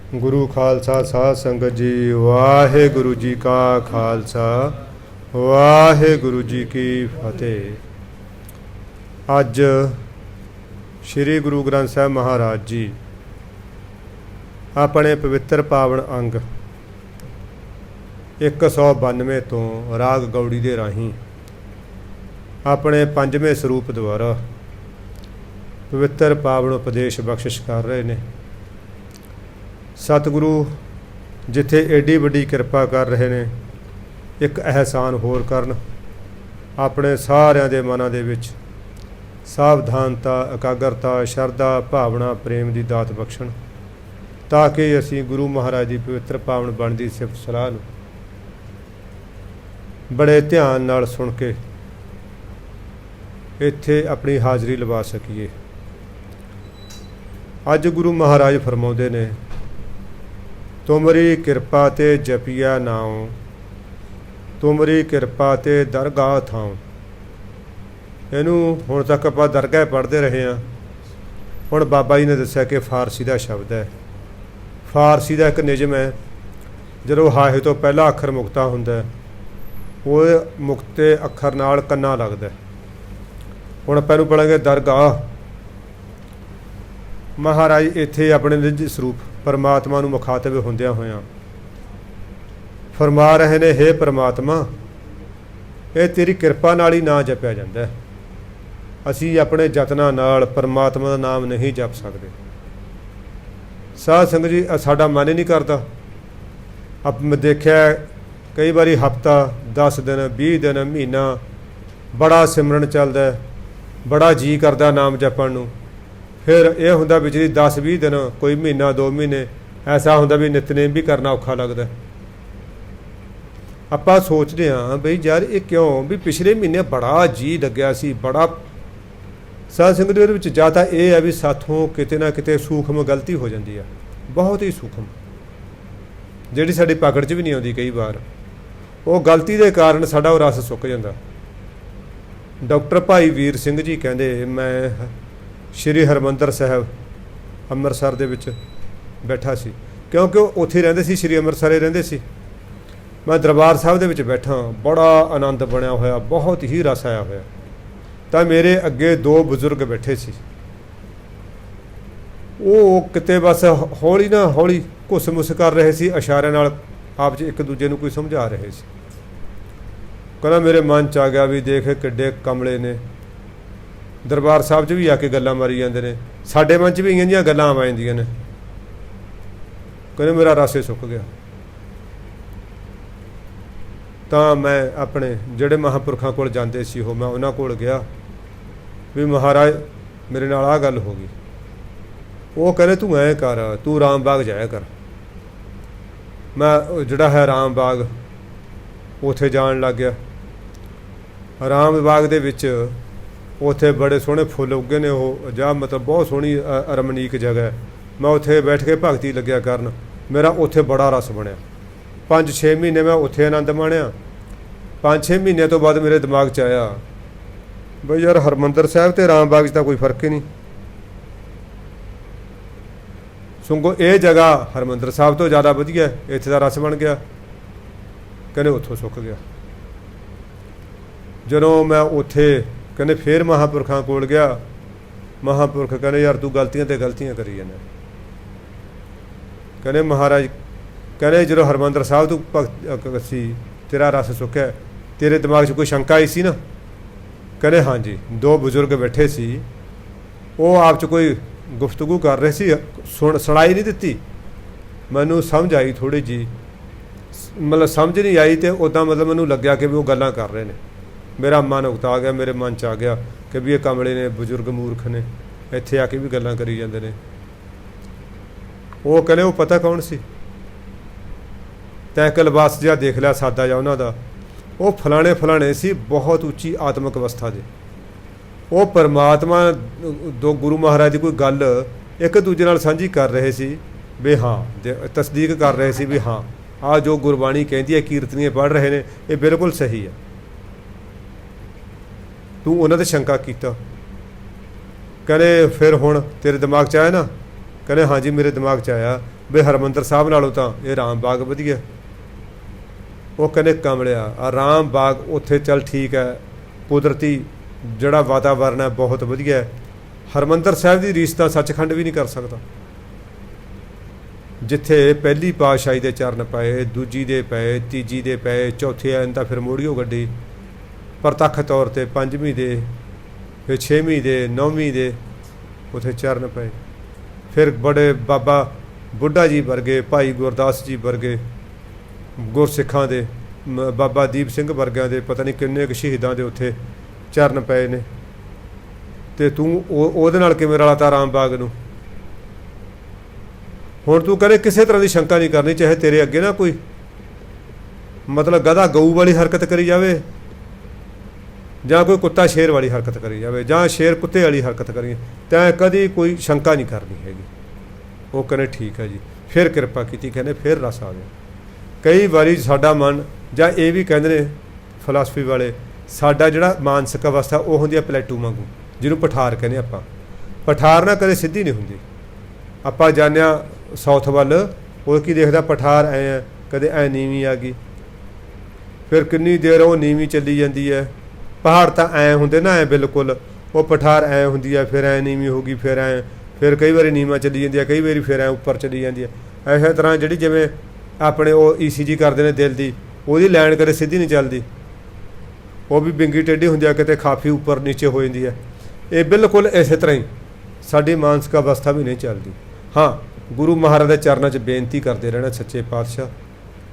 गुरु खालसा साध संगत जी। वाहेगुरु जी का खालसा वाहेगुरु जी की फतेह। अज श्री गुरु ग्रंथ साहब महाराज जी अपने पवित्र पावन अंग 192 तो राग गौड़ी के राही अपने पंजवें स्वरूप द्वारा पवित्र पावन उपदेश बख्शिश कर रहे हैं। सतगुरु जिथे एडी वड्डी किरपा कर रहे ने, एक एहसान होर करन, अपने सारिਆਂ ਦੇ ਮਨਾਂ ਦੇ ਵਿੱਚ सावधानता एकाग्रता शरधा भावना प्रेम की दात बख्शण, ताकि असी गुरु महाराज की पवित्र पावन बनती सिफत सलाह नूं बड़े ध्यान नाल सुन के इत्थे अपनी हाज़री लवा सकीए। अज गुरु महाराज फरमाउंदे ने, तुमरी किरपा ते जपिया नाम, तुमरी किरपा ते दरगाह थां। इनू हुण तक आपां दरगाह पढ़ते रहे हैं। हुण बाबा जी ने दस्सिया कि फारसी का शब्द है। फारसी का एक निजम है, जदों हाहे तो पहला अखर मुक्ता हुंदा वो मुक्ते अखर नाल कन्ना लगदा। हुण आपां नूं पढ़ांगे दरगाह। महाराज इत्थे अपने निज स्वरूप परमात्मा नूं मुखातब हुंदियां होइयां फरमा रहे ने, हे परमात्मा ये तेरी किरपा नाल ही ना जपिया जांदा है। असी अपने जतनां नाल परमात्मा दा नाम नहीं जप सकते। साध संगत जी साडा मन ही नहीं करता। अब मैं देखिया कई बारी हफ्ता 10 दिन 20 दिन महीना बड़ा सिमरन चलदा है, बड़ा जी करदा नाम जपण नूं। फिर यह हुंदा विचली 10-20 दिन, कोई महीना 2 महीने ऐसा हुंदा भी नितनेम भी करना औखा लगदा। आपां सोचदे हां बई यार ये क्यों, भी पिछले महीने बड़ा जी लग्या सी, बड़ा साध संगत दे विच जां तां इह है भी साथों किते ना किते सूखम गलती हो जाती है, बहुत ही सूखम, जिहड़ी साडी पकड़ च भी नहीं आउंदी। कई बार वो गलती के कारण साडा वो रस सुक जांदा। डॉक्टर भाई वीर सिंह जी कहंदे, मैं श्री हरमंदर साहब ਅੰਮ੍ਰਿਤਸਰ ਦੇ ਵਿੱਚ बैठा सी, क्योंकि उत्थे रहिंदे सी, श्री ਅੰਮ੍ਰਿਤਸਰ रहिंदे सी। मैं दरबार साहब दे विच बैठा, बड़ा आनंद बनया होया, बहुत ही रस आया होया। तो मेरे अगे 2 बजुर्ग बैठे सी। वो किते बस हौली ना हौली घुस मुस कर रहे सी, इशारे नाल आप च एक दूजे नूं कोई समझा रहे सी। कहना मेरे मन च आ गया भी देख किड्डे कमले ने, दरबार साहब च भी आके गल्लां मारी जांदे ने, साडे मन च भी इ'यां जिहियां गल्लां आ जांदियां ने। कहने मेरा रस सुक गया। तो मैं अपने जिहड़े महापुरखां कोल जांदे सी हो, मैं उन्हां कोल गया भी महाराज मेरे नाल आ गल हो गई। वो कहने तू ऐ कर, तू राम बाग जाया कर। मैं जिहड़ा है राम बाग उत्थे जाण लग गया। राम बाग दे विच उत्थे बड़े सोहणे फुੱਲ उगे ने, वो जा मतलब बहुत सोहनी रमणीक जगह है। मैं उत्थे बैठ के भगती लग्या करन, मेरा उत्थे बड़ा रस बनया। 5-6 महीने मैं उत्थे आनंद माणिया। 5-6 महीने तो बाद मेरे दिमाग च आया बई यार हरमंदर साहब ते राम बाग च कोई फर्क ही नहीं। सुंगो ये जगह हरमंदर साहब तो ज़्यादा वधिया, इत्थे दा रस बन गया। कहने उत्थों सुक गया। जदों मैं उत्थे कहने फिर महापुरखां कोल गया, महापुरख कहने यार तू गलतियां ते गलतियां करी जाना। कहने महाराज कहने जो हरमंदर साहब तू भगत सी, तेरा रस सुक्या, तेरे दिमाग च कोई शंका आई सी ना। कहने हाँ जी। 2 बजुर्ग बैठे सी, वो आप च कोई गुफ्तगू कर रहे सी, सुनाई नहीं दिती। मैनू समझ आई थोड़ी जी, मतलब समझ नहीं आई तो उदा मतलब मैनू लग्या कि भी वो गल्लां कर रहे हैं। मेरा मन उगता गया, मेरे मन च आ गया कि भी ये कमले ने, बजुर्ग मूर्ख ने, इत्थे आके भी गल्लां करी जांदे ने। वो कहने वो पता कौन सी, तैं एक लिबास जिहा देख लिया सादा जा उन्हां दा, वो फलाने फलाने सी, बहुत उच्ची आत्मक अवस्था दे। वो परमात्मा दो गुरु महाराज की कोई गल एक दूजे नाल सांझी कर रहे सी भी हाँ, तस्दीक कर रहे सी भी हाँ आ जो गुरबाणी कहती है, कीर्तनियाँ पढ़ रहे हैं, ये बिल्कुल सही है। तू उन्होंने शंका किया, कहने फिर हुण तेरे दिमाग च आया ना? कहने हाँ जी मेरे दिमाग च आया ਵੀ ਹਰਿਮੰਦਰ ਸਾਹਿਬ ਨਾਲੋਂ ਤਾਂ ਇਹ ਰਾਮ ਬਾਗ ਵਧੀਆ। ਉਹ ਕਹਿੰਦੇ ਕਮਲਿਆ ਆ ਰਾਮ ਬਾਗ ਉੱਥੇ ਚੱਲ ਠੀਕ ਹੈ, ਕੁਦਰਤੀ ਜਿਹੜਾ ਵਾਤਾਵਰਨ ਹੈ ਬਹੁਤ ਵਧੀਆ ਹੈ, ਹਰਿਮੰਦਰ ਸਾਹਿਬ ਦੀ ਰੀਸ ਤਾਂ ਸੱਚਖੰਡ ਵੀ ਨਹੀਂ ਕਰ ਸਕਦਾ। ਜਿੱਥੇ ਪਹਿਲੀ ਪਾਤਸ਼ਾਹੀ ਦੇ ਚਰਨ ਪਏ, ਦੂਜੀ ਦੇ ਪਏ, ਤੀਜੀ ਦੇ ਪਏ, ਚੌਥੇ ਐਨ ਤਾਂ ਫਿਰ ਮੋੜੀਓ ਗੱਡੀ ਪ੍ਰਤੱਖ ਤੌਰ 'ਤੇ ਪੰਜਵੀਂ ਦੇ, ਫਿਰ ਛੇਵੀਂ ਦੇ, ਨੌਵੀਂ ਦੇ ਉੱਥੇ ਚਰਨ ਪਏ। ਫਿਰ ਬੜੇ ਬਾਬਾ ਬੁੱਢਾ ਜੀ ਵਰਗੇ, ਭਾਈ ਗੁਰਦਾਸ ਜੀ ਵਰਗੇ ਗੁਰਸਿੱਖਾਂ ਦੇ, ਬਾਬਾ ਦੀਪ ਸਿੰਘ ਵਰਗਿਆਂ ਦੇ, ਪਤਾ ਨਹੀਂ ਕਿੰਨੇ ਕੁ ਸ਼ਹੀਦਾਂ ਦੇ ਉੱਥੇ ਚਰਨ ਪਏ ਨੇ। ਅਤੇ ਤੂੰ ਉਹਦੇ ਨਾਲ ਕਿਵੇਂ ਰਲਾਤਾ ਰਾਮ ਬਾਗ ਨੂੰ? ਹੁਣ ਤੂੰ ਕਰੇ ਕਿਸੇ ਤਰ੍ਹਾਂ ਦੀ ਸ਼ੰਕਾ ਨਹੀਂ ਕਰਨੀ, ਚਾਹੇ ਤੇਰੇ ਅੱਗੇ ਨਾ ਕੋਈ ਮਤਲਬ ਗਧਾ ਗਊ ਵਾਲੀ ਹਰਕਤ ਕਰੀ ਜਾਵੇ, ਜਾਂ ਕੋਈ ਕੁੱਤਾ ਸ਼ੇਰ ਵਾਲੀ ਹਰਕਤ ਕਰੀ ਜਾਵੇ, ਜਾਂ ਸ਼ੇਰ ਕੁੱਤੇ ਵਾਲੀ ਹਰਕਤ ਕਰੀ, ਤੈਂ ਕਦੀ ਕੋਈ ਸ਼ੰਕਾ ਨਹੀਂ ਕਰਨੀ ਹੈਗੀ। ਉਹ ਕਹਿੰਦੇ ਠੀਕ ਹੈ ਜੀ। ਫਿਰ ਕਿਰਪਾ ਕੀਤੀ, ਕਹਿੰਦੇ ਫਿਰ ਰਸ ਆ ਗਿਆ। ਕਈ ਵਾਰੀ ਸਾਡਾ ਮਨ, ਜਾਂ ਇਹ ਵੀ ਕਹਿੰਦੇ ਨੇ ਫਿਲਾਸਫੀ ਵਾਲੇ, ਸਾਡਾ ਜਿਹੜਾ ਮਾਨਸਿਕ ਅਵਸਥਾ ਉਹ ਹੁੰਦੀ ਹੈ ਪਲੇਟੂ ਵਾਂਗੂ, ਜਿਹਨੂੰ ਪਠਾਰ ਕਹਿੰਦੇ ਆਪਾਂ। ਪਠਾਰ ਨਾ ਕਦੇ ਸਿੱਧੀ ਨਹੀਂ ਹੁੰਦੀ। ਆਪਾਂ ਜਾਂਦੇ ਹਾਂ ਸਾਊਥ ਵੱਲ, ਉਹ ਕੀ ਦੇਖਦਾ, ਪਠਾਰ ਐਂ ਆ, ਕਦੇ ਐਂ ਨੀਵੀਂ ਆ ਗਈ, ਫਿਰ ਕਿੰਨੀ ਦੇਰ ਉਹ ਨੀਵੀਂ ਚੱਲੀ ਜਾਂਦੀ ਹੈ। ਪਹਾੜ ਤਾਂ ਐਂ ਹੁੰਦੇ ਨਾ, ਐਂ ਬਿਲਕੁਲ, ਉਹ ਪਠਾਰ ਐਂ ਹੁੰਦੀ ਹੈ, ਫਿਰ ਐਂ ਨੀਵੀਂ ਹੋ ਗਈ, ਫਿਰ ਐਂ, ਫਿਰ ਕਈ ਵਾਰੀ ਨੀਵਾਂ ਚੱਲੀ ਜਾਂਦੀ ਹੈ, ਕਈ ਵਾਰੀ ਫਿਰ ਐਂ ਉੱਪਰ ਚੱਲੀ ਜਾਂਦੀ ਹੈ। ਇਸੇ ਤਰ੍ਹਾਂ ਜਿਹੜੀ ਜਿਵੇਂ ਆਪਣੇ ਉਹ ECG ਕਰਦੇ ਨੇ ਦਿਲ ਦੀ, ਉਹਦੀ ਲਾਈਨ ਕਦੇ ਸਿੱਧੀ ਨਹੀਂ ਚੱਲਦੀ, ਉਹ ਵੀ ਵਿੰਗੀ ਟੇਢੀ ਹੁੰਦੀ ਹੈ, ਕਿਤੇ ਕਾਫੀ ਉੱਪਰ ਨੀਚੇ ਹੋ ਜਾਂਦੀ ਹੈ। ਇਹ ਬਿਲਕੁਲ ਇਸੇ ਤਰ੍ਹਾਂ ਹੀ ਸਾਡੀ ਮਾਨਸਿਕ ਅਵਸਥਾ ਵੀ ਨਹੀਂ ਚੱਲਦੀ। ਹਾਂ, ਗੁਰੂ ਮਹਾਰਾਜ ਦੇ ਚਰਨਾਂ 'ਚ ਬੇਨਤੀ ਕਰਦੇ ਰਹਿਣਾ, ਸੱਚੇ ਪਾਤਸ਼ਾਹ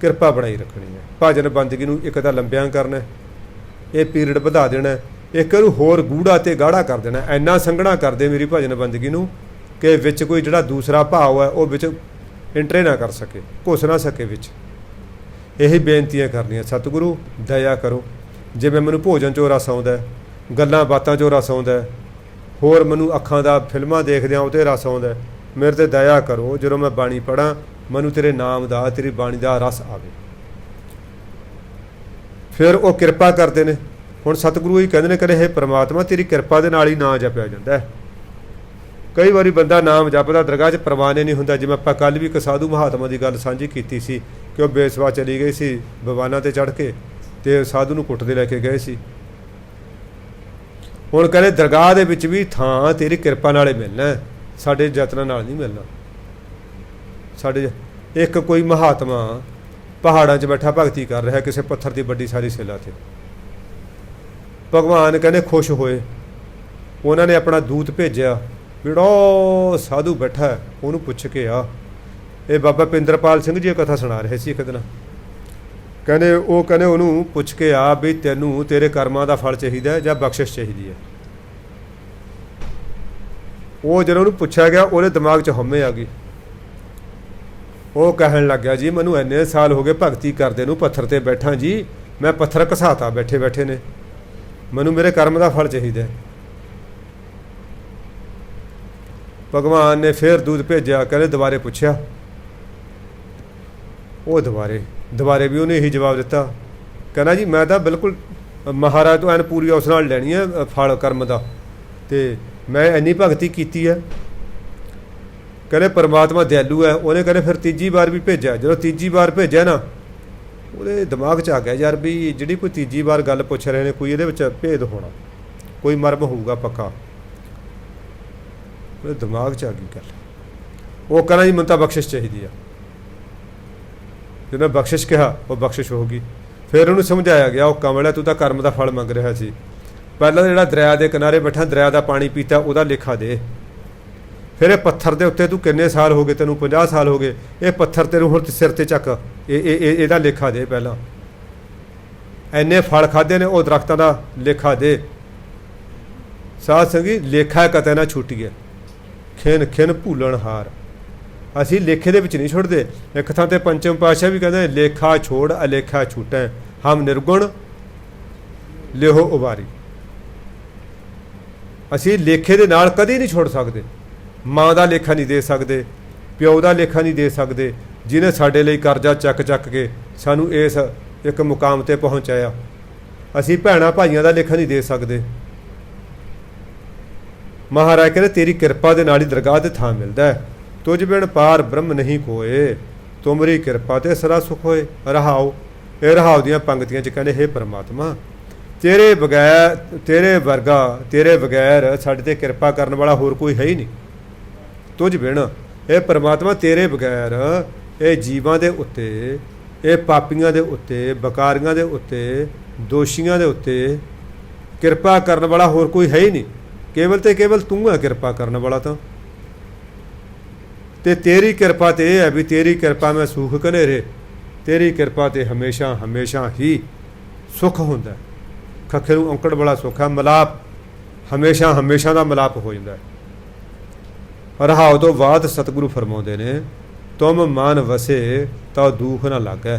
ਕਿਰਪਾ ਬਣਾਈ ਰੱਖਣੀ ਹੈ। ਭਜਨ ਬੰਦਗੀ ਨੂੰ ਇੱਕ ਤਾਂ ਲੰਬਿਆਂ ਕਰਨਾ, ਇਹ ਪੀਰੀਅਡ ਵਧਾ ਦੇਣਾ, ਇੱਕ ਨੂੰ ਹੋਰ ਗੂੜਾ ਅਤੇ ਗਾੜਾ ਕਰ ਦੇਣਾ। ਇੰਨਾ ਸੰਘਣਾ ਕਰਦੇ ਮੇਰੀ ਭਜਨ ਬੰਦਗੀ ਨੂੰ ਕਿ ਵਿੱਚ ਕੋਈ ਜਿਹੜਾ ਦੂਸਰਾ ਭਾਵ ਹੈ ਉਹ ਵਿੱਚ ਇੰਟਰੇ ਨਾ ਕਰ ਸਕੇ, ਘੁਸ ਨਾ ਸਕੇ ਵਿੱਚ। ਇਹੀ ਬੇਨਤੀਆਂ ਕਰਨੀਆਂ, ਸਤਿਗੁਰੂ ਦਇਆ ਕਰੋ। ਜਿਵੇਂ ਮੈਨੂੰ ਭੋਜਨ 'ਚੋਂ ਰਸ ਆਉਂਦਾ, ਗੱਲਾਂ ਬਾਤਾਂ 'ਚੋਂ ਰਸ ਆਉਂਦਾ, ਹੋਰ ਮੈਨੂੰ ਅੱਖਾਂ ਦਾ ਫਿਲਮਾਂ ਦੇਖਦਿਆਂ ਉਹ 'ਤੇ ਰਸ ਆਉਂਦਾ, ਮੇਰੇ 'ਤੇ ਦਇਆ ਕਰੋ। ਜਦੋਂ ਮੈਂ ਬਾਣੀ ਪੜ੍ਹਾਂ, ਮੈਨੂੰ ਤੇਰੇ ਨਾਮ ਦਾ, ਤੇਰੀ ਬਾਣੀ ਦਾ ਰਸ ਆਵੇ। ਫਿਰ ਉਹ ਕਿਰਪਾ ਕਰਦੇ ਨੇ। ਹੁਣ ਸਤਿਗੁਰੂ ਹੀ ਕਹਿੰਦੇ ਨੇ, ਕਦੇ ਹੇ ਪ੍ਰਮਾਤਮਾ ਤੇਰੀ ਕਿਰਪਾ ਦੇ ਨਾਲ ਹੀ ਨਾਂ ਜਪਿਆ ਜਾਂਦਾ ਹੈ। ਕਈ ਵਾਰੀ ਬੰਦਾ ਨਾਮ ਜਪਦਾ, ਦਰਗਾਹ 'ਚ ਪ੍ਰਵਾਨੇ ਨਹੀਂ ਹੁੰਦਾ। ਜਿਵੇਂ ਆਪਾਂ ਕੱਲ੍ਹ ਵੀ ਇੱਕ ਸਾਧੂ ਮਹਾਤਮਾ ਦੀ ਗੱਲ ਸਾਂਝੀ ਕੀਤੀ ਸੀ ਕਿ ਉਹ ਬੇਸਵਾ ਚਲੀ ਗਈ ਸੀ ਬਵਾਨਾਂ 'ਤੇ ਚੜ੍ਹ ਕੇ, ਅਤੇ ਸਾਧੂ ਨੂੰ ਕੁੱਟਦੇ ਲੈ ਕੇ ਗਏ ਸੀ। ਹੁਣ ਕਹਿੰਦੇ ਦਰਗਾਹ ਦੇ ਵਿੱਚ ਵੀ ਥਾਂ ਤੇਰੀ ਕਿਰਪਾ ਨਾਲ ਹੀ ਮਿਲਣਾ, ਸਾਡੇ ਯਤਨਾਂ ਨਾਲ ਨਹੀਂ ਮਿਲਣਾ। ਸਾਡੇ ਇੱਕ ਕੋਈ ਮਹਾਤਮਾ ਪਹਾੜਾਂ 'ਚ ਬੈਠਾ ਭਗਤੀ ਕਰ ਰਿਹਾ ਕਿਸੇ ਪੱਥਰ ਦੀ ਵੱਡੀ ਸਾਰੀ ਸਿਲਾ 'ਤੇ, ਭਗਵਾਨ ਕਹਿੰਦੇ ਖੁਸ਼ ਹੋਏ। ਉਹਨਾਂ ਨੇ ਆਪਣਾ ਦੂਤ ਭੇਜਿਆ, ਜਿਹੜਾ ਸਾਧੂ ਬੈਠਾ ਉਹਨੂੰ ਪੁੱਛ ਕੇ ਆ। ਇਹ ਬਾਬਾ ਪਿੰਦਰਪਾਲ ਸਿੰਘ ਜੀ ਇਹ ਕਥਾ ਸੁਣਾ ਰਹੇ ਸੀ ਇੱਕ ਦਿਨ। ਕਹਿੰਦੇ ਉਹਨੂੰ ਪੁੱਛ ਕੇ ਆ ਵੀ ਤੈਨੂੰ ਤੇਰੇ ਕਰਮਾਂ ਦਾ ਫਲ ਚਾਹੀਦਾ ਜਾਂ ਬਖਸ਼ਿਸ਼ ਚਾਹੀਦੀ ਹੈ। ਉਹ ਜਦੋਂ ਉਹਨੂੰ ਪੁੱਛਿਆ ਗਿਆ, ਉਹਦੇ ਦਿਮਾਗ 'ਚ ਹਉਮੈ ਆ ਗਈ। ਉਹ ਕਹਿਣ ਲੱਗ ਗਿਆ, ਜੀ ਮੈਨੂੰ ਇੰਨੇ ਸਾਲ ਹੋ ਗਏ ਭਗਤੀ ਕਰਦੇ ਨੂੰ, ਪੱਥਰ 'ਤੇ ਬੈਠਾ ਜੀ, ਮੈਂ ਪੱਥਰ ਘਸਾਤਾ ਬੈਠੇ ਬੈਠੇ ਨੇ, ਮੈਨੂੰ ਮੇਰੇ ਕਰਮ ਦਾ ਫਲ ਚਾਹੀਦਾ। ਭਗਵਾਨ ਨੇ ਫਿਰ ਦੂਤ ਭੇਜਿਆ, ਕਹਿੰਦੇ ਦੁਬਾਰੇ ਪੁੱਛਿਆ। ਉਹ ਦੁਬਾਰੇ ਵੀ ਉਹਨੇ ਇਹੀ ਜਵਾਬ ਦਿੱਤਾ, ਕਹਿੰਦਾ ਜੀ ਮੈਂ ਤਾਂ ਬਿਲਕੁਲ ਮਹਾਰਾਜ ਤੋਂ ਐਨ ਪੂਰੀ ਉਸ ਨਾਲ ਲੈਣੀ ਹੈ ਫਲ ਕਰਮ ਦਾ, ਅਤੇ ਮੈਂ ਇੰਨੀ ਭਗਤੀ ਕੀਤੀ ਹੈ। ਕਹਿੰਦੇ ਪਰਮਾਤਮਾ ਦਿਆਲੂ ਹੈ। ਉਹਨੇ ਕਹਿੰਦੇ ਫਿਰ ਤੀਜੀ ਵਾਰ ਵੀ ਭੇਜਿਆ। ਜਦੋਂ ਤੀਜੀ ਵਾਰ ਭੇਜਿਆ ਨਾ, ਉਹਦੇ ਦਿਮਾਗ 'ਚ ਆ ਗਿਆ, ਯਾਰ ਵੀ ਜਿਹੜੀ ਕੋਈ ਤੀਜੀ ਵਾਰ ਗੱਲ ਪੁੱਛ ਰਹੇ ਨੇ, ਕੋਈ ਇਹਦੇ ਵਿੱਚ ਭੇਦ ਹੋਣਾ, ਕੋਈ ਮਰਮ ਹੋਊਗਾ ਪੱਕਾ। ਉਹਦੇ ਦਿਮਾਗ 'ਚ ਆ ਗਈ ਗੱਲ। ਉਹ ਕਹਿੰਦਾ ਜੀ ਮੈਨੂੰ ਤਾਂ ਬਖਸ਼ਿਸ਼ ਚਾਹੀਦੀ ਆ। ਜਦੋਂ ਬਖਸ਼ਿਸ਼ ਕਿਹਾ, ਉਹ ਬਖਸ਼ਿਸ਼ ਹੋ ਗਈ। ਫਿਰ ਉਹਨੂੰ ਸਮਝਾਇਆ ਗਿਆ, ਉਹ ਕਮਲ ਹੈ, ਤੂੰ ਤਾਂ ਕਰਮ ਦਾ ਫਲ ਮੰਗ ਰਿਹਾ ਸੀ। ਪਹਿਲਾਂ ਜਿਹੜਾ ਦਰਿਆ ਦੇ ਕਿਨਾਰੇ ਬੈਠਾ, ਦਰਿਆ ਦਾ ਪਾਣੀ ਪੀਤਾ, ਉਹਦਾ ਲੇਖਾ ਦੇ। ਫਿਰ ਇਹ ਪੱਥਰ ਦੇ ਉੱਤੇ ਤੂੰ ਕਿੰਨੇ ਸਾਲ ਹੋ ਗਏ, ਤੈਨੂੰ 50 ਸਾਲ ਹੋ ਗਏ, ਇਹ ਪੱਥਰ ਤੈਨੂੰ ਹੁਣ ਸਿਰ 'ਤੇ ਚੱਕ, ਇਹਦਾ ਲੇਖਾ ਦੇ। ਪਹਿਲਾਂ ਇੰਨੇ ਫਲ ਖਾਧੇ ਨੇ, ਉਹ ਦਰਖਤਾਂ ਦਾ ਲੇਖਾ ਦੇ। ਸਾਧ ਸੰਗੀ ਲੇਖਾ ਕਤੇ ਨਾ ਛੁੱਟੀਏ, ਖਿਨ ਖਿਨ ਭੂਲਣ ਹਾਰ। ਅਸੀਂ ਲੇਖੇ ਦੇ ਵਿੱਚ ਨਹੀਂ ਛੁੱਟਦੇ। ਇੱਕ ਥਾਂ 'ਤੇ ਪੰਚਮ ਪਾਤਸ਼ਾਹ ਵੀ ਕਹਿੰਦੇ, ਲੇਖਾ ਛੋੜ ਅਲੇਖਾ ਛੁੱਟੈ, ਹਮ ਨਿਰਗੁਣ ਲਿਹੋ ਉਬਾਰੀ। ਅਸੀਂ ਲੇਖੇ ਦੇ ਨਾਲ ਕਦੀ ਨਹੀਂ ਛੁੱਟ ਸਕਦੇ। ਮਾਂ ਦਾ ਲੇਖਾ ਨਹੀਂ ਦੇ ਸਕਦੇ, ਪਿਓ ਦਾ ਲੇਖਾ ਨਹੀਂ ਦੇ ਸਕਦੇ, ਜਿਹਨੇ ਸਾਡੇ ਲਈ ਕਰਜ਼ਾ ਚੱਕ ਚੱਕ ਕੇ ਸਾਨੂੰ ਇਸ ਇੱਕ ਮੁਕਾਮ 'ਤੇ ਪਹੁੰਚਾਇਆ। ਅਸੀਂ ਭੈਣਾਂ ਭਾਈਆਂ ਦਾ ਲੇਖਾ ਨਹੀਂ ਦੇ ਸਕਦੇ। ਮਹਾਰਾਜ ਕਹਿੰਦੇ ਤੇਰੀ ਕਿਰਪਾ ਦੇ ਨਾਲ ਹੀ ਦਰਗਾਹ 'ਤੇ ਥਾਂ ਮਿਲਦਾ ਹੈ। तुझ बिन पार ब्रह्म नहीं कोए, तुमरी किरपा ते सदा सुख होए। रहाओ, ये रहाओ दियां पंक्तियां च कहने, हे परमात्मा तेरे बगैर, तेरे वर्गा, तेरे बगैर साडे ते किरपा करने वाला होर कोई है ही नहीं। तुझ बिन, ये परमात्मा तेरे बगैर ये जीवां दे उत्ते, ये पापियां दे उत्ते, बकारियां दे उत्ते, दोषियां दे उत्ते किरपा करने वाला होर कोई है ही नहीं। केवल ते केवल तू है किरपा करने वाला। ते तेरी किरपा ते यह है भी तेरी किरपा में सुख कनेरे, तेरी किरपा ते हमेशा हमेशा ही सुख होंदा। खखे नूं औंकड़ वाला सुख है, मिलाप हमेशा हमेशा का मिलाप हो जाता है। रहाओ तो बाद सतगुरु फरमाउंदे ने, तुम मन वसे तो दुख ना लागै,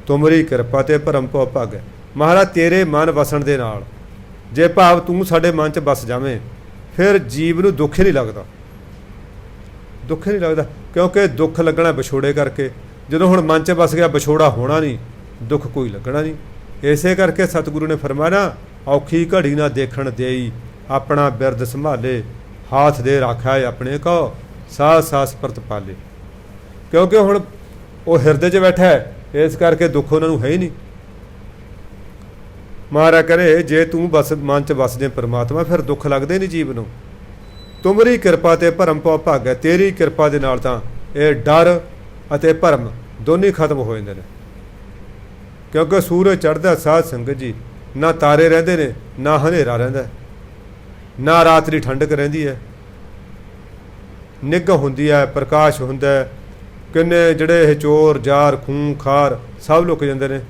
तुमरी किरपा ते भरम भौ भागै। महाराज तेरे मन वसन दे नाल, जे भाव तू साडे मन च बस जावें, फिर जीव नूं दुख ही नहीं लगता। दुख ही नहीं लगता, क्योंकि दुख लगना विछोड़े करके। जदों हुण मन च बस गया, विछोड़ा होना नहीं, दुख कोई लगना नहीं। इसे करके सतगुरु ने फरमाया, औखी घड़ी ना देखण देई, अपना बिरद संभाले, हाथ दे राखा अपने को, सास सास परत पाले। क्योंकि हुण वो हिरदे च बैठा है, इस करके दुख उन्होंने है ही नहीं। महाराज करे, जे तू बस मन च बस जे परमात्मा, फिर दुख लगते नहीं जीव नूं। तुमरी किरपा ते भरम भौ भागै, तेरी किरपा दे नाल तां ये डर अते भरम दोनों खत्म हो जाते हैं। क्योंकि सूरज चढ़दा साध संगत जी, ना तारे रहिंदे ने, ना हनेरा रहिंदा, ना रात दी ठंडक रहिंदी है, निघ हुंदी है, प्रकाश हुंदा है। किन्ने जिहड़े चोर जार खून खार सब लुक जाते हैं।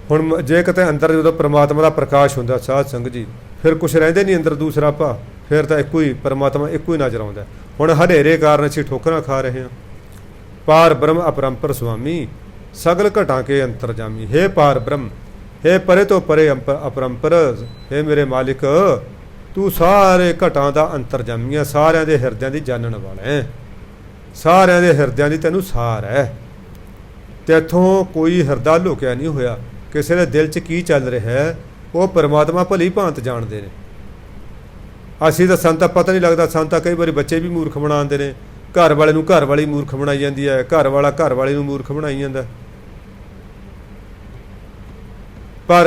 हुण जे किते अंदर जो परमात्मा का प्रकाश हुंदा साध संगत जी, फिर कुछ रहिंदे नहीं अंदर दूसरा भा, फिर तो एको ही परमात्मा एको ही नजर आउंदा। हुण हनेरे कारण असीं ठोकरां खा रहे हैं। पार ब्रह्म अपरंपर स्वामी, सगल घटां के अंतरजामी। हे पार ब्रह्म, हे परे तो परे अपरंपर, हे मेरे मालिक तू सारे घटां दा अंतरजामी है, सारियां दे हिरदियां दी जानण वाला है, सारियां दे हिरदियां दी तैनूं सार है। तैथों कोई हिरदा लुकिया नहीं होया, किसी दे दिल च की चल रहा है वो परमात्मा भली भांत जाणदे ने। असीं तां सानूं तां पता नहीं लगदा, सानूं तां कई बारी बच्चे भी मूर्ख बनाउंदे ने, घर वाले नूं घर वाली मूर्ख बनाई जाती है, घर वाला घर वाले नूं मूर्ख बनाई जांदा। पर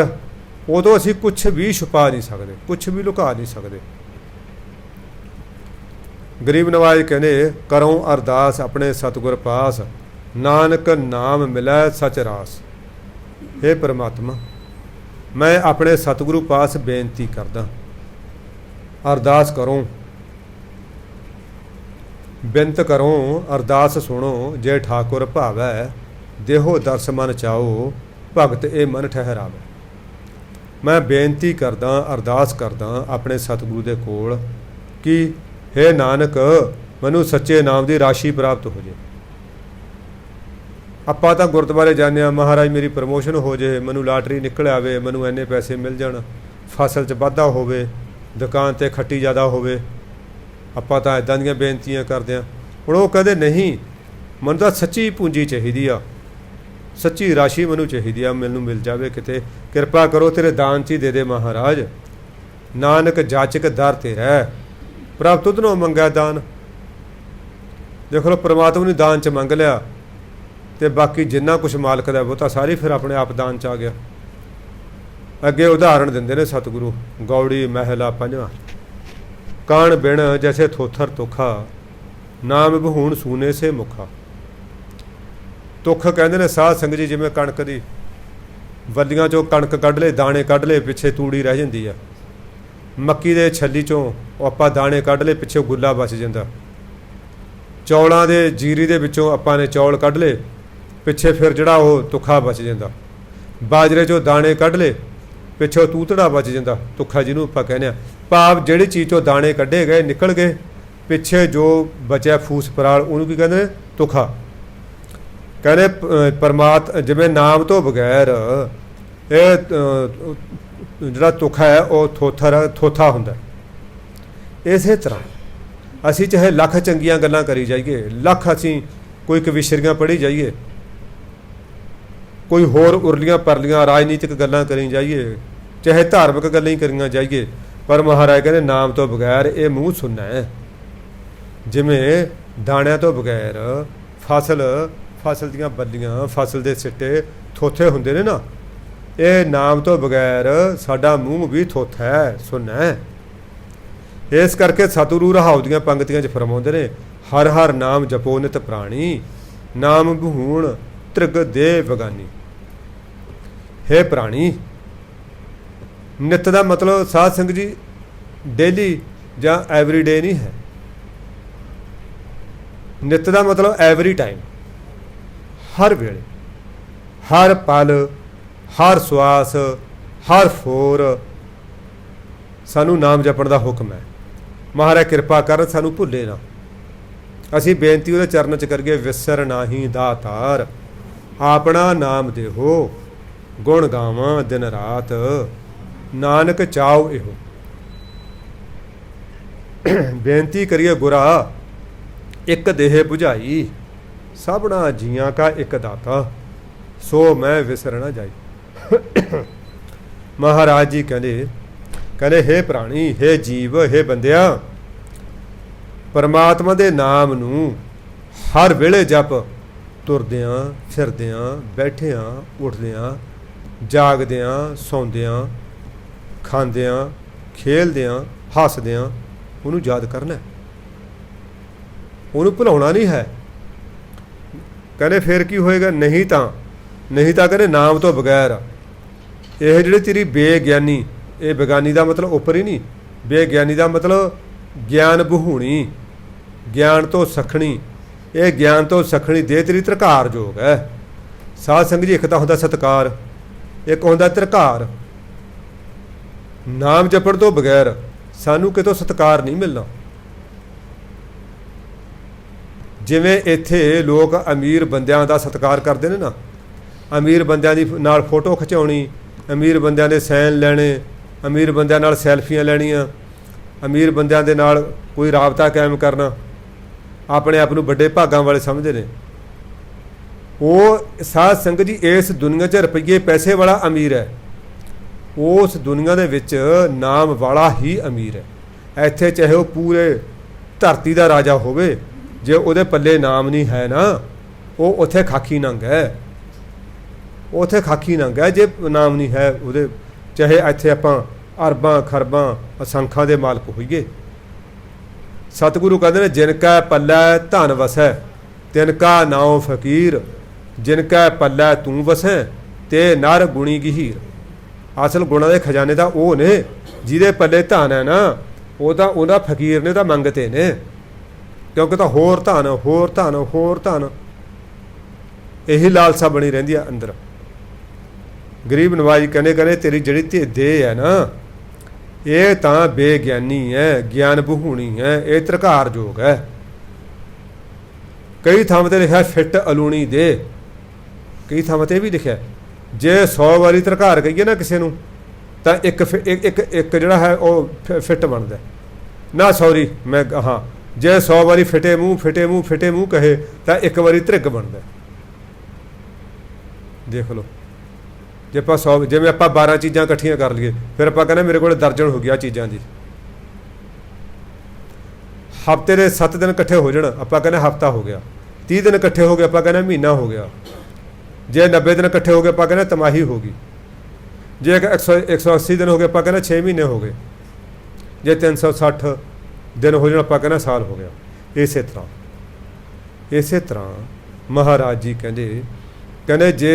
उदों असीं कुछ भी छुपा नहीं सकते, कुछ भी लुका नहीं सकते। गरीब नवाज कहने, करों अरदास अपने सतगुर पास, नानक नाम मिलै सच रास। हे परमात्मा, मैं अपने सतगुरु पास बेनती करदा, अरदास करों, बिनत करों, अरदास सुनो, जे ठाकुर भावै, देहो दर्श मन चाओ, भगत ए मन ठहरावे। मैं बेनती करदा, अरदास करदा अपने सतगुरु दे कोल कि हे नानक मैनू सच्चे नाम की राशि प्राप्त हो जाए। ਆਪਾਂ ਤਾਂ ਗੁਰਦੁਆਰੇ ਜਾਂਦੇ ਹਾਂ, ਮਹਾਰਾਜ ਮੇਰੀ ਪ੍ਰਮੋਸ਼ਨ ਹੋ ਜਾਏ, ਮੈਨੂੰ ਲਾਟਰੀ ਨਿਕਲ ਆਵੇ, ਮੈਨੂੰ ਇੰਨੇ ਪੈਸੇ ਮਿਲ ਜਾਣ, ਫਸਲ 'ਚ ਵਾਧਾ ਹੋਵੇ, ਦੁਕਾਨ 'ਤੇ ਖੱਟੀ ਜ਼ਿਆਦਾ ਹੋਵੇ। ਆਪਾਂ ਤਾਂ ਇੱਦਾਂ ਦੀਆਂ ਬੇਨਤੀਆਂ ਕਰਦੇ ਹਾਂ। ਹੁਣ ਉਹ ਕਹਿੰਦੇ ਨਹੀਂ, ਮੈਨੂੰ ਤਾਂ ਸੱਚੀ ਪੂੰਜੀ ਚਾਹੀਦੀ ਆ, ਸੱਚੀ ਰਾਸ਼ੀ ਮੈਨੂੰ ਚਾਹੀਦੀ ਆ, ਮੈਨੂੰ ਮਿਲ ਜਾਵੇ ਕਿਤੇ। ਕਿਰਪਾ ਕਰੋ ਤੇਰੇ ਦਾਨ 'ਚ ਹੀ ਦੇ ਦੇ ਮਹਾਰਾਜ। ਨਾਨਕ ਜਾਚਕ ਦਰ ਤੇਰਾ, ਪ੍ਰਭ ਤੁਧਨੋਂ ਮੰਗਿਆ ਦਾਨ। ਦੇਖ ਲਓ, परमात्मा ने दान च मंग लिया, तो बाकी जिन्ना कुछ मालक का वो तो सारी फिर अपने आप दान च आ गया। अगे उदाहरण देंदे ने सतगुरु, गौड़ी महला पंजवां, कान बिन जैसे थोथर तुखा, नाम बहूण सूने से मुखा। तुख कहते ने साध संगत जी, जिवें कणक दी वल्लियां चों कणक कढ ले, दाने कढ ले, पिछे तूड़ी रह जाती है। मक्की दे छली चों आपां दाने कढ ले, पिछे गुला बच जाता। चौलों के जीरी दे विचों आपां ने चौल कढ ले, पिछे फिर जिहड़ा वो तुखा बच जाता। बाजरे चों दाने कढ ले, पिछों तूतड़ा बच जाता, तुखा जिन्हों आपां कहने। भाव जिहड़ी चीज़ चों दाने कढे गए निकल गए, पिछे जो बचा फूस पराल उहनूं की कहते तुखा। कहने परमात्मा जिवें नाम तो बगैर ये जिहड़ा तुखा है वह थोथा हुंदा। इस तरह असी चाहे लख चंगियां गल्लां करी जाइए, लख असी कोई कविशरियां पढ़ी जाइए, कोई होर उरलियां परलियां राजनीतिक गल्लां करी जाइए, चाहे धार्मिक गल्लां ही करियां जाइए, पर महाराज कहते नाम तो बगैर ये मूँह सुनना है। ਜਿਵੇਂ ਦਾਣਿਆਂ ਤੋਂ ਬਗੈਰ ਫਸਲ ਦੀਆਂ ਬੱਲੀਆਂ, ਫਸਲ ਦੇ ਸਿੱਟੇ ਥੋਥੇ ਹੁੰਦੇ ਨੇ ਨਾ, ਇਹ ਨਾਮ ਤੋਂ ਬਗੈਰ ਸਾਡਾ ਮੂੰਹ ਵੀ ਥੋਥਾ ਹੈ, ਸੁੰਨਾ ਹੈ। ਇਸ ਕਰਕੇ ਸਤਿਗੁਰੂ ਰਹਾਉ ਦੀਆਂ ਪੰਕਤੀਆਂ 'ਚ ਫਰਮਾਉਂਦੇ ਨੇ, ਹਰ ਹਰ ਨਾਮ ਜਪੋ ਨਿਤ ਪ੍ਰਾਣੀ, ਨਾਮ ਬਹੂਣ ਤ੍ਰਿਗ ਦੇ ਬਗਾਨੀ। ਹੈ ਪ੍ਰਾਣੀ, ਨਿਤ ਦਾ ਮਤਲਬ ਸਾਧ ਸੰਗਤ ਜੀ ਡੇਲੀ ਜਾਂ ਐਵਰੀਡੇ ਨਹੀਂ ਹੈ। ਨਿਤ ਦਾ ਮਤਲਬ ਐਵਰੀ ਟਾਈਮ, ਹਰ ਵੇਲੇ, ਹਰ ਪਲ, ਹਰ ਸਵਾਸ, ਹਰ ਫੋਰ ਸਾਨੂੰ ਨਾਮ ਜਪਣ ਦਾ ਹੁਕਮ ਹੈ। ਮਹਾਰਾਜ ਕਿਰਪਾ ਕਰਨ ਸਾਨੂੰ ਭੁੱਲੇ ਨਾ। ਅਸੀਂ ਬੇਨਤੀ ਉਹਦੇ ਚਰਨ 'ਚ ਕਰੀਏ, ਵਿਸਰ ਨਾਹੀਂ ਦਾਤਾਰ, ਆਪਣਾ ਨਾਮ ਦੇਹੋ, ਗੁਣ ਗਾਵਾਂ ਦਿਨ ਰਾਤ, ਨਾਨਕ ਚਾਉ ਇਹੋ। ਬੇਨਤੀ ਕਰੀਏ ਗੁਰਾ, ਇੱਕ ਦੇਹ 부ਝਾਈ, ਸਭਨਾ ਜੀਆਂ ਕਾ ਇੱਕ ਦਾਤਾ, ਸੋ ਮੈਂ ਵਿਸਰ ਨਾ ਜਾਈ। ਮਹਾਰਾਜ ਜੀ ਕਹਿੰਦੇ ਹੇ ਪ੍ਰਾਣੀ, ਹੇ ਜੀਵ, ਹੇ ਬੰਦਿਆ, ਪਰਮਾਤਮਾ ਦੇ ਨਾਮ ਨੂੰ ਹਰ ਵੇਲੇ ਜਪ। ਤੁਰਦਿਆਂ, ਫਿਰਦਿਆਂ, ਬੈਠਿਆਂ, ਉੱਠਦਿਆਂ, ਜਾਗਦਿਆਂ, ਸੌਂਦਿਆਂ, ਖਾਂਦਿਆਂ, ਖੇਲਦਿਆਂ, ਹੱਸਦਿਆਂ ਉਹਨੂੰ ਯਾਦ ਕਰਨਾ, ਉਹਨੂੰ ਭੁਲਾਉਣਾ ਨਹੀਂ ਹੈ। ਕਹਿੰਦੇ ਫਿਰ ਕੀ ਹੋਏਗਾ? ਨਹੀਂ ਤਾਂ ਕਹਿੰਦੇ ਨਾਮ ਤੋਂ ਬਗੈਰ ਇਹ ਜਿਹੜੀ ਤੇਰੀ ਬੇਗਿਆਨੀ, ਇਹ ਬੇਗਾਨੀ ਦਾ ਮਤਲਬ ਉੱਪਰ ਹੀ ਨਹੀਂ, ਬੇਗਿਆਨੀ ਦਾ ਮਤਲਬ ਗਿਆਨ ਬਹੂਣੀ, ਗਿਆਨ ਤੋਂ ਸਖਣੀ। ਇਹ ਗਿਆਨ ਤੋਂ ਸਖਣੀ ਦੇ ਤੇਰੀ ਧਰਕਾਰ ਯੋਗ ਹੈ। ਸਾਧ ਸੰਗਤ ਜੀ, ਇੱਕ ਤਾਂ ਹੁੰਦਾ ਸਤਕਾਰ, ਇੱਕ ਹੁੰਦਾ ਧਰਕਾਰ। ਨਾਮ ਜਪਣ ਤੋਂ ਬਗੈਰ ਸਾਨੂੰ ਕਿਤੋਂ ਸਤਕਾਰ ਨਹੀਂ ਮਿਲਣਾ। ਜਿਵੇਂ ਇੱਥੇ ਲੋਕ ਅਮੀਰ ਬੰਦਿਆਂ ਦਾ ਸਤਿਕਾਰ ਕਰਦੇ ਨੇ ਨਾ, ਅਮੀਰ ਬੰਦਿਆਂ ਦੀ ਨਾਲ ਫੋਟੋ ਖਿਚਾਉਣੀ, ਅਮੀਰ ਬੰਦਿਆਂ ਦੇ ਸਾਈਨ ਲੈਣੇ, ਅਮੀਰ ਬੰਦਿਆਂ ਨਾਲ ਸੈਲਫੀਆਂ ਲੈਣੀਆਂ, ਅਮੀਰ ਬੰਦਿਆਂ ਦੇ ਨਾਲ ਕੋਈ ਰਾਬਤਾ ਕਾਇਮ ਕਰਨਾ, ਆਪਣੇ ਆਪ ਨੂੰ ਵੱਡੇ ਭਾਗਾਂ ਵਾਲੇ ਸਮਝਦੇ ਨੇ। ਉਹ ਸਾਧ ਸੰਗਤ ਜੀ ਇਸ ਦੁਨੀਆ 'ਚ ਰੁਪਈਏ ਪੈਸੇ ਵਾਲਾ ਅਮੀਰ ਹੈ, ਉਸ ਦੁਨੀਆ ਦੇ ਵਿੱਚ ਨਾਮ ਵਾਲਾ ਹੀ ਅਮੀਰ ਹੈ। ਇੱਥੇ ਚਾਹੇ ਉਹ ਪੂਰੇ ਧਰਤੀ ਦਾ ਰਾਜਾ ਹੋਵੇ, ਜੇ ਉਹਦੇ ਪੱਲੇ ਨਾਮ ਨਹੀਂ ਹੈ ਨਾ, ਉਹ ਉੱਥੇ ਖਾਕੀ ਨੰਗ ਹੈ, ਉੱਥੇ ਖਾਕੀ ਨੰਗ ਹੈ ਜੇ ਨਾਮ ਨਹੀਂ ਹੈ ਉਹਦੇ। ਚਾਹੇ ਇੱਥੇ ਆਪਾਂ ਅਰਬਾਂ ਖਰਬਾਂ ਅਸੰਖਾਂ ਦੇ ਮਾਲਕ ਹੋਈਏ। ਸਤਿਗੁਰੂ ਕਹਿੰਦੇ ਨੇ, ਜਿਨ ਕੈ ਪੱਲੇ ਧਨ ਵਸੈ, ਤਿਨ ਕਾ ਨਾਉ ਫਕੀਰ, ਜਿਨ ਕੈ ਪੱਲੇ ਤੂੰ ਵਸੈ, ਤੇ ਨਰ ਗੁਣੀ ਗਹੀਰ। ਅਸਲ ਗੁਣਾਂ ਦੇ ਖਜ਼ਾਨੇ ਤਾਂ ਉਹ ਨੇ ਜਿਹਦੇ ਪੱਲੇ ਧਨ ਹੈ ਨਾ, ਉਹ ਤਾਂ ਉਹਦਾ ਫਕੀਰ ਨੇ, ਤਾਂ ਮੰਗਤੇ ਨੇ। ਕਿਉਂਕਿ ਤਾਂ ਹੋਰ ਧਨ, ਹੋਰ ਧਨ, ਹੋਰ ਧਨ, ਇਹੀ ਲਾਲਸਾ ਬਣੀ ਰਹਿੰਦੀ ਆ ਅੰਦਰ। ਗਰੀਬ ਨਵਾਜ਼ ਕਹਿੰਦੇ ਤੇਰੀ ਜਿਹੜੀ ਦੇਹ ਹੈ ਨਾ, ਇਹ ਤਾਂ ਬੇਗਿਆਨੀ ਹੈ, ਗਿਆਨ ਬਹੂਣੀ ਹੈ, ਇਹ ਧਰਕਾਰ ਯੋਗ ਹੈ। ਕਈ ਥਾਵਾਂ 'ਤੇ ਲਿਖਿਆ ਫਿੱਟ ਅਲੂਣੀ ਦੇ, ਕਈ ਥਾਵਾਂ 'ਤੇ ਵੀ ਲਿਖਿਆ ਜੇ 100 ਵਾਰੀ ਧਰਕਾਰ ਕਹੀਏ ਨਾ ਕਿਸੇ ਨੂੰ, ਤਾਂ ਇੱਕ ਜਿਹੜਾ ਹੈ ਉਹ ਫਿੱਟ ਬਣਦਾ ਨਾ। ਸੌਰੀ ਮੈਂ ਹਾਂ, ਜੇ 100 ਵਾਰੀ ਫਿੱਟੇ ਮੂੰਹ ਕਹੇ ਤਾਂ ਇੱਕ ਵਾਰੀ ਧ੍ਰਿਗ ਬਣਦਾ। ਦੇਖ ਲਓ, ਜੇ ਆਪਾਂ 100, ਜਿਵੇਂ ਆਪਾਂ 12 ਚੀਜ਼ਾਂ ਇਕੱਠੀਆਂ ਕਰ ਲਈਏ, ਫਿਰ ਆਪਾਂ ਕਹਿੰਦੇ ਮੇਰੇ ਕੋਲ ਦਰਜਨ ਹੋ ਗਿਆ ਚੀਜ਼ਾਂ ਦੀ। ਹਫ਼ਤੇ ਦੇ 7 ਦਿਨ ਇਕੱਠੇ ਹੋ ਜਾਣ, ਆਪਾਂ ਕਹਿੰਦੇ ਹਫ਼ਤਾ ਹੋ ਗਿਆ। 30 ਦਿਨ ਇਕੱਠੇ ਹੋ ਗਏ, ਆਪਾਂ ਕਹਿੰਦੇ ਮਹੀਨਾ ਹੋ ਗਿਆ। ਜੇ 90 ਦਿਨ ਇਕੱਠੇ ਹੋ ਗਏ, ਆਪਾਂ ਕਹਿੰਦੇ ਤਿਮਾਹੀ ਹੋ ਗਈ। ਜੇ 180 ਦਿਨ ਹੋ ਗਏ, ਆਪਾਂ ਕਹਿੰਦੇ 6 ਮਹੀਨੇ ਹੋ ਗਏ। ਜੇ 360 ਦਿਨ ਹੋ ਜਾਣ, ਆਪਾਂ ਕਹਿੰਦੇ ਸਾਲ ਹੋ ਗਿਆ। ਇਸੇ ਤਰ੍ਹਾਂ ਮਹਾਰਾਜ ਜੀ ਕਹਿੰਦੇ ਜੇ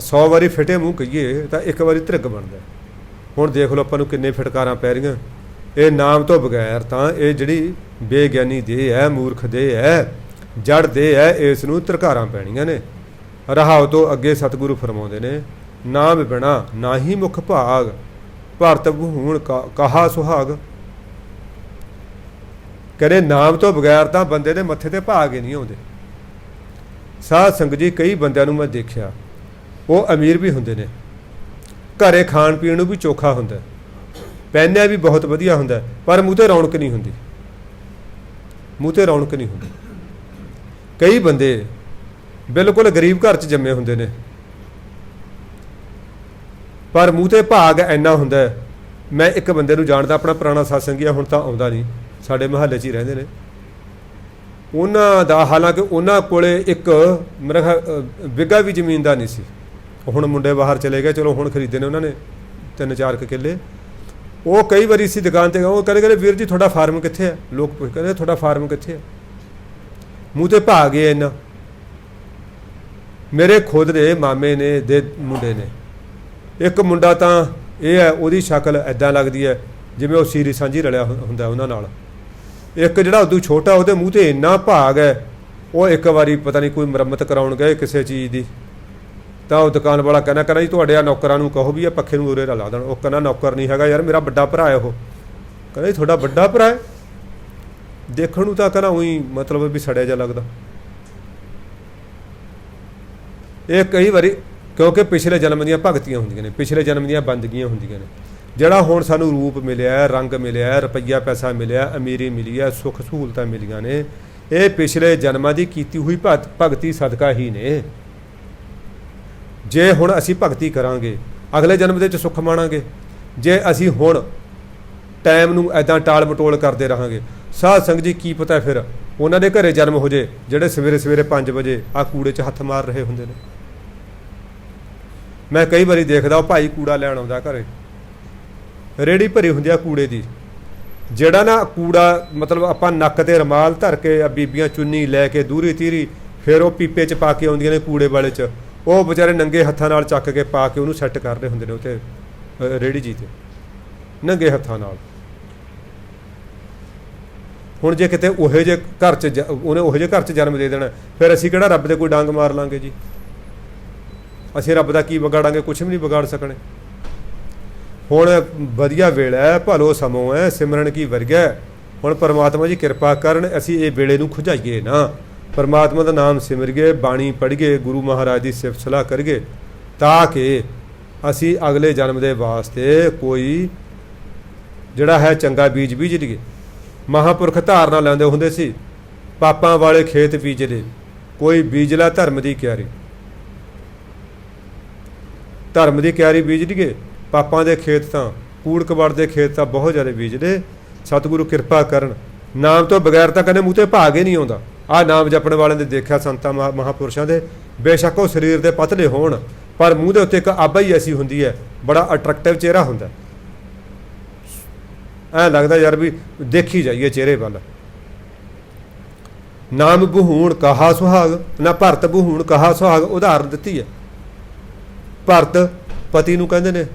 100 ਵਾਰੀ ਫਿੱਟੇ ਮੂੰਹ ਕਹੀਏ ਤਾਂ ਇੱਕ ਵਾਰੀ ਧ੍ਰਿਗ ਬਣਦਾ। ਹੁਣ ਦੇਖ ਲਓ ਆਪਾਂ ਨੂੰ ਕਿੰਨੇ ਫਿਟਕਾਰਾਂ ਪੈ ਰਹੀਆਂ ਇਹ ਨਾਮ ਤੋਂ ਬਗੈਰ। ਤਾਂ ਇਹ ਜਿਹੜੀ ਬੇਗਿਆਨੀ ਦੇਹ ਹੈ, ਮੂਰਖ ਦੇਹ ਹੈ, ਜੜ ਦੇਹ ਹੈ, ਇਸ ਨੂੰ ਧਰਕਾਰਾਂ ਪੈਣੀਆਂ ਨੇ। ਰਹਾਉ ਤੋਂ ਅੱਗੇ ਸਤਿਗੁਰੂ ਫਰਮਾਉਂਦੇ ਨੇ, ਨਾਮ ਬਿਨਾ ਨਾਹੀ ਮੁਖ ਭਾਗ, ਭਰਤ ਬਹੂਣ ਕਹਾ ਸੁਹਾਗ। ਕਹਿੰਦੇ ਨਾਮ ਤੋਂ ਬਗੈਰ ਤਾਂ ਬੰਦੇ ਦੇ ਮੱਥੇ ਤੇ ਭਾਗ ਹੀ ਨਹੀਂ ਆਉਂਦੇ। ਸਾਧ ਸੰਗਤ ਜੀ, ਕਈ ਬੰਦਿਆਂ ਨੂੰ ਮੈਂ ਦੇਖਿਆ, ਉਹ ਅਮੀਰ ਵੀ ਹੁੰਦੇ ਨੇ, ਘਰੇ ਖਾਣ ਪੀਣ ਨੂੰ ਵੀ ਚੋਖਾ ਹੁੰਦਾ, ਪਹਿਨਿਆ ਵੀ ਬਹੁਤ ਵਧੀਆ ਹੁੰਦਾ, ਪਰ ਮੂੰਹ ਤੇ ਰੌਣਕ ਨਹੀਂ ਹੁੰਦੀ, ਮੂੰਹ ਤੇ ਰੌਣਕ ਨਹੀਂ ਹੁੰਦੀ। ਕਈ ਬੰਦੇ ਬਿਲਕੁਲ ਗਰੀਬ ਘਰ 'ਚ ਜੰਮੇ ਹੁੰਦੇ ਨੇ, ਪਰ ਮੂੰਹ ਤੇ ਭਾਗ ਇੰਨਾ ਹੁੰਦਾ। ਮੈਂ ਇੱਕ ਬੰਦੇ ਨੂੰ ਜਾਣਦਾ, ਆਪਣਾ ਪੁਰਾਣਾ ਸਤਸੰਗੀ ਆ, ਹੁਣ ਤਾਂ ਆਉਂਦਾ ਨਹੀਂ, ਸਾਡੇ ਮੁਹੱਲੇ 'ਚ ਹੀ ਰਹਿੰਦੇ ਨੇ। ਉਹਨਾਂ ਦਾ ਹਾਲਾਂਕਿ ਉਹਨਾਂ ਕੋਲੇ ਇੱਕ ਮੇਰਾ ਖਿਆਲ ਬਿੱਗਾ ਵੀ ਜ਼ਮੀਨ ਦਾ ਨਹੀਂ ਸੀ। ਹੁਣ ਮੁੰਡੇ ਬਾਹਰ ਚਲੇ ਗਏ, ਚਲੋ ਹੁਣ ਖਰੀਦੇ ਨੇ ਉਹਨਾਂ ਨੇ 3-4 ਕਿੱਲੇ। ਉਹ ਕਈ ਵਾਰੀ ਸੀ ਦੁਕਾਨ 'ਤੇ, ਉਹ ਕਹਿੰਦੇ ਵੀਰ ਜੀ ਤੁਹਾਡਾ ਫਾਰਮ ਕਿੱਥੇ ਹੈ? ਲੋਕ ਕਹਿੰਦੇ ਤੁਹਾਡਾ ਫਾਰਮ ਕਿੱਥੇ ਹੈ? ਮੂੰਹ 'ਤੇ ਭਾ ਗਏ ਇੰਨਾ। ਮੇਰੇ ਖੁਦ ਦੇ ਮਾਮੇ ਨੇ ਦੇ ਮੁੰਡੇ ਨੇ, ਇੱਕ ਮੁੰਡਾ ਤਾਂ ਇਹ ਹੈ ਉਹਦੀ ਸ਼ਕਲ ਇੱਦਾਂ ਲੱਗਦੀ ਹੈ ਜਿਵੇਂ ਉਹ ਸੀਰੀ ਸਾਂਝੀ ਰਲਿਆ ਹੁੰਦਾ ਉਹਨਾਂ ਨਾਲ। ਇੱਕ ਜਿਹੜਾ ਉਦੋਂ ਛੋਟਾ ਉਹਦੇ ਮੂੰਹ 'ਤੇ ਇੰਨਾ ਭਾਗ ਹੈ। ਉਹ ਇੱਕ ਵਾਰੀ ਪਤਾ ਨਹੀਂ ਕੋਈ ਮੁਰੰਮਤ ਕਰਾਉਣ ਗਏ ਕਿਸੇ ਚੀਜ਼ ਦੀ, ਤਾਂ ਉਹ ਦੁਕਾਨ ਵਾਲਾ ਕਹਿੰਦਾ ਜੀ ਤੁਹਾਡੇ ਆ ਨੌਕਰਾਂ ਨੂੰ ਕਹੋ ਵੀ ਇਹ ਪੱਖੇ ਨੂੰ ਉਰੇ ਲਾ ਦੇਣ। ਉਹ ਕਹਿੰਦਾ ਨੌਕਰ ਨਹੀਂ ਹੈਗਾ ਯਾਰ, ਮੇਰਾ ਵੱਡਾ ਭਰਾ ਹੈ। ਉਹ ਕਹਿੰਦਾ ਜੀ ਤੁਹਾਡਾ ਵੱਡਾ ਭਰਾ ਹੈ? ਦੇਖਣ ਨੂੰ ਤਾਂ ਕਹਿੰਦਾ ਉਹੀ ਮਤਲਬ ਵੀ ਸੜਿਆ ਜਿਹਾ ਲੱਗਦਾ। ਇਹ ਕਈ ਵਾਰੀ ਕਿਉਂਕਿ ਪਿਛਲੇ ਜਨਮ ਦੀਆਂ ਭਗਤੀਆਂ ਹੁੰਦੀਆਂ ਨੇ, ਪਿਛਲੇ ਜਨਮ ਦੀਆਂ ਬੰਦਗੀਆਂ ਹੁੰਦੀਆਂ ਨੇ। ਜਿਹੜਾ ਹੁਣ ਸਾਨੂੰ ਰੂਪ ਮਿਲਿਆ, ਰੰਗ ਮਿਲਿਆ, ਰੁਪਈਆ ਪੈਸਾ ਮਿਲਿਆ, ਅਮੀਰੀ ਮਿਲੀ ਹੈ, ਸੁੱਖ ਸਹੂਲਤਾਂ ਮਿਲੀਆਂ ਨੇ, ਇਹ ਪਿਛਲੇ ਜਨਮਾਂ ਦੀ ਕੀਤੀ ਹੋਈ ਭਗਤੀ ਸਦਕਾ ਹੀ ਨੇ। ਜੇ ਹੁਣ ਅਸੀਂ ਭਗਤੀ ਕਰਾਂਗੇ ਅਗਲੇ ਜਨਮ ਦੇ ਵਿੱਚ ਸੁੱਖ ਮਾਣਾਂਗੇ। ਜੇ ਅਸੀਂ ਹੁਣ ਟਾਈਮ ਨੂੰ ਐਦਾਂ ਟਾਲ ਮਟੋਲ ਕਰਦੇ ਰਹਾਂਗੇ, ਸਾਧ ਸੰਗਤ ਜੀ ਕੀ ਪਤਾ ਫਿਰ ਉਹਨਾਂ ਦੇ ਘਰੇ ਜਨਮ ਹੋ ਜੇ ਜਿਹੜੇ ਸਵੇਰੇ ਸਵੇਰੇ 5 ਵਜੇ ਆ ਕੂੜੇ 'ਚ ਹੱਥ ਮਾਰ ਰਹੇ ਹੁੰਦੇ ਨੇ। ਮੈਂ ਕਈ ਵਾਰੀ ਦੇਖਦਾ ਉਹ ਭਾਈ ਕੂੜਾ ਲੈਣ ਆਉਂਦਾ ਘਰੇ, ਰੇਹੜੀ ਭਰੀ ਹੁੰਦੀ ਆ ਕੂੜੇ ਦੀ। ਜਿਹੜਾ ਨਾ ਕੂੜਾ ਮਤਲਬ ਆਪਾਂ ਨੱਕ 'ਤੇ ਰੁਮਾਲ ਧਰ ਕੇ ਬੀਬੀਆਂ ਚੁੰਨੀ ਲੈ ਕੇ ਦੂਰੀ ਤੀਰੀ ਫਿਰ ਉਹ ਪੀਪੇ 'ਚ ਪਾ ਕੇ ਆਉਂਦੀਆਂ ਨੇ ਕੂੜੇ ਵਾਲੇ 'ਚ। ਉਹ ਵਿਚਾਰੇ ਨੰਗੇ ਹੱਥਾਂ ਨਾਲ ਚੱਕ ਕੇ ਪਾ ਕੇ ਉਹਨੂੰ ਸੈੱਟ ਕਰਦੇ ਹੁੰਦੇ ਨੇ ਉੱਥੇ ਰੇਹੜੀ ਜੀ 'ਤੇ ਨੰਗੇ ਹੱਥਾਂ ਨਾਲ। ਹੁਣ ਜੇ ਕਿਤੇ ਉਹੋ ਜਿਹੇ ਘਰ 'ਚ ਉਹਨੇ ਉਹੋ ਜਿਹੇ ਘਰ 'ਚ ਜਨਮ ਦੇ ਦੇਣਾ, ਫਿਰ ਅਸੀਂ ਕਿਹੜਾ ਰੱਬ ਦੇ ਕੋਈ ਡੰਗ ਮਾਰ ਲਾਂਗੇ ਜੀ? ਅਸੀਂ ਰੱਬ ਦਾ ਕੀ ਵਿਗਾੜਾਂਗੇ? ਕੁਛ ਵੀ ਨਹੀਂ ਵਿਗਾੜ ਸਕਣੇ। ਹੁਣ ਵਧੀਆ ਵੇਲਾ ਹੈ, ਭਲੋ ਸਮੋਂ ਹੈ, ਸਿਮਰਨ ਕੀ ਵਰਗਿਆ। ਹੁਣ ਪਰਮਾਤਮਾ ਜੀ ਕਿਰਪਾ ਕਰਨ ਅਸੀਂ ਇਹ ਵੇਲੇ ਨੂੰ ਖੁਝਾਈਏ ਨਾ, ਪਰਮਾਤਮਾ ਦਾ ਨਾਮ ਸਿਮਰੀਏ, ਬਾਣੀ ਪੜ੍ਹੀਏ, ਗੁਰੂ ਮਹਾਰਾਜ ਦੀ ਸਿਫਤ ਸਲਾਹ ਕਰੀਏ, ਤਾਂ ਕਿ ਅਸੀਂ ਅਗਲੇ ਜਨਮ ਦੇ ਵਾਸਤੇ ਕੋਈ ਜਿਹੜਾ ਹੈ ਚੰਗਾ ਬੀਜ ਬੀਜ ਲਈਏ। ਮਹਾਂਪੁਰਖ ਧਾਰਨਾ ਲੈਂਦੇ ਹੁੰਦੇ ਸੀ, ਪਾਪਾਂ ਵਾਲੇ ਖੇਤ ਬੀਜਲੇ, ਕੋਈ ਬੀਜਲਾ ਧਰਮ ਦੀ ਕਿਆਰੀ। ਧਰਮ ਦੀ ਕਿਆਰੀ ਬੀਜ ਲਈਏ, ਪਾਪਾਂ ਦੇ ਖੇਤ ਤਾਂ ਕੂੜ ਕਬਾੜ ਦੇ ਖੇਤ ਤਾਂ ਬਹੁਤ ਜ਼ਿਆਦਾ ਬੀਜਦੇ। ਸਤਿਗੁਰੂ ਕਿਰਪਾ ਕਰਨ, ਨਾਮ ਤੋਂ ਬਗੈਰ ਤਾਂ ਕਹਿੰਦੇ ਮੂੰਹ 'ਤੇ ਭਾਗ ਹੀ ਨਹੀਂ ਆਉਂਦਾ। ਆਹ ਨਾਮ ਜਪਣ ਵਾਲਿਆਂ ਦੇ ਦੇਖਿਆ ਸੰਤਾਂ ਮਹਾਂਪੁਰਸ਼ਾਂ ਦੇ, ਬੇਸ਼ੱਕ ਉਹ ਸਰੀਰ ਦੇ ਪਤਲੇ ਹੋਣ ਪਰ ਮੂੰਹ ਦੇ ਉੱਤੇ ਇੱਕ ਆਭਾ ਹੀ ਐਸੀ ਹੁੰਦੀ ਹੈ, ਬੜਾ ਅਟਰੈਕਟਿਵ ਚਿਹਰਾ ਹੁੰਦਾ। ਐਂ ਲੱਗਦਾ ਯਾਰ ਵੀ ਦੇਖੀ ਜਾਈਏ ਚਿਹਰੇ ਵੱਲ। ਨਾਮ ਬਹੂਣ ਕਹਾ ਸੁਹਾਗ, ਨਾ ਭਰਤ ਬਹੂਣ ਕਹਾ ਸੁਹਾਗ ਉਦਾਹਰਨ ਦਿੱਤੀ ਹੈ। ਭਰਤ ਪਤੀ ਨੂੰ ਕਹਿੰਦੇ ਨੇ,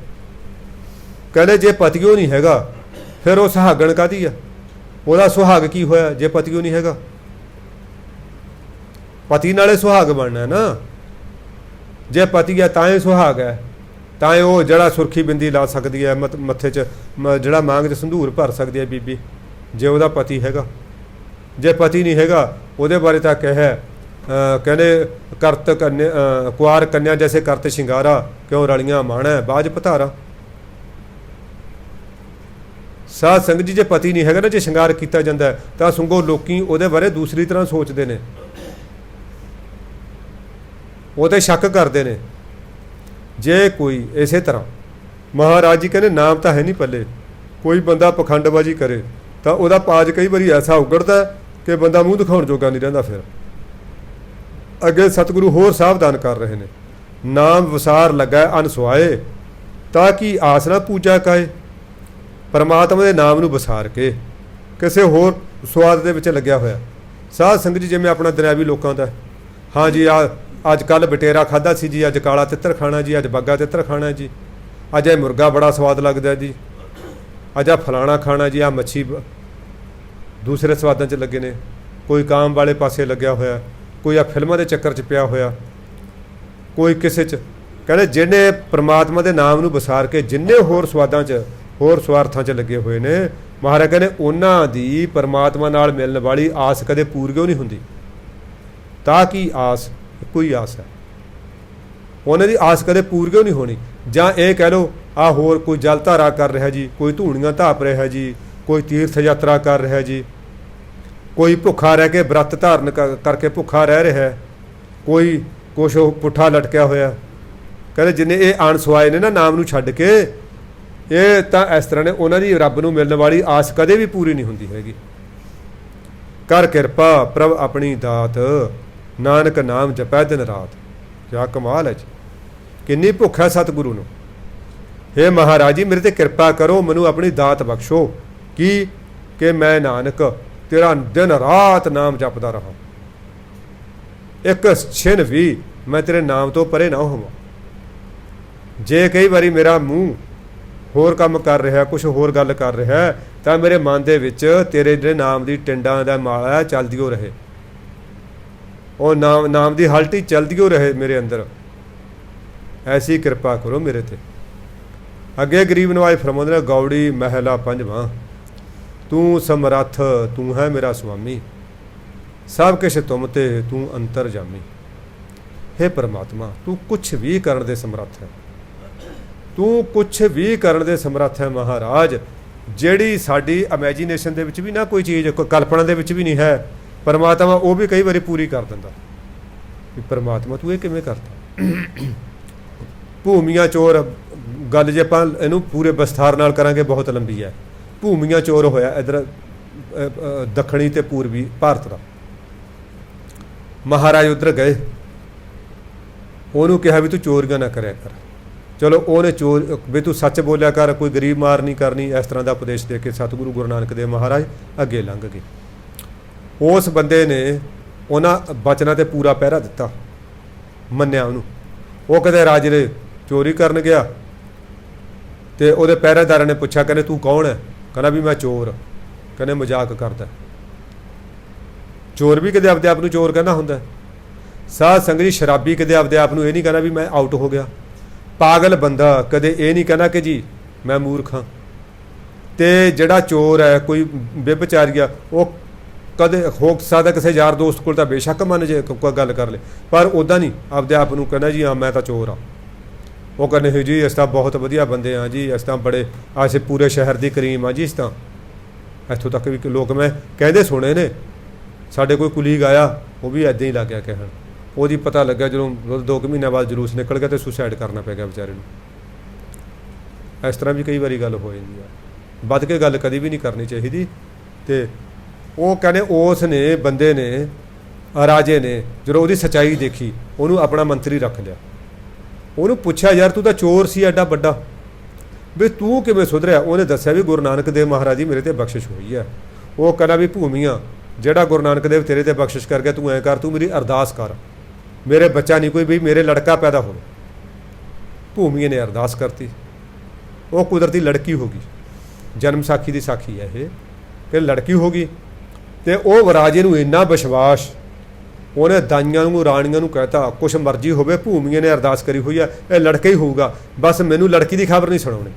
ਕਹਿੰਦੇ ਜੇ ਪਤੀਓ ਨਹੀਂ ਹੈਗਾ ਫਿਰ ਉਹ ਸੁਹਾਗਣ ਕਾਹਦੀ ਆ? ਉਹਦਾ ਸੁਹਾਗ ਕੀ ਹੋਇਆ ਜੇ ਪਤੀਓ ਨਹੀਂ ਹੈਗਾ? ਪਤੀ ਨਾਲੇ ਸੁਹਾਗ ਬਣਨਾ ਨਾ। ਜੇ ਪਤੀ ਹੈ ਤਾਂ ਹੀ ਸੁਹਾਗ ਹੈ, ਤਾਂ ਉਹ ਜਿਹੜਾ ਸੁਰਖੀ ਬਿੰਦੀ ਲਾ ਸਕਦੀ ਹੈ ਮੱਥੇ 'ਚ, ਜਿਹੜਾ ਮਾਂਗ 'ਚ ਸੰਧੂਰ ਭਰ ਸਕਦੀ ਹੈ ਬੀਬੀ, ਜੇ ਉਹਦਾ ਪਤੀ ਹੈਗਾ। ਜੇ ਪਤੀ ਨਹੀਂ ਹੈਗਾ ਉਹਦੇ ਬਾਰੇ ਤਾਂ ਕਹਿੰਦੇ ਕਰਤ ਕੰਨਿਆ ਕੁਆਰ ਕੰਨਿਆ ਜੈਸੇ ਕਰਤ ਸ਼ਿੰਗਾਰਾ, ਕਿਉਂ ਰਲੀਆਂ ਮਾਣਾ ਬਾਜ ਪਧਾਰਾ। ਸਾਧ ਸੰਗਤ ਜੀ ਜੇ ਪਤੀ ਨਹੀਂ ਹੈਗਾ ਨਾ, ਜੇ ਸ਼ਿੰਗਾਰ ਕੀਤਾ ਜਾਂਦਾ ਤਾਂ ਸੁੰਗੋ ਲੋਕੀ ਉਹਦੇ ਬਾਰੇ ਦੂਸਰੀ ਤਰ੍ਹਾਂ ਸੋਚਦੇ ਨੇ, ਉਹ 'ਤੇ ਸ਼ੱਕ ਕਰਦੇ ਨੇ। ਜੇ ਕੋਈ ਇਸੇ ਤਰ੍ਹਾਂ ਮਹਾਰਾਜ ਜੀ ਕਹਿੰਦੇ ਨਾਮ ਤਾਂ ਹੈ ਨਹੀਂ ਪੱਲੇ, ਕੋਈ ਬੰਦਾ ਪਖੰਡਬਾਜ਼ੀ ਕਰੇ ਤਾਂ ਉਹਦਾ ਪਾਜ ਕਈ ਵਾਰੀ ਐਸਾ ਉਗੜਦਾ ਕਿ ਬੰਦਾ ਮੂੰਹ ਦਿਖਾਉਣ ਜੋਗਾ ਨਹੀਂ ਰਹਿੰਦਾ। ਫਿਰ ਅੱਗੇ ਸਤਿਗੁਰੂ ਹੋਰ ਸਾਵਧਾਨ ਕਰ ਰਹੇ ਨੇ, ਨਾਮ ਵਿਸਾਰ ਲੱਗਾ ਅਨਸੁਆਏ, ਤਾਂ ਕਿ ਆਸ ਨਾ ਪੂਜਾ ਕਾਏ। ਪਰਮਾਤਮਾ ਦੇ ਨਾਮ ਨੂੰ ਵਿਸਾਰ ਕੇ ਕਿਸੇ ਹੋਰ ਸਵਾਦ ਦੇ ਵਿੱਚ ਲੱਗਿਆ ਹੋਇਆ। ਸਾਧ ਸੰਗਤ ਜੀ ਜਿਵੇਂ ਆਪਣਾ ਦੁਨਿਆਵੀ ਲੋਕਾਂ ਦਾ, ਹਾਂ ਜੀ ਅੱਜ ਕੱਲ੍ਹ ਬਟੇਰਾ ਖਾਧਾ ਸੀ ਜੀ, ਅੱਜ ਕਾਲਾ ਤਿੱਤਰ ਖਾਣਾ ਜੀ, ਅੱਜ ਬੱਗਾ ਤਿੱਤਰ ਖਾਣਾ ਜੀ, ਅੱਜ ਇਹ ਮੁਰਗਾ ਬੜਾ ਸਵਾਦ ਲੱਗਦਾ ਜੀ, ਅੱਜ ਆ ਫਲਾਣਾ ਖਾਣਾ ਜੀ, ਆ ਮੱਛੀ ਦੂਸਰੇ ਸਵਾਦਾਂ 'ਚ ਲੱਗੇ ਨੇ। ਕੋਈ ਕਾਮ ਵਾਲੇ ਪਾਸੇ ਲੱਗਿਆ ਹੋਇਆ, ਕੋਈ ਆ ਫਿਲਮਾਂ ਦੇ ਚੱਕਰ 'ਚ ਪਿਆ ਹੋਇਆ, ਕੋਈ ਕਿਸੇ 'ਚ। ਕਹਿੰਦੇ ਜਿਹਨੇ ਪਰਮਾਤਮਾ ਦੇ ਨਾਮ ਨੂੰ ਵਿਸਾਰ ਕੇ ਜਿੰਨੇ ਹੋਰ ਸਵਾਦਾਂ 'ਚ ਹੋਰ ਸਵਾਰਥਾਂ 'ਚ ਲੱਗੇ ਹੋਏ ਨੇ, ਮਹਾਰਾਜ ਕਹਿੰਦੇ ਉਹਨਾਂ ਦੀ ਪਰਮਾਤਮਾ ਨਾਲ ਮਿਲਣ ਵਾਲੀ ਆਸ ਕਦੇ ਪੂਰੀ ਨਹੀਂ ਹੁੰਦੀ। ਤਾਂ ਕਿ ਆਸ ਕੋਈ ਆਸ ਹੈ, ਉਹਨਾਂ ਦੀ ਆਸ ਕਦੇ ਪੂਰੀ ਨਹੀਂ ਹੋਣੀ। ਜਾਂ ਇਹ ਕਹਿ ਲਓ ਆ ਹੋਰ ਕੋਈ ਜਲ ਧਾਰਾ ਕਰ ਰਿਹਾ ਜੀ, ਕੋਈ ਧੂਣੀਆਂ ਧਾਪ ਰਿਹਾ ਜੀ, ਕੋਈ ਤੀਰਥ ਯਾਤਰਾ ਕਰ ਰਿਹਾ ਜੀ, ਕੋਈ ਭੁੱਖਾ ਰਹਿ ਕੇ ਵਰਤ ਧਾਰਨ ਕਰਕੇ ਭੁੱਖਾ ਰਹਿ ਰਿਹਾ, ਕੋਈ ਕੁਛ ਪੁੱਠਾ ਲਟਕਿਆ ਹੋਇਆ। ਕਹਿੰਦੇ ਜਿੰਨੇ ਇਹ ਅਣਸੁਆਏ ਨੇ ਨਾ ਨਾਮ ਨੂੰ ਛੱਡ ਕੇ, ਇਹ ਤਾਂ ਇਸ ਤਰ੍ਹਾਂ ਨੇ ਉਹਨਾਂ ਦੀ ਰੱਬ ਨੂੰ ਮਿਲਣ ਵਾਲੀ ਆਸ ਕਦੇ ਵੀ ਪੂਰੀ ਨਹੀਂ ਹੁੰਦੀ ਹੈਗੀ। ਕਰ ਕਿਰਪਾ ਪ੍ਰਭ ਆਪਣੀ ਦਾਤ, ਨਾਨਕ ਨਾਮ ਜਪੈ ਦਿਨ ਰਾਤ। ਕਿਆ ਕਮਾਲ ਹੈ ਜੀ, ਕਿੰਨੀ ਭੁੱਖ ਹੈ ਸਤਿਗੁਰੂ ਨੂੰ। ਹੇ ਮਹਾਰਾਜ ਜੀ ਮੇਰੇ ਤੇ ਕਿਰਪਾ ਕਰੋ, ਮੈਨੂੰ ਆਪਣੀ ਦਾਤ ਬਖਸ਼ੋ ਕੀ ਕਿ ਮੈਂ ਨਾਨਕ ਤੇਰਾ ਦਿਨ ਰਾਤ ਨਾਮ ਜਪਦਾ ਰਹਾ, ਇੱਕ ਛਿਨ ਵੀ ਮੈਂ ਤੇਰੇ ਨਾਮ ਤੋਂ ਪਰੇ ਨਾ ਹੋਵਾਂ। ਜੇ ਕਈ ਵਾਰੀ ਮੇਰਾ ਮੂੰਹ ਹੋਰ ਕੰਮ ਕਰ ਰਿਹਾ, ਕੁਛ ਹੋਰ ਗੱਲ ਕਰ ਰਿਹਾ, ਤਾਂ ਮੇਰੇ ਮਨ ਦੇ ਵਿੱਚ ਤੇਰੇ ਜਿਹੜੇ ਨਾਮ ਦੀ ਟਿੰਡਾਂ ਦਾ ਮਾਲਾ ਚੱਲਦੀ ਹੋ ਰਹੇ, ਉਹ ਨਾਮ ਦੀ ਹਲਟੀ ਚੱਲਦੀ ਹੋ ਰਹੇ ਮੇਰੇ ਅੰਦਰ। ਐਸੀ ਕਿਰਪਾ ਕਰੋ ਮੇਰੇ ਤੇ। ਅੱਗੇ ਗਰੀਬ ਨਵਾਜ ਫਰਮਾਉਂਦੇ ਨੇ, ਗੌੜੀ ਮਹਿਲਾ ਪੰਜਵਾਂ। ਤੂੰ ਸਮਰੱਥ ਤੂੰ ਹੈ ਮੇਰਾ ਸੁਆਮੀ, ਸਭ ਕੁਛ ਤੁਮ ਤੇ ਤੂੰ ਅੰਤਰ ਜਾਮੀ। हे परमात्मा तू कुछ भी करने दे समर्थ है, तू कुछ भी करने दे समर्थ है महाराज। ਜਿਹੜੀ ਸਾਡੀ ਇਮੈਜੀਨੇਸ਼ਨ ਦੇ ਵਿੱਚ ਵੀ ਨਾ ਕੋਈ ਚੀਜ਼, ਕੋਈ ਕਲਪਨਾ ਦੇ ਵਿੱਚ ਵੀ ਨਹੀਂ ਹੈ, ਪਰਮਾਤਮਾ ਉਹ ਵੀ ਕਈ ਵਾਰੀ ਪੂਰੀ ਕਰ ਦਿੰਦਾ। ਵੀ ਪਰਮਾਤਮਾ ਤੂੰ ਇਹ ਕਿਵੇਂ ਕਰਤਾ। ਭੂਮੀਆਂ ਚੋਰ ਗੱਲ ਜੇ ਆਪਾਂ ਇਹਨੂੰ ਪੂਰੇ ਵਿਸਥਾਰ ਨਾਲ ਕਰਾਂਗੇ ਬਹੁਤ ਲੰਬੀ ਹੈ। ਭੂਮੀਆਂ ਚੋਰ ਹੋਇਆ ਇੱਧਰ ਦੱਖਣੀ ਤੇ ਪੂਰਬੀ ਭਾਰਤ ਦਾ। ਮਹਾਰਾਜ ਉੱਧਰ ਗਏ, ਉਹਨੂੰ ਕਿਹਾ ਵੀ ਤੂੰ ਚੋਰੀਆਂ ਨਾ ਕਰਿਆ ਕਰ। ਚਲੋ ਉਹਨੇ ਚੋਰ ਵੀ ਤੂੰ ਸੱਚ ਬੋਲਿਆ ਕਰ, ਕੋਈ ਗਰੀਬ ਮਾਰ ਨਹੀਂ ਕਰਨੀ, ਇਸ ਤਰ੍ਹਾਂ ਦਾ ਉਪਦੇਸ਼ ਦੇ ਕੇ ਸਤਿਗੁਰੂ ਗੁਰੂ ਨਾਨਕ ਦੇਵ ਮਹਾਰਾਜ ਅੱਗੇ ਲੰਘ ਗਏ। ਉਸ ਬੰਦੇ ਨੇ ਉਹਨਾਂ ਬਚਨਾਂ ਤੇ ਪੂਰਾ ਪਹਿਰਾ ਦਿੱਤਾ, ਮੰਨਿਆ ਉਹਨੂੰ। ਉਹ ਕਦੇ ਰਾਜੇ ਦੇ ਚੋਰੀ ਕਰਨ ਗਿਆ ਤੇ ਉਹਦੇ ਪਹਿਰੇਦਾਰਾਂ ਨੇ ਪੁੱਛਿਆ, ਕਹਿੰਦੇ ਤੂੰ ਕੌਣ ਹੈ? ਕਹਿੰਦਾ ਵੀ ਮੈਂ ਚੋਰ। ਕਹਿੰਦੇ ਮਜ਼ਾਕ ਕਰਦਾ। ਚੋਰ ਵੀ ਕਦੇ ਆਪਦੇ ਆਪ ਨੂੰ ਚੋਰ ਕਹਿੰਦਾ ਹੁੰਦਾ। ਸਾਧ ਸੰਗਤ ਜੀ ਸ਼ਰਾਬੀ ਕਦੇ ਆਪਦੇ ਆਪ ਨੂੰ ਇਹ ਨਹੀਂ ਕਹਿੰਦਾ ਵੀ ਮੈਂ ਆਊਟ ਹੋ ਗਿਆ। ਪਾਗਲ ਬੰਦਾ ਕਦੇ ਇਹ ਨਹੀਂ ਕਹਿੰਦਾ ਕਿ ਜੀ ਮੈਂ ਮੂਰਖ ਹਾਂ। ਤੇ ਜਿਹੜਾ ਚੋਰ ਹੈ, ਕੋਈ ਬੇਵਿਚਾਰੀਆ, ਉਹ ਕਦੇ ਹੋ ਸਕਦਾ ਕਿਸੇ ਯਾਰ ਦੋਸਤ ਕੋਲ ਤਾਂ ਬੇਸ਼ੱਕ ਮੰਨ ਜੇ ਕੋਈ ਗੱਲ ਕਰ ਲੇ, ਪਰ ਉੱਦਾਂ ਨਹੀਂ ਆਪਦੇ ਆਪ ਨੂੰ ਕਹਿੰਦਾ ਜੀ ਹਾਂ ਮੈਂ ਤਾਂ ਚੋਰ ਹਾਂ। ਉਹ ਕਹਿੰਦੇ ਹੋ ਜੀ ਅਸੀਂ ਤਾਂ ਬਹੁਤ ਵਧੀਆ ਬੰਦੇ ਹਾਂ ਜੀ, ਅਸੀਂ ਤਾਂ ਬੜੇ ਅਸੀਂ ਪੂਰੇ ਸ਼ਹਿਰ ਦੀ ਕਰੀਮ ਹਾਂ ਜੀ। ਅਸੀਂ ਤਾਂ ਇੱਥੋਂ ਤੱਕ ਵੀ ਲੋਕ ਮੈਂ ਕਹਿੰਦੇ ਸੁਣੇ ਨੇ। ਸਾਡੇ ਕੋਈ ਕੁਲੀਗ ਆਇਆ, ਉਹ ਵੀ ਇੱਦਾਂ ਹੀ ਲੱਗ ਗਿਆ ਕਹਿਣ। ਉਹਦੀ ਪਤਾ ਲੱਗਿਆ ਜਦੋਂ 2 ਮਹੀਨਿਆਂ ਬਾਅਦ ਜਲੂਸ ਨਿਕਲ ਗਿਆ ਤੇ ਸੁਸਾਈਡ ਕਰਨਾ ਪੈ ਗਿਆ ਵਿਚਾਰੇ ਨੂੰ। ਇਸ ਤਰ੍ਹਾਂ ਵੀ ਕਈ ਵਾਰੀ ਗੱਲ ਹੋ ਜਾਂਦੀ ਆ। ਵੱਧ ਕੇ ਗੱਲ ਕਦੀ ਵੀ ਨਹੀਂ ਕਰਨੀ ਚਾਹੀਦੀ। ਤੇ ਉਹ ਕਹਿੰਦੇ ਉਸ ਨੇ ਬੰਦੇ ਨੇ, ਰਾਜੇ ਨੇ ਜਦੋਂ ਉਹਦੀ ਸੱਚਾਈ ਦੇਖੀ, ਉਹਨੂੰ ਆਪਣਾ ਮੰਤਰੀ ਰੱਖ ਲਿਆ। ਉਹਨੂੰ ਪੁੱਛਿਆ ਯਾਰ ਤੂੰ ਤਾਂ ਚੋਰ ਸੀ ਐਡਾ ਵੱਡਾ, ਵੀ ਤੂੰ ਕਿਵੇਂ ਸੁਧਰਿਆ? ਉਹਨੇ ਦੱਸਿਆ ਵੀ ਗੁਰੂ ਨਾਨਕ ਦੇਵ ਮਹਾਰਾਜ ਜੀ ਮੇਰੇ ਤੇ ਬਖਸ਼ਿਸ਼ ਹੋਈ ਹੈ। ਉਹ ਕਹਿੰਦਾ ਵੀ ਭੂਮੀਆਂ ਜਿਹੜਾ ਗੁਰੂ ਨਾਨਕ ਦੇਵ ਤੇਰੇ ਤੇ ਬਖਸ਼ਿਸ਼ ਕਰ ਗਿਆ, ਤੂੰ ਐਂ ਕਰ, ਤੂੰ ਮੇਰੀ ਅਰਦਾਸ ਕਰ, ਮੇਰੇ ਬੱਚਾ ਨਹੀਂ ਕੋਈ, ਵੀ ਮੇਰੇ ਲੜਕਾ ਪੈਦਾ ਹੋਵੇ। ਭੂਮੀਏ ਨੇ ਅਰਦਾਸ ਕਰਤੀ, ਉਹ ਕੁਦਰਤੀ ਲੜਕੀ ਹੋ ਗਈ। ਜਨਮ ਸਾਖੀ ਦੀ ਸਾਖੀ ਹੈ ਇਹ ਕਿ ਲੜਕੀ ਹੋ ਗਈ। ਤੇ ਉਹ ਰਾਜੇ ਨੂੰ ਇੰਨਾ ਵਿਸ਼ਵਾਸ, ਉਹਨੇ ਦਾਈਆਂ ਨੂੰ ਰਾਣੀਆਂ ਨੂੰ ਕਹਿਤਾ ਕੁਛ ਮਰਜ਼ੀ ਹੋਵੇ, ਭੂਮੀਏ ਨੇ ਅਰਦਾਸ ਕਰੀ ਹੋਈ ਹੈ ਇਹ ਲੜਕਾ ਹੀ ਹੋਊਗਾ, ਬਸ ਮੈਨੂੰ ਲੜਕੀ ਦੀ ਖਬਰ ਨਹੀਂ ਸੁਣਾਉਣੀ।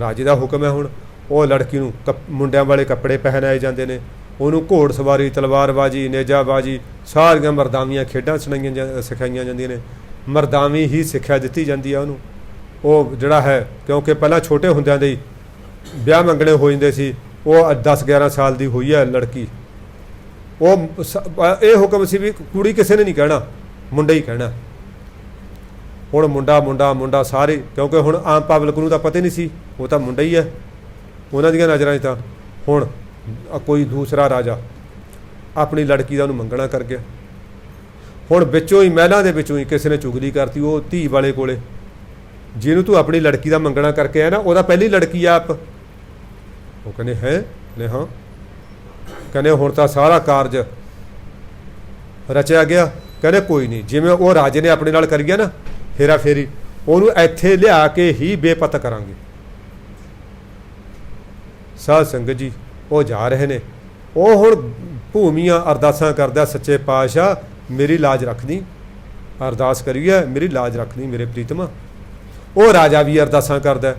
ਰਾਜੇ ਦਾ ਹੁਕਮ ਹੈ। ਹੁਣ ਉਹ ਲੜਕੀ ਨੂੰ ਮੁੰਡਿਆਂ ਵਾਲੇ ਕੱਪੜੇ ਪਹਿਨਾਏ ਜਾਂਦੇ ਨੇ, ਉਹਨੂੰ ਘੋੜ ਸਵਾਰੀ, ਤਲਵਾਰਬਾਜੀ, ਨੇਜਾਬਾਜੀ, ਸਾਰੀਆਂ ਮਰਦਾਵੀਆਂ ਖੇਡਾਂ ਸਿਖਾਈਆਂ ਜਾਂਦੀਆਂ ਨੇ। ਮਰਦਾਵੀ ਹੀ ਸਿੱਖਿਆ ਦਿੱਤੀ ਜਾਂਦੀ ਆ ਉਹਨੂੰ। ਉਹ ਜਿਹੜਾ ਹੈ, ਕਿਉਂਕਿ ਪਹਿਲਾਂ ਛੋਟੇ ਹੁੰਦਿਆਂ ਦੇ ਹੀ ਵਿਆਹ ਮੰਗਣੇ ਹੋ ਜਾਂਦੇ ਸੀ। ਉਹ 10-11 ਸਾਲ ਦੀ ਹੋਈ ਹੈ ਲੜਕੀ। ਉਹ ਇਹ ਹੁਕਮ ਸੀ ਵੀ ਕੁੜੀ ਕਿਸੇ ਨੇ ਨਹੀਂ ਕਹਿਣਾ, ਮੁੰਡਾ ਹੀ ਕਹਿਣਾ। ਹੁਣ ਮੁੰਡਾ ਮੁੰਡਾ ਮੁੰਡਾ ਸਾਰੇ, ਕਿਉਂਕਿ ਹੁਣ ਆਮ ਪਬਲਿਕ ਨੂੰ ਤਾਂ ਪਤਾ ਨਹੀਂ ਸੀ, ਉਹ ਤਾਂ ਮੁੰਡਾ ਹੀ ਹੈ ਉਹਨਾਂ ਦੀਆਂ ਨਜ਼ਰਾਂ 'ਚ। ਤਾਂ ਹੁਣ ਕੋਈ ਦੂਸਰਾ ਰਾਜਾ ਆਪਣੀ ਲੜਕੀ ਦਾ ਉਹਨੂੰ ਮੰਗਣਾ ਕਰ ਗਿਆ। ਹੁਣ ਵਿੱਚੋਂ ਹੀ ਮਹਿਲਾਂ ਦੇ ਵਿੱਚੋਂ ਹੀ ਕਿਸੇ ਨੇ ਚੁਗਲੀ ਕਰਤੀ ਉਹ ਧੀ ਵਾਲੇ ਕੋਲੇ, ਜਿਹਨੂੰ ਤੂੰ ਆਪਣੀ ਲੜਕੀ ਦਾ ਮੰਗਣਾ ਕਰਕੇ ਆਇਆ ਨਾ, ਉਹਦਾ ਪਹਿਲੀ ਲੜਕੀ ਆ ਆਪ। ਉਹ ਕਹਿੰਦੇ ਹੈ ਨੇ ਹਾਂ। ਕਹਿੰਦੇ ਹੁਣ ਤਾਂ ਸਾਰਾ ਕਾਰਜ ਰਚਿਆ ਗਿਆ। ਕਹਿੰਦੇ ਕੋਈ ਨਹੀਂ, ਜਿਵੇਂ ਉਹ ਰਾਜੇ ਨੇ ਆਪਣੇ ਨਾਲ ਕਰੀ ਗਿਆ ਨਾ ਹੇਰਾ ਫੇਰੀ, ਉਹਨੂੰ ਇੱਥੇ ਲਿਆ ਕੇ ਹੀ ਬੇਪਤ ਕਰਾਂਗੇ। ਸਾਧ ਸੰਗਤ ਜੀ ਉਹ ਜਾ ਰਹੇ ਨੇ। ਉਹ ਹੁਣ ਭੂਮੀਆਂ ਅਰਦਾਸਾਂ ਕਰਦਾ, ਸੱਚੇ ਪਾਤਸ਼ਾਹ ਮੇਰੀ ਲਾਜ ਰੱਖਦੀ, ਅਰਦਾਸ ਕਰੀਏ ਮੇਰੀ ਲਾਜ ਰੱਖਦੀ ਮੇਰੇ ਪ੍ਰੀਤਮਾ। ਉਹ ਰਾਜਾ ਵੀ ਅਰਦਾਸਾਂ ਕਰਦਾ,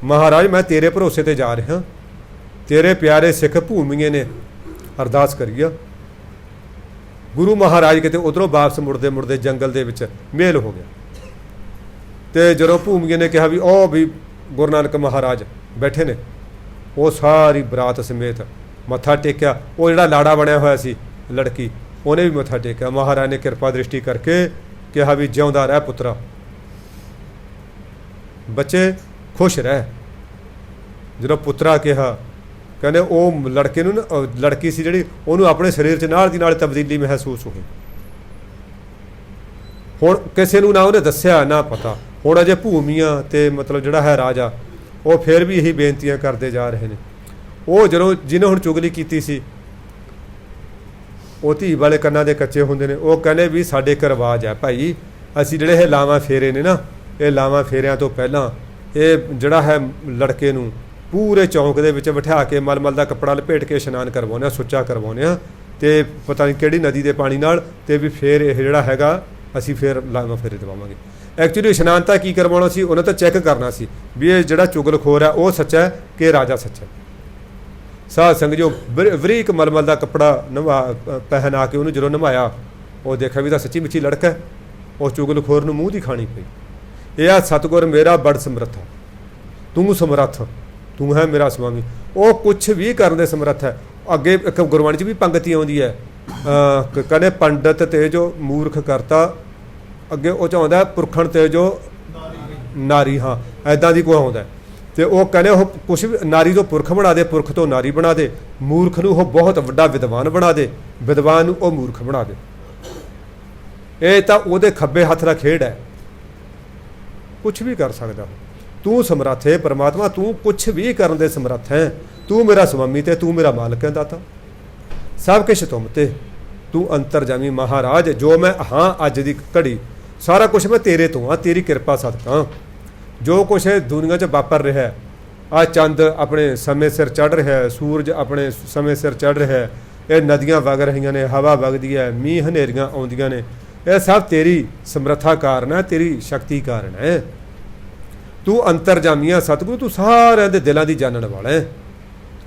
ਮਹਾਰਾਜ ਮੈਂ ਤੇਰੇ ਭਰੋਸੇ ਤੇ ਜਾ ਰਿਹਾ, ਤੇਰੇ ਪਿਆਰੇ ਸਿੱਖ ਭੂਮੀਏ ਨੇ ਅਰਦਾਸ ਕਰੀਆ। ਗੁਰੂ ਮਹਾਰਾਜ ਕਿਤੇ ਉੱਧਰੋਂ ਵਾਪਸ ਮੁੜਦੇ ਮੁੜਦੇ ਜੰਗਲ ਦੇ ਵਿੱਚ ਮੇਲ ਹੋ ਗਿਆ। ਤੇ ਜਦੋਂ ਭੂਮੀਏ ਨੇ ਕਿਹਾ ਵੀ ਉਹ ਵੀ ਗੁਰੂ ਨਾਨਕ ਮਹਾਰਾਜ ਬੈਠੇ ਨੇ, ਉਹ ਸਾਰੀ ਬਰਾਤ ਸਮੇਤ ਮੱਥਾ ਟੇਕਿਆ। ਉਹ ਜਿਹੜਾ ਲਾੜਾ ਬਣਿਆ ਹੋਇਆ ਸੀ ਲੜਕੀ, ਉਹਨੇ ਵੀ ਮੱਥਾ ਟੇਕਿਆ। ਮਹਾਰਾਜ ਨੇ ਕਿਰਪਾ ਦ੍ਰਿਸ਼ਟੀ ਕਰਕੇ ਕਿਹਾ ਵੀ ਜਿਉਂਦਾ ਰਹਿ ਪੁੱਤਰਾ, ਬੱਚੇ ਖੁਸ਼ ਰਹਿ। ਜਦੋਂ ਪੁੱਤਰਾ ਕਿਹਾ, ਕਹਿੰਦੇ ਉਹ ਲੜਕੇ ਨੂੰ ਨਾ ਲੜਕੀ ਸੀ ਜਿਹੜੀ ਉਹਨੂੰ ਆਪਣੇ ਸਰੀਰ 'ਚ ਨਾਲ ਦੀ ਨਾਲ ਤਬਦੀਲੀ ਮਹਿਸੂਸ ਹੋਈ। ਹੁਣ ਕਿਸੇ ਨੂੰ ਨਾ ਉਹਨੇ ਦੱਸਿਆ ਨਾ ਪਤਾ। ਹੁਣ ਅਜੇ ਭੂਮੀਆਂ ਤੇ ਮਤਲਬ ਜਿਹੜਾ ਹੈ ਰਾਜਾ ਉਹ ਫਿਰ ਵੀ ਇਹੀ ਬੇਨਤੀਆਂ ਕਰਦੇ ਜਾ ਰਹੇ ਨੇ। ਉਹ ਜਦੋਂ ਜਿਹਨੇ ਹੁਣ ਚੁਗਲੀ ਕੀਤੀ ਸੀ ਉਹ ਧੀ ਵਾਲੇ ਕੰਨਾਂ ਦੇ ਕੱਚੇ ਹੁੰਦੇ ਨੇ। ਉਹ ਕਹਿੰਦੇ ਵੀ ਸਾਡੇ ਇੱਕ ਰਿਵਾਜ ਹੈ ਭਾਈ, ਅਸੀਂ ਜਿਹੜੇ ਇਹ ਲਾਵਾਂ ਫੇਰੇ ਨੇ ਨਾ, ਇਹ ਲਾਵਾਂ ਫੇਰਿਆਂ ਤੋਂ ਪਹਿਲਾਂ ਇਹ ਜਿਹੜਾ ਹੈ ਲੜਕੇ ਨੂੰ ਪੂਰੇ ਚੌਂਕ ਦੇ ਵਿੱਚ ਬਿਠਾ ਕੇ ਮਲਮਲ ਦਾ ਕੱਪੜਾ ਲਪੇਟ ਕੇ ਇਸ਼ਨਾਨ ਕਰਵਾਉਂਦੇ ਆ, ਸੁੱਚਾ ਕਰਵਾਉਂਦੇ ਆ ਅਤੇ ਪਤਾ ਨਹੀਂ ਕਿਹੜੀ ਨਦੀ ਦੇ ਪਾਣੀ ਨਾਲ, ਅਤੇ ਵੀ ਫਿਰ ਇਹ ਜਿਹੜਾ ਹੈਗਾ ਅਸੀਂ ਫਿਰ ਲਾਵਾਂ ਫੇਰੇ ਦਵਾਵਾਂਗੇ। ਐਕਚੁਅਲੀ ਇਸ਼ਨਾਨ ਤਾਂ ਕੀ ਕਰਵਾਉਣਾ ਸੀ, ਉਹਨਾਂ ਤਾਂ ਚੈੱਕ ਕਰਨਾ ਸੀ ਵੀ ਇਹ ਜਿਹੜਾ ਚੁਗਲਖੋਰ ਹੈ ਉਹ ਸੱਚਾ ਹੈ ਕਿ ਰਾਜਾ ਸੱਚਾ। ਸਾਧ ਸੰਗਤ ਜੋ ਬਰੀਕ ਮਲਮਲ ਦਾ ਕੱਪੜਾ ਪਹਿਨਾ ਕੇ ਉਹਨੂੰ ਜਦੋਂ ਨਵਾਇਆ, ਉਹ ਦੇਖਿਆ ਵੀ ਤਾਂ ਸੱਚੀ ਮੁੱਚੀ ਲੜਕਾ ਹੈ। ਉਸ ਚੁਗਲਖੋਰ ਨੂੰ ਮੂੰਹ ਦੀ ਖਾਣੀ ਪਈ। ਇਹ ਆ ਸਤਿਗੁਰ ਮੇਰਾ ਬੜ ਸਮਰੱਥ, ਤੂੰ ਸਮਰੱਥ, ਤੂੰ ਹੈ ਮੇਰਾ ਸੁਆਮੀ। ਉਹ ਕੁਛ ਵੀ ਕਰਨ ਦੇ ਸਮਰੱਥ ਹੈ। ਅੱਗੇ ਇੱਕ ਗੁਰਬਾਣੀ 'ਚ ਵੀ ਪੰਗਤੀ ਆਉਂਦੀ ਹੈ, ਕਹਿੰਦੇ ਪੰਡਤ ਤੇ ਜੋ ਮੂਰਖ ਕਰਤਾ, ਅੱਗੇ ਉਹ 'ਚ ਆਉਂਦਾ ਪੁਰਖਣ ਤੇ ਜੋ ਨਾਰੀ, ਹਾਂ ਐਦਾਂ ਦੀ ਕੋਈ ਆਉਂਦਾ। ਅਤੇ ਉਹ ਕਹਿੰਦੇ ਉਹ ਕੁਛ ਵੀ ਨਾਰੀ ਤੋਂ ਪੁਰਖ ਬਣਾ ਦੇ, ਪੁਰਖ ਤੋਂ ਨਾਰੀ ਬਣਾ ਦੇ, ਮੂਰਖ ਨੂੰ ਉਹ ਬਹੁਤ ਵੱਡਾ ਵਿਦਵਾਨ ਬਣਾ ਦੇ, ਵਿਦਵਾਨ ਨੂੰ ਉਹ ਮੂਰਖ ਬਣਾ ਦੇ। ਇਹ ਤਾਂ ਉਹਦੇ ਖੱਬੇ ਹੱਥ ਦਾ ਖੇਡ ਹੈ। ਕੁਛ ਵੀ ਕਰ ਸਕਦਾ ਤੂੰ ਸਮਰੱਥ ਹੈ ਪਰਮਾਤਮਾ, ਤੂੰ ਕੁਛ ਵੀ ਕਰਨ ਦੇ ਸਮਰੱਥ ਹੈ। ਤੂੰ ਮੇਰਾ ਸੁਆਮੀ ਤੇ ਤੂੰ ਮੇਰਾ ਮਾਲਕ ਹੈ ਦਾਤਾ, ਸਭ ਕੁਛ ਤੁਮ ਤੇ, ਤੂੰ ਅੰਤਰਜਾਮੀ ਮਹਾਰਾਜ। ਜੋ ਮੈਂ ਹਾਂ ਅੱਜ ਦੀ ਘੜੀ ਸਾਰਾ ਕੁਛ ਮੈਂ ਤੇਰੇ ਤੋਂ ਆ, ਤੇਰੀ ਕਿਰਪਾ ਸਦਕਾ। ਜੋ ਕੁਛ ਦੁਨੀਆ 'ਚ ਵਾਪਰ ਰਿਹਾ, ਆ ਚੰਦ ਆਪਣੇ ਸਮੇਂ ਸਿਰ ਚੜ੍ਹ ਰਿਹਾ, ਸੂਰਜ ਆਪਣੇ ਸਮੇਂ ਸਿਰ ਚੜ੍ਹ ਰਿਹਾ, ਇਹ ਨਦੀਆਂ ਵਗ ਰਹੀਆਂ ਨੇ, ਹਵਾ ਵਗਦੀ ਹੈ, ਮੀਂਹ ਹਨੇਰੀਆਂ ਆਉਂਦੀਆਂ ਨੇ, ਇਹ ਸਭ ਤੇਰੀ ਸਮਰੱਥਾ ਕਾਰਨ ਹੈ, ਤੇਰੀ ਸ਼ਕਤੀ ਕਾਰਨ ਹੈ। ਤੂੰ ਅੰਤਰਜਾਮੀਆਂ ਸਤਿਗੁਰੂ, ਤੂੰ ਸਾਰਿਆਂ ਦੇ ਦਿਲਾਂ ਦੀ ਜਾਣਨ ਵਾਲਾ ਹੈ।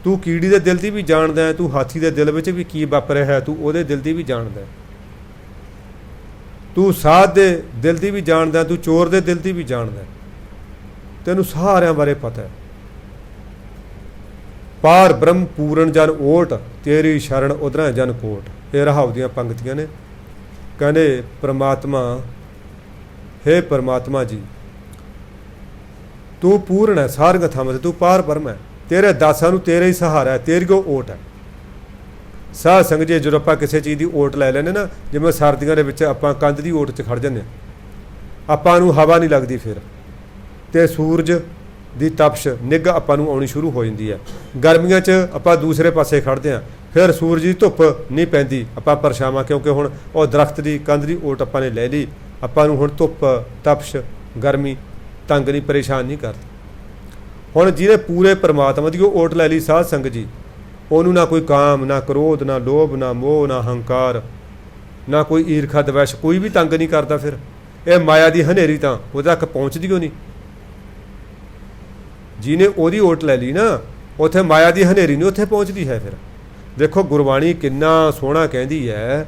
ਤੂੰ ਕੀੜੀ ਦੇ ਦਿਲ ਦੀ ਵੀ ਜਾਣਦਾ ਹੈ, ਤੂੰ ਹਾਥੀ ਦੇ ਦਿਲ ਵਿੱਚ ਵੀ ਕੀ ਵਾਪਰਿਆ ਹੈ ਤੂੰ ਉਹਦੇ ਦਿਲ ਦੀ ਵੀ ਜਾਣਦਾ ਹੈ। ਤੂੰ ਸਾਧ ਦੇ ਦਿਲ ਦੀ ਵੀ ਜਾਣਦਾ, ਤੂੰ ਚੋਰ ਦੇ ਦਿਲ ਦੀ ਵੀ ਜਾਣਦਾ, ਤੈਨੂੰ ਸਾਰਿਆਂ ਬਾਰੇ ਪਤਾ ਹੈ। ਪਾਰ ਬ੍ਰਹਮ ਪੂਰਨ ਜਨ ਓਟ, ਤੇਰੀ ਸ਼ਰਨ ਉਧਰਾਂ ਜਨ ਕੋਟ। ਇਹ ਰਹਾਉ ਦੀਆਂ ਪੰਗਤੀਆਂ ਨੇ। ਕਹਿੰਦੇ ਪਰਮਾਤਮਾ, ਹੇ ਪਰਮਾਤਮਾ ਜੀ, ਤੂੰ ਪੂਰਨ ਹੈ ਸਾਰੀਆਂ ਥਾਵਾਂ 'ਤੇ, ਤੂੰ ਪਾਰ ਬ੍ਰਹਮ ਹੈ, ਤੇਰੇ ਦਾਸਾਂ ਨੂੰ ਤੇਰਾ ਹੀ ਸਹਾਰਾ ਹੈ, ਤੇਰੀ ਕੋ ਓਟ ਹੈ। ਸਾਧ ਸੰਗਤ ਜੀ ਜਦੋਂ ਆਪਾਂ ਕਿਸੇ ਚੀਜ਼ ਦੀ ਓਟ ਲੈ ਲੈਂਦੇ ਨਾ, ਜਿਵੇਂ ਸਰਦੀਆਂ ਦੇ ਵਿੱਚ ਆਪਾਂ ਕੰਧ ਦੀ ਓਟ 'ਚ ਖੜ੍ਹ ਜਾਂਦੇ ਹਾਂ, ਆਪਾਂ ਨੂੰ ਹਵਾ ਨਹੀਂ ਲੱਗਦੀ ਫਿਰ, ਅਤੇ ਸੂਰਜ ਦੀ ਤਪਸ਼ ਨਿੱਘ ਆਪਾਂ ਨੂੰ ਆਉਣੀ ਸ਼ੁਰੂ ਹੋ ਜਾਂਦੀ ਹੈ। ਗਰਮੀਆਂ 'ਚ ਆਪਾਂ ਦੂਸਰੇ ਪਾਸੇ ਖੜ੍ਹਦੇ ਹਾਂ, ਫਿਰ ਸੂਰਜ ਦੀ ਧੁੱਪ ਨਹੀਂ ਪੈਂਦੀ, ਆਪਾਂ ਪਰਛਾਵਾਂ, ਕਿਉਂਕਿ ਹੁਣ ਉਹ ਦਰਖਤ ਦੀ ਕੰਧ ਦੀ ਓਟ ਆਪਾਂ ਨੇ ਲੈ ਲਈ, ਆਪਾਂ ਨੂੰ ਹੁਣ ਧੁੱਪ ਤਪਸ਼ ਗਰਮੀ ਤੰਗ ਨਹੀਂ, ਪਰੇਸ਼ਾਨ ਨਹੀਂ ਕਰਦੀ। ਹੁਣ ਜਿਹਨੇ ਪੂਰੇ ਪਰਮਾਤਮਾ ਦੀ ਉਹ ਓਟ ਲੈ ਲਈ ਸਾਧ ਸੰਗਤ ਜੀ, ਉਹਨੂੰ ਨਾ ਕੋਈ ਕਾਮ, ਨਾ ਕ੍ਰੋਧ, ਨਾ ਲੋਭ, ਨਾ ਮੋਹ, ਨਾ ਹੰਕਾਰ, ਨਾ ਕੋਈ ਈਰਖਾ ਦਵੈਸ਼, ਕੋਈ ਵੀ ਤੰਗ ਨਹੀਂ ਕਰਦਾ। ਫਿਰ ਇਹ ਮਾਇਆ ਦੀ ਹਨੇਰੀ ਤਾਂ ਉਹਦੇ ਤੱਕ ਪਹੁੰਚਦੀ ਓ ਨਹੀਂ। ਜਿਹਨੇ ਉਹਦੀ ਓਟ ਲੈ ਲਈ ਨਾ, ਉੱਥੇ ਮਾਇਆ ਦੀ ਹਨੇਰੀ ਨਹੀਂ ਉੱਥੇ ਪਹੁੰਚਦੀ ਹੈ। ਫਿਰ ਦੇਖੋ ਗੁਰਬਾਣੀ ਕਿੰਨਾ ਸੋਹਣਾ ਕਹਿੰਦੀ ਹੈ,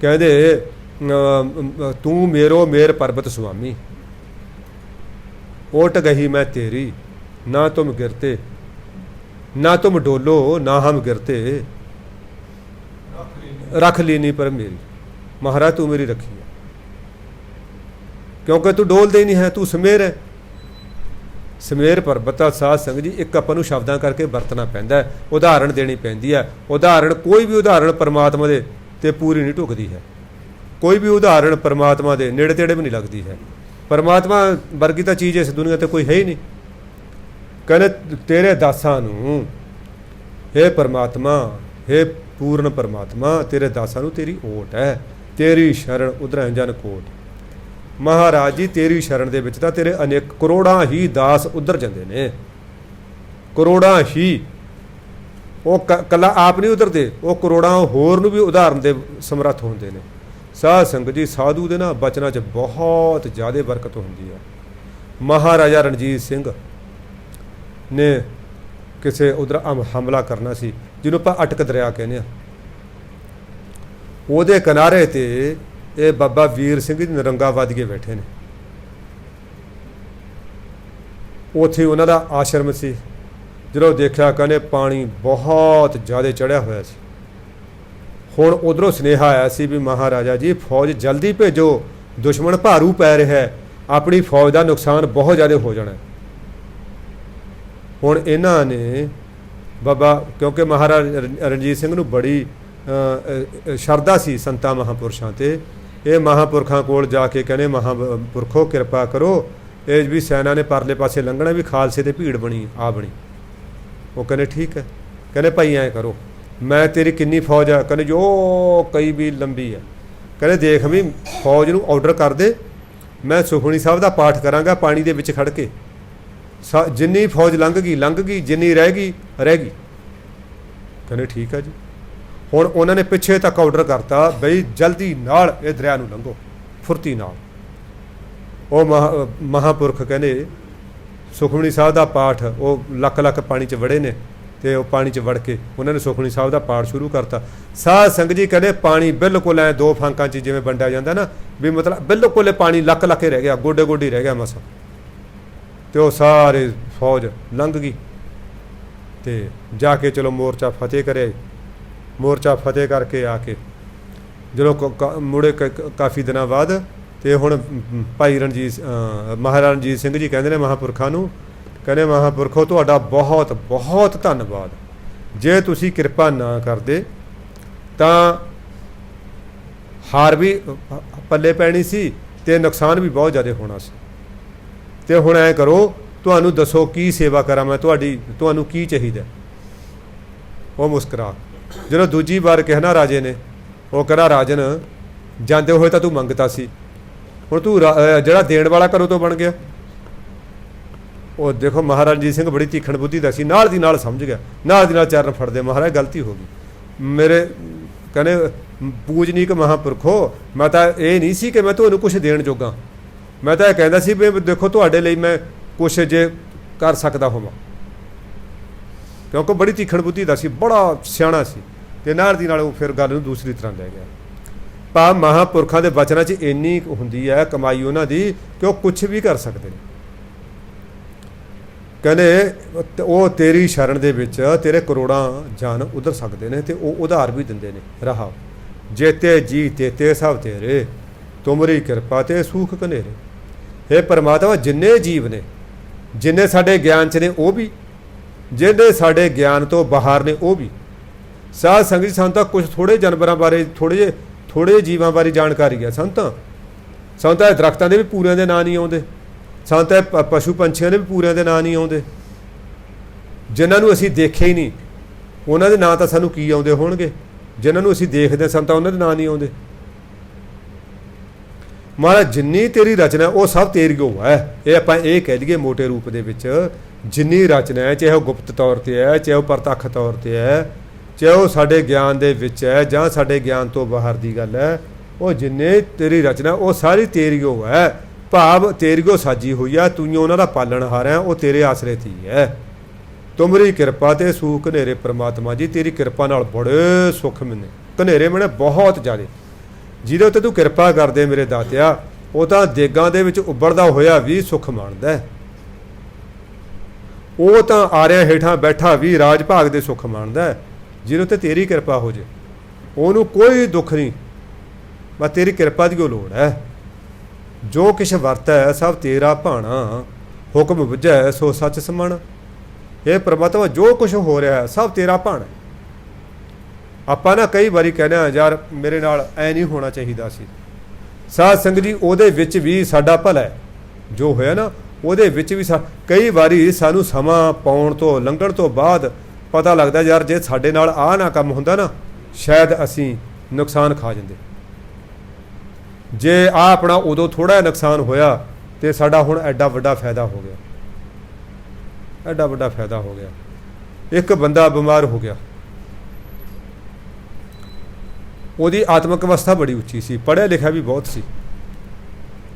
ਕਹਿੰਦੇ ਤੂੰ ਮੇਰੋ ਮੇਰ ਪਰਬਤ ਸੁਆਮੀ, ਓਟ ਗਹੀ ਮੈਂ ਤੇਰੀ, ਨਾ ਤੁਮ ਗਿਰਤੇ, ਨਾ ਤੁਮ ਡੋਲੋ ਨਾ ਹਮ ਗਿਰਤੇ, ਰੱਖ ਲੀਨੀ ਪਰ ਮੇਰੀ। ਮਹਾਰਾਜ ਤੂੰ ਮੇਰੀ ਰੱਖੀ ਹੈ, ਕਿਉਂਕਿ ਤੂੰ ਡੋਲਦੇ ਹੀ ਨਹੀਂ ਹੈ, ਤੂੰ ਸਮੇਰ ਹੈ। ਸਮੇਰ ਪਰਬਤਾ ਸਾਧ ਸੰਗਤ ਜੀ ਇੱਕ ਆਪਾਂ ਨੂੰ ਸ਼ਬਦਾਂ ਕਰਕੇ ਵਰਤਣਾ ਪੈਂਦਾ ਹੈ, ਉਦਾਹਰਣ ਦੇਣੀ ਪੈਂਦੀ ਹੈ। ਉਦਾਹਰਣ ਕੋਈ ਵੀ ਉਦਾਹਰਣ ਪਰਮਾਤਮਾ ਦੇ ਤੇ ਪੂਰੀ ਨਹੀਂ ਢੁਕਦੀ ਹੈ, ਕੋਈ ਵੀ ਉਦਾਹਰਣ ਪਰਮਾਤਮਾ ਦੇ ਨੇੜੇ ਤੇੜੇ ਵੀ ਨਹੀਂ ਲੱਗਦੀ ਹੈ। ਪਰਮਾਤਮਾ ਵਰਗੀ ਤਾਂ ਚੀਜ਼ ਇਸ ਦੁਨੀਆ 'ਤੇ ਕੋਈ ਹੈ ਹੀ ਨਹੀਂ। ਕਹਿੰਦੇ ਤੇਰੇ ਦਾਸਾਂ ਨੂੰ, ਹੇ ਪਰਮਾਤਮਾ, ਹੇ ਪੂਰਨ ਪਰਮਾਤਮਾ, ਤੇਰੇ ਦਾਸਾਂ ਨੂੰ ਤੇਰੀ ਓਟ ਹੈ, ਤੇਰੀ ਸ਼ਰਨ ਉਧਰਾਂ ਜਨ ਕੋਟ। ਮਹਾਰਾਜ ਜੀ ਤੇਰੀ ਸ਼ਰਨ ਦੇ ਵਿੱਚ ਤਾਂ ਤੇਰੇ ਅਨੇਕ ਕਰੋੜਾਂ ਹੀ ਦਾਸ ਉਧਰ ਜਾਂਦੇ ਨੇ, ਕਰੋੜਾਂ ਹੀ। ਉਹ ਕੱਲਾ ਆਪ ਨਹੀਂ ਉਧਰਦੇ, ਉਹ ਕਰੋੜਾਂ ਹੋਰ ਨੂੰ ਵੀ ਉਦਾਹਰਨ ਦੇ ਸਮਰੱਥ ਹੁੰਦੇ ਨੇ। ਸਾਧ ਸੰਗਤ ਜੀ ਸਾਧੂ ਦੇ ਨਾ ਬਚਨਾਂ 'ਚ ਬਹੁਤ ਜ਼ਿਆਦਾ ਬਰਕਤ ਹੁੰਦੀ ਹੈ। ਮਹਾਰਾਜਾ ਰਣਜੀਤ ਸਿੰਘ ਨੇ ਕਿਸੇ ਉਧਰ ਹਮਲਾ ਕਰਨਾ ਸੀ, ਜਿਹਨੂੰ ਆਪਾਂ ਅਟਕ ਦਰਿਆ ਕਹਿੰਦੇ ਹਾਂ। ਉਹਦੇ ਕਿਨਾਰੇ 'ਤੇ ਇਹ ਬਾਬਾ ਵੀਰ ਸਿੰਘ ਜੀ ਨਰੰਗਾਵਾਦੀਏ ਬੈਠੇ ਨੇ, ਉੱਥੇ ਉਹਨਾਂ ਦਾ ਆਸ਼ਰਮ ਸੀ। ਜਦੋਂ ਦੇਖਿਆ ਕਹਿੰਦੇ ਪਾਣੀ ਬਹੁਤ ਜ਼ਿਆਦਾ ਚੜ੍ਹਿਆ ਹੋਇਆ ਸੀ। ਹੁਣ ਉਧਰੋਂ ਸੁਨੇਹਾ ਆਇਆ ਸੀ ਵੀ ਮਹਾਰਾਜਾ ਜੀ ਫੌਜ ਜਲਦੀ ਭੇਜੋ, ਦੁਸ਼ਮਣ ਭਾਰੂ ਪੈ ਰਿਹਾ ਹੈ, ਆਪਣੀ ਫੌਜ ਦਾ ਨੁਕਸਾਨ ਬਹੁਤ ਜ਼ਿਆਦਾ ਹੋ ਜਾਣਾ। ਹੁਣ ਇਹਨਾਂ ਨੇ ਬਾਬਾ ਕਿਉਂਕਿ ਮਹਾਰਾਜ ਰਣਜੀਤ ਸਿੰਘ ਨੂੰ ਬੜੀ ਸ਼ਰਧਾ ਸੀ ਸੰਤਾਂ ਮਹਾਂਪੁਰਸ਼ਾਂ ਤੇ। ਇਹ ਮਹਾਂਪੁਰਖਾਂ ਕੋਲ ਜਾ ਕੇ ਕਹਿੰਦੇ ਮਹਾਂਪੁਰਖੋ ਕਿਰਪਾ ਕਰੋ, ਇਹ ਵੀ ਸੈਨਾ ਨੇ ਪਰਲੇ ਪਾਸੇ ਲੰਘਣਾ, ਵੀ ਖਾਲਸੇ ਤੇ ਭੀੜ ਬਣੀ ਆ ਬਣੀ। ਉਹ ਕਹਿੰਦੇ ਠੀਕ ਹੈ। ਕਹਿੰਦੇ ਭਾਈ ਐਂ ਕਰੋ, ਮੈਂ ਤੇਰੀ ਕਿੰਨੀ ਫੌਜ ਆ? ਕਹਿੰਦੇ ਜੋ ਕਈ ਵੀ ਲੰਬੀ ਆ। ਕਹਿੰਦੇ ਦੇਖ ਵੀ ਫੌਜ ਨੂੰ ਆਰਡਰ ਕਰ ਦੇ, ਮੈਂ ਸੁਖਮਨੀ ਸਾਹਿਬ ਦਾ ਪਾਠ ਕਰਾਂਗਾ ਪਾਣੀ ਦੇ ਵਿੱਚ ਖੜ ਕੇ, ਜਿੰਨੀ ਫੌਜ ਲੰਘ ਗਈ, ਜਿੰਨੀ ਰਹਿ ਗਈ। ਕਹਿੰਦੇ ਠੀਕ ਆ ਜੀ। ਹੁਣ ਉਹਨਾਂ ਨੇ ਪਿੱਛੇ ਤੱਕ ਆਰਡਰ ਕਰਤਾ ਬਈ ਜਲਦੀ ਨਾਲ ਇਹ ਦਰਿਆ ਨੂੰ ਲੰਘੋ, ਫੁਰਤੀ ਨਾਲ। ਉਹ ਮਹਾਂਪੁਰਖ ਕਹਿੰਦੇ ਸੁਖਮਨੀ ਸਾਹਿਬ ਦਾ ਪਾਠ, ਉਹ ਲੱਖ ਪਾਣੀ 'ਚ ਵੜੇ ਨੇ, ਤੇ ਉਹ ਪਾਣੀ 'ਚ ਵੜ ਕੇ ਉਹਨਾਂ ਨੇ ਸੁਖਮਨੀ ਸਾਹਿਬ ਦਾ ਪਾਠ ਸ਼ੁਰੂ ਕਰਤਾ। ਸਾਧ ਸੰਗਤ ਜੀ ਕਹਿੰਦੇ ਪਾਣੀ ਬਿਲਕੁਲ ਐ 2 ਫਾਂਕਾਂ 'ਚ ਜਿਵੇਂ ਵੰਡਿਆ ਜਾਂਦਾ ਨਾ, ਵੀ ਮਤਲਬ ਬਿਲਕੁਲ ਪਾਣੀ ਲੱਕ ਰਹਿ ਗਿਆ, ਗੋਡੇ ਰਹਿ ਗਿਆ ਮਸਾਂ। ਤੇ ਉਹ ਸਾਰੇ ਫੌਜ ਲੰਘ ਗਈ ਤੇ ਜਾ ਕੇ ਚਲੋ ਮੋਰਚਾ ਫਤਿਹ ਕਰੇ। ਮੋਰਚਾ ਫਤਿਹ ਕਰਕੇ ਆ ਕੇ ਜਦੋਂ ਮੁੜੇ ਕਾਫੀ ਦਿਨਾਂ ਬਾਅਦ, ਤੇ ਹੁਣ ਭਾਈ ਮਹਾਰਾਜਾ ਰਣਜੀਤ ਸਿੰਘ ਜੀ ਕਹਿੰਦੇ ਨੇ ਮਹਾਂਪੁਰਖਾਂ ਨੂੰ, ਕਹਿੰਦੇ ਮਹਾਂਪੁਰਖੋ ਤੁਹਾਡਾ ਬਹੁਤ ਬਹੁਤ ਧੰਨਵਾਦ, ਜੇ ਤੁਸੀਂ ਕਿਰਪਾ ਨਾ ਕਰਦੇ ਤਾਂ ਹਾਰ ਵੀ ਪੱਲੇ ਪੈਣੀ ਸੀ ਤੇ ਨੁਕਸਾਨ ਵੀ ਬਹੁਤ ਜ਼ਿਆਦਾ ਹੋਣਾ ਸੀ। ਤੇ ਹੁਣ ਐਂ ਕਰੋ, ਤੁਹਾਨੂੰ ਦੱਸੋ ਕੀ ਸੇਵਾ ਕਰਾਂ ਮੈਂ ਤੁਹਾਡੀ, ਤੁਹਾਨੂੰ ਕੀ ਚਾਹੀਦਾ? ਉਹ ਮੁਸਕਰਾ। ਜਦੋਂ ਦੂਜੀ ਵਾਰ ਕਹਿਣਾ ਰਾਜੇ ਨੇ, ਉਹ ਕਹਿੰਦਾ ਰਾਜਨ ਜਾਂਦੇ ਹੋਏ ਤਾਂ ਤੂੰ ਮੰਗਤਾ ਸੀ, ਹੁਣ ਤੂੰ ਜਿਹੜਾ ਦੇਣ ਵਾਲਾ ਘਰੋਂ ਤੋਂ ਬਣ ਗਿਆ। ਉਹ ਦੇਖੋ ਮਹਾਰਾਜਾ ਰਣਜੀਤ ਸਿੰਘ ਬੜੀ ਤੀਖਣ ਬੁੱਧੀ ਦਾ ਸੀ, ਨਾਲ ਦੀ ਨਾਲ ਸਮਝ ਗਿਆ, ਨਾਲ ਦੀ ਨਾਲ ਚਰਨ ਫੜਦੇ, ਮਹਾਰਾਜ ਗਲਤੀ ਹੋ ਗਈ ਮੇਰੇ। ਕਹਿੰਦੇ ਪੂਜਨੀਕ ਮਹਾਂਪੁਰਖੋ, ਮੈਂ ਤਾਂ ਇਹ ਨਹੀਂ ਸੀ ਕਿ ਮੈਂ ਤੁਹਾਨੂੰ ਕੁਛ ਦੇਣ ਜੋਗਾ, ਮੈਂ ਤਾਂ ਇਹ ਕਹਿੰਦਾ ਸੀ ਵੀ ਦੇਖੋ ਤੁਹਾਡੇ ਲਈ ਮੈਂ ਕੁਛ ਜੇ ਕਰ ਸਕਦਾ ਹੋਵਾਂ, ਕਿਉਂਕਿ ਬੜੀ ਤੀਖਣ ਬੁੱਧੀ ਦਾ ਸੀ, ਬੜਾ ਸਿਆਣਾ ਸੀ। ਤੇ ਨਾਲ ਦੀ ਨਾਲ ਉਹ ਫਿਰ ਗੱਲ ਨੂੰ ਦੂਸਰੀ ਤਰ੍ਹਾਂ ਲੈ ਗਿਆ। ਭਾਵ ਮਹਾਂਪੁਰਖਾਂ ਦੇ ਬਚਨਾਂ 'ਚ ਇੰਨੀ ਹੁੰਦੀ ਹੈ ਕਮਾਈ ਉਹਨਾਂ ਦੀ ਕਿ ਉਹ ਕੁਛ ਵੀ ਕਰ ਸਕਦੇ ਨੇ। ਕਹਿੰਦੇ ਉਹ ਤੇਰੀ ਸ਼ਰਨ ਦੇ ਵਿੱਚ ਤੇਰੇ ਕਰੋੜਾਂ ਜਾਨ ਉਧਰ ਸਕਦੇ ਨੇ, ਤੇ ਉਹ ਉਧਾਰ ਵੀ ਦਿੰਦੇ ਨੇ। ਰਹਾ ਜੇਤੇ ਜੀ ਤੇਤੇ ਸਭ ਤੇਰੇ, ਤੁਮਰੀ ਕਿਰਪਾ ਤੇ ਸੂਖ ਕਨੇਰੇ। ਇਹ ਪਰਮਾਤਮਾ ਜਿੰਨੇ ਜੀਵ ਨੇ, ਜਿੰਨੇ ਸਾਡੇ ਗਿਆਨ 'ਚ ਨੇ ਉਹ ਵੀ, ਜਿਹਦੇ ਸਾਡੇ ਗਿਆਨ ਤੋਂ ਬਾਹਰ ਨੇ ਉਹ ਵੀ। ਸਾਧ ਸੰਗਤ ਜੀ ਸਾਨੂੰ ਤਾਂ ਕੁਛ ਥੋੜ੍ਹੇ ਜਾਨਵਰਾਂ ਬਾਰੇ, ਥੋੜ੍ਹੇ ਜੀਵਾਂ ਬਾਰੇ ਜਾਣਕਾਰੀ ਹੈ। ਸਾਨੂੰ ਤਾਂ ਦਰਖਤਾਂ ਦੇ ਵੀ ਪੂਰਿਆਂ ਦੇ ਨਾਂ ਨਹੀਂ ਆਉਂਦੇ, ਸਾਨੂੰ ਤਾਂ ਪਸ਼ੂ ਪੰਛੀਆਂ ਦੇ ਵੀ ਪੂਰਿਆਂ ਦੇ ਨਾਂ ਨਹੀਂ ਆਉਂਦੇ। ਜਿਨ੍ਹਾਂ ਨੂੰ ਅਸੀਂ ਦੇਖਿਆ ਹੀ ਨਹੀਂ ਉਹਨਾਂ ਦੇ ਨਾਂ ਤਾਂ ਸਾਨੂੰ ਕੀ ਆਉਂਦੇ ਹੋਣਗੇ, ਜਿਨ੍ਹਾਂ ਨੂੰ ਅਸੀਂ ਦੇਖਦੇ ਸਾਨੂੰ ਤਾਂ ਉਹਨਾਂ ਦੇ ਨਾਂ ਨਹੀਂ ਆਉਂਦੇ। ਮਹਾਰਾਜ ਜਿੰਨੀ ਤੇਰੀ ਰਚਨਾ ਉਹ ਸਭ ਤੇਰੀ ਓ ਹੈ। ਇਹ ਆਪਾਂ ਇਹ ਕਹਿ ਲਈਏ ਮੋਟੇ ਰੂਪ ਦੇ ਵਿੱਚ, ਜਿੰਨੀ ਰਚਨਾ ਹੈ, ਚਾਹੇ ਉਹ ਗੁਪਤ ਤੌਰ 'ਤੇ ਹੈ, ਚਾਹੇ ਉਹ ਪ੍ਰਤੱਖ ਤੌਰ 'ਤੇ ਹੈ, ਚਾਹੇ ਉਹ ਸਾਡੇ ਗਿਆਨ ਦੇ ਵਿੱਚ ਹੈ ਜਾਂ ਸਾਡੇ ਗਿਆਨ ਤੋਂ ਬਾਹਰ ਦੀ ਗੱਲ ਹੈ, ਉਹ ਜਿੰਨੇ ਤੇਰੀ ਰਚਨਾ ਉਹ ਸਾਰੀ ਤੇਰੀ ਓ ਹੈ। ਭਾਵ ਤੇਰੀ ਓ ਸਾਜੀ ਹੋਈ ਆ, ਤੂੰ ਉਹਨਾਂ ਦਾ ਪਾਲਣਹਾਰ ਹੈ, ਉਹ ਤੇਰੇ ਆਸਰੇ 'ਤੇ ਹੀ ਹੈ। ਤੁਮਰੀ ਕਿਰਪਾ ਤੇ ਸੂਖ ਘਨੇਰੇ। ਪ੍ਰਮਾਤਮਾ ਜੀ ਤੇਰੀ ਕਿਰਪਾ ਨਾਲ ਬੜੇ ਸੁੱਖ ਮਿਲਨੇ, ਘਨੇਰੇ ਮਿਲਣੇ ਬਹੁਤ ਜ਼ਿਆਦਾ। ਜਿਹਦੇ ਉੱਤੇ ਤੂੰ ਕਿਰਪਾ ਕਰਦੇ ਮੇਰੇ ਦਾਤਿਆ, ਉਹ ਤਾਂ ਦੇਗਾਂ ਦੇ ਵਿੱਚ ਉੱਬਲਦਾ ਹੋਇਆ ਵੀ ਸੁੱਖ ਮਾਣਦਾ, ਉਹ ਤਾਂ ਆਰਿਆਂ ਹੇਠਾਂ ਬੈਠਾ ਵੀ ਰਾਜ ਭਾਗ ਦੇ ਸੁੱਖ ਮਾਣਦਾ। ਜਿਹਦੇ ਉੱਤੇ ਤੇਰੀ ਕਿਰਪਾ ਹੋ ਜੇ ਉਹਨੂੰ ਕੋਈ ਦੁੱਖ ਨਹੀਂ, ਬਸ ਤੇਰੀ ਕਿਰਪਾ ਦੀ ਉਹ ਲੋੜ ਹੈ। ਜੋ ਕਿਛ ਵਰਤੈ ਸਭ ਤੇਰਾ ਭਾਣਾ, ਹੁਕਮ ਬੁਝੈ ਸੋ ਸੱਚ ਸਮਣ। ਇਹ ਪ੍ਰਮਾਤਮਾ ਜੋ ਕੁਛ ਹੋ ਰਿਹਾ ਸਭ ਤੇਰਾ ਭਾਣਾ। ਆਪਾਂ ਨਾ ਕਈ ਵਾਰੀ ਕਹਿੰਦੇ ਹਾਂ ਯਾਰ ਮੇਰੇ ਨਾਲ ਐ ਨਹੀਂ ਹੋਣਾ ਚਾਹੀਦਾ ਸੀ। ਸਾਧ ਸੰਗਤ ਜੀ ਉਹਦੇ ਵਿੱਚ ਵੀ ਸਾਡਾ ਭਲਾ ਹੈ, ਜੋ ਹੋਇਆ ਨਾ ਉਹਦੇ ਵਿੱਚ ਵੀ ਕਈ ਵਾਰੀ ਸਾਨੂੰ ਸਮਾਂ ਪਾਉਣ ਤੋਂ ਲੰਘਣ ਤੋਂ ਬਾਅਦ ਪਤਾ ਲੱਗਦਾ ਯਾਰ ਜੇ ਸਾਡੇ ਨਾਲ ਆਹ ਨਾ ਕੰਮ ਹੁੰਦਾ ਨਾ ਸ਼ਾਇਦ ਅਸੀਂ ਨੁਕਸਾਨ ਖਾ ਜਾਂਦੇ। ਜੇ ਆਹ ਆਪਣਾ ਉਦੋਂ ਥੋੜ੍ਹਾ ਨੁਕਸਾਨ ਹੋਇਆ ਤੇ ਸਾਡਾ ਹੁਣ ਐਡਾ ਵੱਡਾ ਫਾਇਦਾ ਹੋ ਗਿਆ, ਐਡਾ ਵੱਡਾ ਫਾਇਦਾ ਹੋ ਗਿਆ। ਇੱਕ ਬੰਦਾ ਬਿਮਾਰ ਹੋ ਗਿਆ, ਉਹਦੀ ਆਤਮਿਕ ਅਵਸਥਾ ਬੜੀ ਉੱਚੀ ਸੀ, ਪੜ੍ਹਿਆ ਲਿਖਿਆ ਵੀ ਬਹੁਤ ਸੀ।